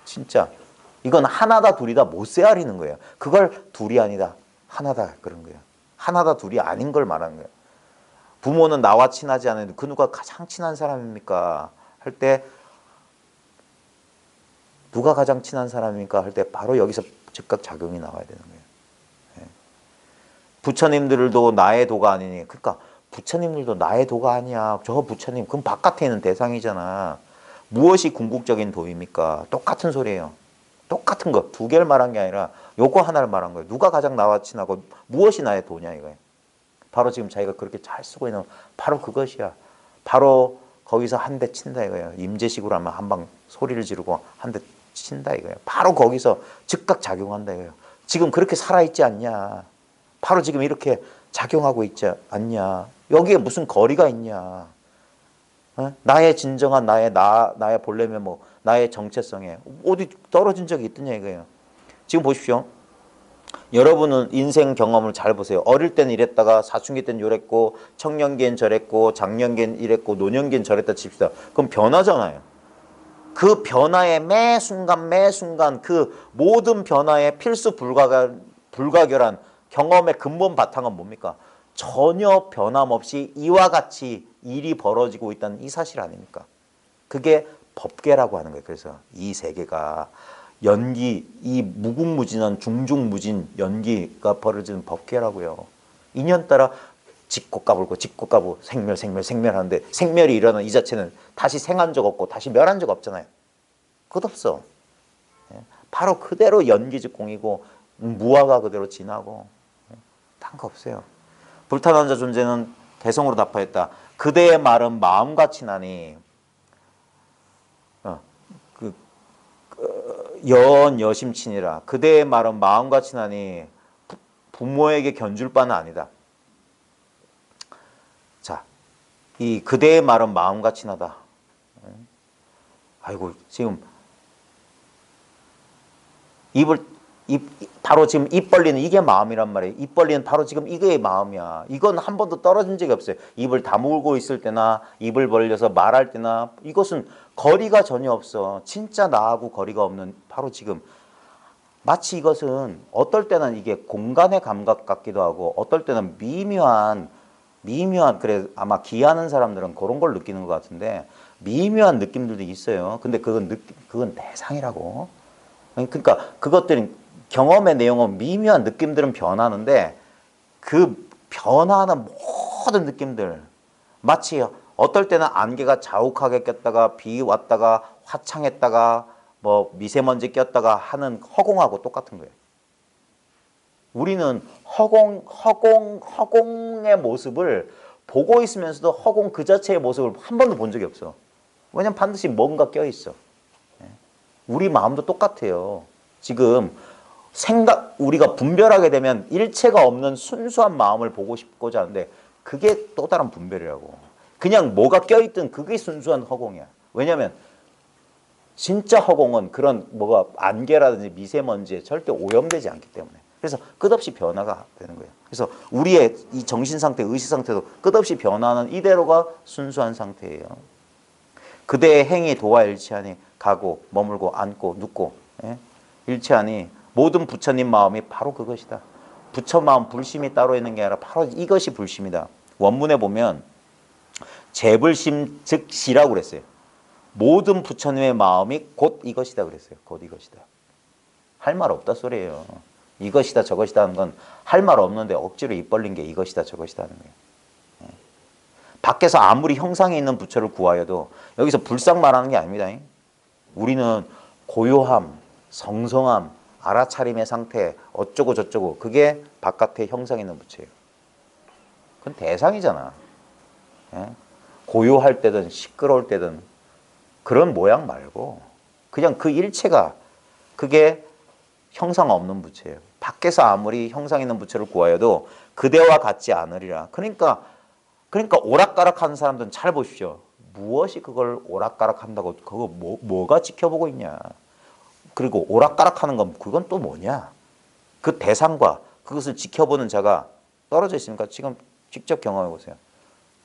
진짜 이건 하나다 둘이다 못 세아리는 거예요. 그걸 둘이 아니다 하나다 그런 거예요. 하나다 둘이 아닌 걸 말하는 거예요. 부모는 나와 친하지 않은데 그 누가 가장 친한 사람입니까? 할 때 누가 가장 친한 사람입니까? 할 때 바로 여기서 즉각 작용이 나와야 되는 거예요. 부처님들도 나의 도가 아니니. 그러니까 부처님들도 나의 도가 아니야. 저 부처님 그럼 바깥에 있는 대상이잖아. 무엇이 궁극적인 도입니까? 똑같은 소리예요. 똑같은 거. 두 개를 말한 게 아니라 요거 하나를 말한 거예요. 누가 가장 나와 친하고 무엇이 나의 도냐 이거예요. 바로 지금 자기가 그렇게 잘 쓰고 있는 바로 그것이야. 바로 거기서 한 대 친다 이거예요. 임재식으로 하면 한 방 소리를 지르고 한 대 친다 이거예요. 바로 거기서 즉각 작용한다 이거예요. 지금 그렇게 살아있지 않냐. 바로 지금 이렇게 작용하고 있지 않냐. 여기에 무슨 거리가 있냐. 어? 나의 진정한 나의 본래 면목, 나의 정체성에 어디 떨어진 적이 있더냐 이거예요. 지금 보십시오. 여러분은 인생 경험을 잘 보세요. 어릴 때는 이랬다가 사춘기 때는 이랬고 청년기엔 저랬고 장년기엔 이랬고 노년기엔 저랬다 칩시다. 그럼 변하잖아요. 그 변화의 매 순간 그 모든 변화의 필수 불가결한 경험의 근본 바탕은 뭡니까? 전혀 변함없이 이와 같이 일이 벌어지고 있다는 이 사실 아닙니까? 그게 법계라고 하는 거예요. 그래서 이 세계가 연기, 이 무궁무진한 중중무진 연기가 벌어지는 법계라고요. 인연 따라 짚고 까불고 생멸하는데 생멸이 일어나는 이 자체는 다시 생한 적 없고 다시 멸한 적 없잖아요. 끝없어. 바로 그대로 연기즉공이고 무화가 그대로 지나고 딴 거 없어요. 불탄한 자 존재는 개성으로 답하였다. 그대의 말은 마음같이 나니 여심친이라. 그대의 말은 마음같이 나니 부모에게 견줄 바는 아니다. 자, 이 그대의 말은 마음같이 나다. 아이고 지금 바로 지금 입 벌리는 이게 마음이란 말이에요. 입 벌리는 바로 지금 이게 마음이야. 이건 한 번도 떨어진 적이 없어요. 입을 다물고 있을 때나 입을 벌려서 말할 때나 이것은 거리가 전혀 없어. 진짜 나하고 거리가 없는 바로 지금. 마치 이것은 어떨 때는 이게 공간의 감각 같기도 하고 어떨 때는 미묘한 그래 아마 기하는 사람들은 그런 걸 느끼는 것 같은데 미묘한 느낌들도 있어요. 근데 그건 대상이라고. 그러니까 그것들은 경험의 내용은 미묘한 느낌들은 변하는데 그 변화하는 모든 느낌들 마치 어떨 때는 안개가 자욱하게 꼈다가 비 왔다가 화창했다가 뭐 미세먼지 꼈다가 하는 허공하고 똑같은 거예요. 우리는 허공의 모습을 보고 있으면서도 허공 그 자체의 모습을 한 번도 본 적이 없어. 왜냐면 반드시 뭔가 껴있어. 우리 마음도 똑같아요. 지금 우리가 분별하게 되면 일체가 없는 순수한 마음을 보고 싶고자 하는데 그게 또 다른 분별이라고. 그냥 뭐가 껴있든 그게 순수한 허공이야. 왜냐면 진짜 허공은 그런 뭐가 안개라든지 미세먼지에 절대 오염되지 않기 때문에. 그래서 끝없이 변화가 되는 거예요. 그래서 우리의 이 정신 상태, 의식 상태도 끝없이 변화하는 이대로가 순수한 상태예요. 그대의 행위 도와 일치하니 가고 머물고 앉고 눕고 일치하니 모든 부처님 마음이 바로 그것이다. 부처 마음 불심이 따로 있는 게 아니라 바로 이것이 불심이다. 원문에 보면 재불심 즉 시라고 그랬어요. 모든 부처님의 마음이 곧 이것이다 그랬어요. 곧 이것이다. 할 말 없다 소리예요. 이것이다 저것이다 하는 건 할 말 없는데 억지로 입 벌린 게 이것이다 저것이다 하는 거예요. 밖에서 아무리 형상이 있는 부처를 구하여도 여기서 불상 말하는 게 아닙니다. 우리는 고요함, 성성함, 알아차림의 상태 어쩌고 저쩌고 그게 바깥에 형상 있는 부처예요. 그건 대상이잖아. 고요할 때든 시끄러울 때든 그런 모양 말고 그냥 그 일체가 그게 형상 없는 부처예요. 밖에서 아무리 형상 있는 부처를 구하여도 그대와 같지 않으리라. 그러니까 오락가락하는 사람들은 잘 보십시오. 무엇이 그걸 오락가락한다고 그거 뭐가 지켜보고 있냐. 그리고 오락가락하는 건 그건 또 뭐냐. 그 대상과 그것을 지켜보는 자가 떨어져 있으니까 지금 직접 경험해 보세요.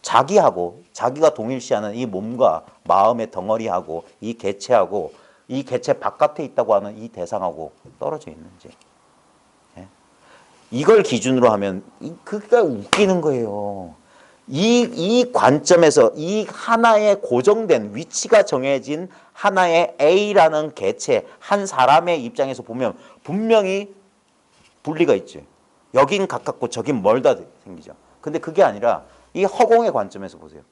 자기하고 자기가 동일시하는 이 몸과 마음의 덩어리하고 이 개체하고 이 개체 바깥에 있다고 하는 이 대상하고 떨어져 있는지. 이걸 기준으로 하면 그게 웃기는 거예요. 이 관점에서 이 하나의 고정된 위치가 정해진 하나의 A라는 개체 한 사람의 입장에서 보면 분명히 분리가 있죠. 여긴 가깝고 저긴 멀다 생기죠. 근데 그게 아니라 이 허공의 관점에서 보세요.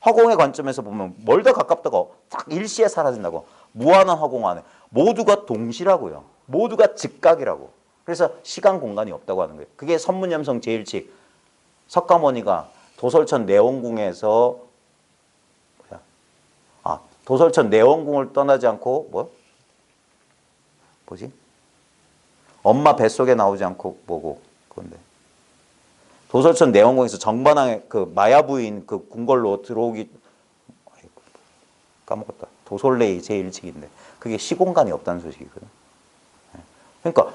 허공의 관점에서 보면 뭘 더 가깝다고 딱 일시에 사라진다고. 무한한 허공 안에 모두가 동시라고요. 모두가 즉각이라고. 그래서 시간 공간이 없다고 하는 거예요. 그게 선문염성 제1칙. 석가모니가 도솔천 내원궁에서 도솔천 내원궁을 떠나지 않고 뭐지? 엄마 뱃속에 나오지 않고 뭐고 그건데. 도솔천 내원궁에서 정반항에 그 마야 부인 그 궁궐로 들어오기 까먹었다. 도솔레이 제1칙인데 그게 시공간이 없다는 소식이거든. 그러니까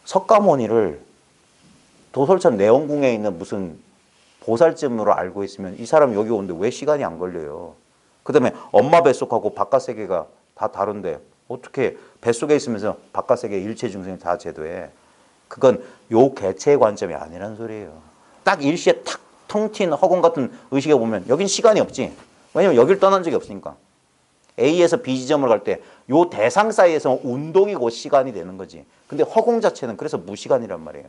석가모니를 도솔천 내원궁에 있는 무슨 보살쯤으로 알고 있으면 이 사람 여기 오는데 왜 시간이 안 걸려요? 그 다음에 엄마 뱃속하고 바깥 세계가 다 다른데 어떻게 뱃속에 있으면서 바깥 세계 일체 중생이 다 제도해? 그건 요 개체의 관점이 아니라는 소리예요. 딱 일시에 탁 텅 튄 허공 같은 의식에 보면 여긴 시간이 없지. 왜냐면 여길 떠난 적이 없으니까. A에서 B 지점을 갈 때 요 대상 사이에서 운동이 곧 시간이 되는 거지. 근데 허공 자체는 그래서 무시간이란 말이에요.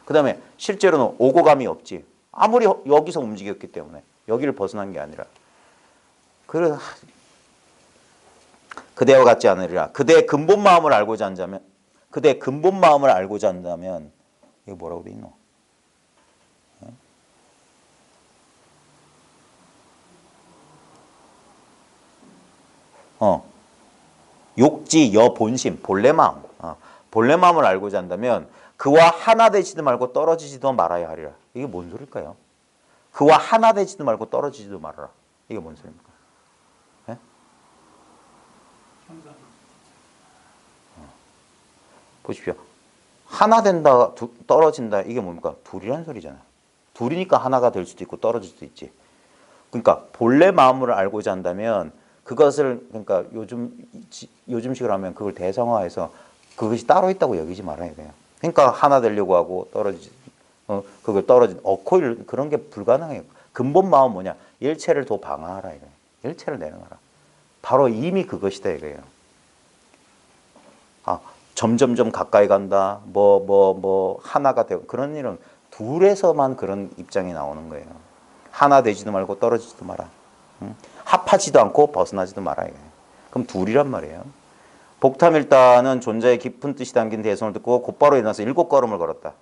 그 다음에 실제로는 오고 감이 없지. 아무리 여기서 움직였기 때문에 여기를 벗어난 게 아니라. 그래 그대와 같지 않으리라. 그대의 근본 마음을 알고자 한다면 그대의 근본 마음을 알고자 한다면 이거 뭐라고 돼 있노? 욕지 여 본심 본래 마음. 본래 마음을 알고자 한다면 그와 하나 되지도 말고 떨어지지도 말아야 하리라. 이게 뭔 소릴까요? 그와 하나 되지도 말고 떨어지지도 말아라. 이게 뭔 소리입니까? 네? 보십시오. 하나 된다, 떨어진다. 이게 뭡니까? 둘이란 소리잖아요. 둘이니까 하나가 될 수도 있고 떨어질 수도 있지. 그러니까 본래 마음을 알고자 한다면 그것을 그러니까 요즘식으로 하면 그걸 대성화해서 그것이 따로 있다고 여기지 말아야 돼요. 그러니까 하나 되려고 하고 그걸 어코일 그런 게 불가능해요. 근본 마음 뭐냐? 일체를 더 방어하라 이거예요. 일체를 내려놔라. 바로 이미 그것이다 이거예요. 점점점 가까이 간다. 하나가 되고 그런 일은 둘에서만 그런 입장이 나오는 거예요. 하나 되지도 말고 떨어지지도 마라. 합하지도 않고 벗어나지도 마라 이거예요. 그럼 둘이란 말이에요. 복탐일단은 존재의 깊은 뜻이 담긴 대성을 듣고 곧바로 일어나서 7걸음을 걸었다.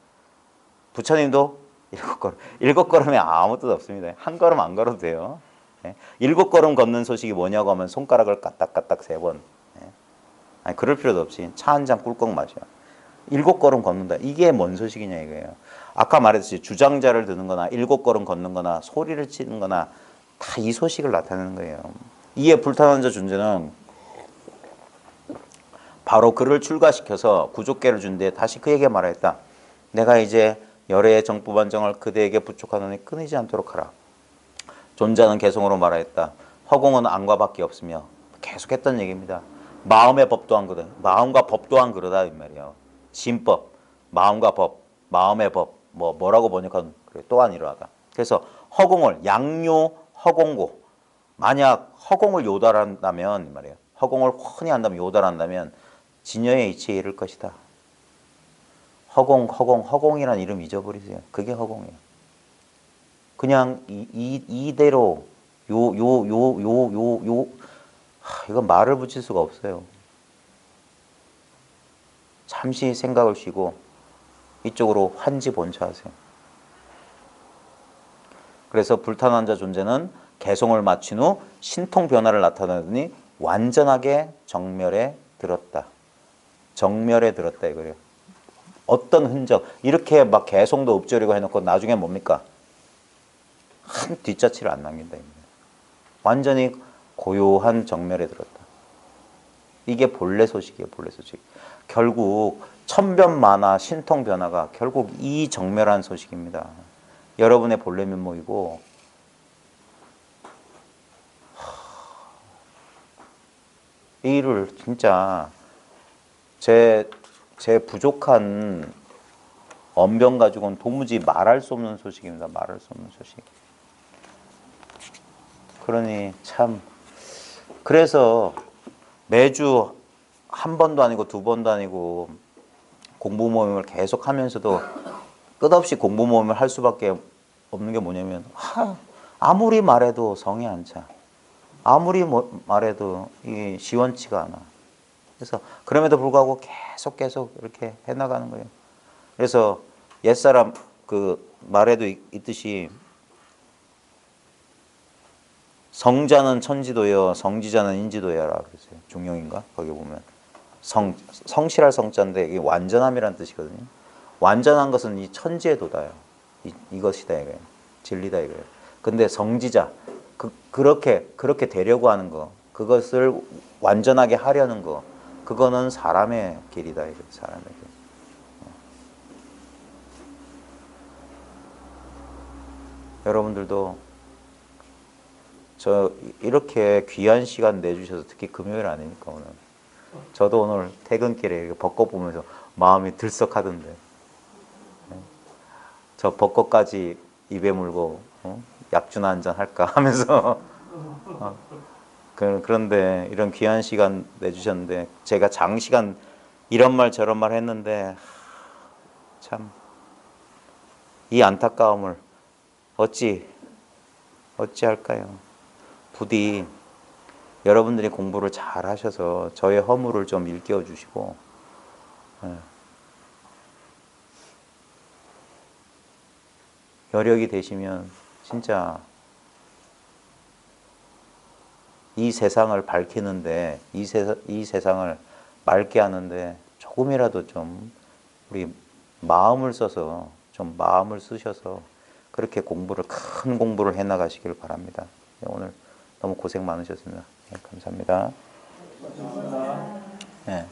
부처님도 7걸음. 7걸음에 아무 뜻 없습니다. 한 걸음 안 걸어도 돼요. 7걸음 걷는 소식이 뭐냐고 하면 손가락을 까딱까딱 3번. 아니, 그럴 필요도 없이 차 한 잔 꿀꺽 마셔. 7걸음 걷는다. 이게 뭔 소식이냐 이거예요. 아까 말했듯이 주장자를 드는 거나 7걸음 걷는 거나 소리를 치는 거나 다 이 소식을 나타내는 거예요. 이에 불탄한 자 존재는 바로 그를 출가시켜서 구족계를 준 뒤에 다시 그에게 말하였다. 내가 이제 열애의 정법안정을 그대에게 부촉하노니 끊이지 않도록 하라. 존자는 개성으로 말하였다. 허공은 안과 밖에 없으며 계속했던 얘기입니다. 마음의 법 또한 그러다. 마음과 법 또한 그러다 이 말이에요. 진법, 마음과 법, 마음의 법 뭐라고 번역하면 그래, 또한 이러하다. 그래서 허공을 양요 허공고 만약 허공을 요달한다면 이 말이에요. 허공을 훤히 한다면 요달한다면 진여의 이치에 이를 것이다. 허공이라는 이름 잊어버리세요. 그게 허공이에요. 그냥 이대로 이건 말을 붙일 수가 없어요. 잠시 생각을 쉬고 이쪽으로 환지 본처하세요. 그래서 불탄한 자 존재는 개성을 마친 후 신통 변화를 나타내더니 완전하게 정멸에 들었다. 정멸에 들었다 이거예요. 어떤 흔적 이렇게 막 개성도 읊조리고 해놓고 나중에 뭡니까? 한 뒷자치를 안 남긴다. 완전히 고요한 정멸에 들었다. 이게 본래 소식이에요. 본래 소식. 결국 천변만화 신통 변화가 결국 이 정멸한 소식입니다. 여러분의 본래 면목이고 이 일을 진짜 제 부족한 언변 가지고는 도무지 말할 수 없는 소식입니다. 말할 수 없는 소식. 그러니 참 그래서 매주 한 번도 아니고 두 번도 아니고 공부 모임을 계속 하면서도 끝없이 공부 모임을 할 수밖에 없는 게 뭐냐면 아무리 말해도 성이 안 차. 아무리 말해도 이게 시원치가 않아. 그래서 그럼에도 불구하고 계속 이렇게 해나가는 거예요. 그래서 옛사람 그 말에도 있듯이 성자는 천지도여 성지자는 인지도여라 그랬어요. 중용인가? 거기 보면 성실할 성자인데 이게 완전함이라는 뜻이거든요. 완전한 것은 이 천지의 도다요. 이것이다 이거예요. 진리다 이거예요. 근데 성지자 그렇게 되려고 하는 거, 그것을 완전하게 하려는 거, 그거는 사람의 길이다 이거예요. 사람의 길. 여러분들도 저 이렇게 귀한 시간 내주셔서 특히 금요일 아닙니까 오늘? 저도 오늘 퇴근길에 벚꽃 보면서 마음이 들썩하던데. 저 벚꽃까지 입에 물고 약주나 한잔 할까 하면서 그런데 이런 귀한 시간 내주셨는데 제가 장시간 이런 말 저런 말 했는데 참 이 안타까움을 어찌 할까요? 부디 여러분들이 공부를 잘 하셔서 저의 허물을 좀 일깨워 주시고 여력이 되시면 진짜 이 세상을 밝히는데 이 세상을 맑게 하는데 조금이라도 좀 우리 마음을 써서 좀 마음을 쓰셔서 그렇게 큰 공부를 해나가시길 바랍니다. 오늘 너무 고생 많으셨습니다. 네, 감사합니다. 네.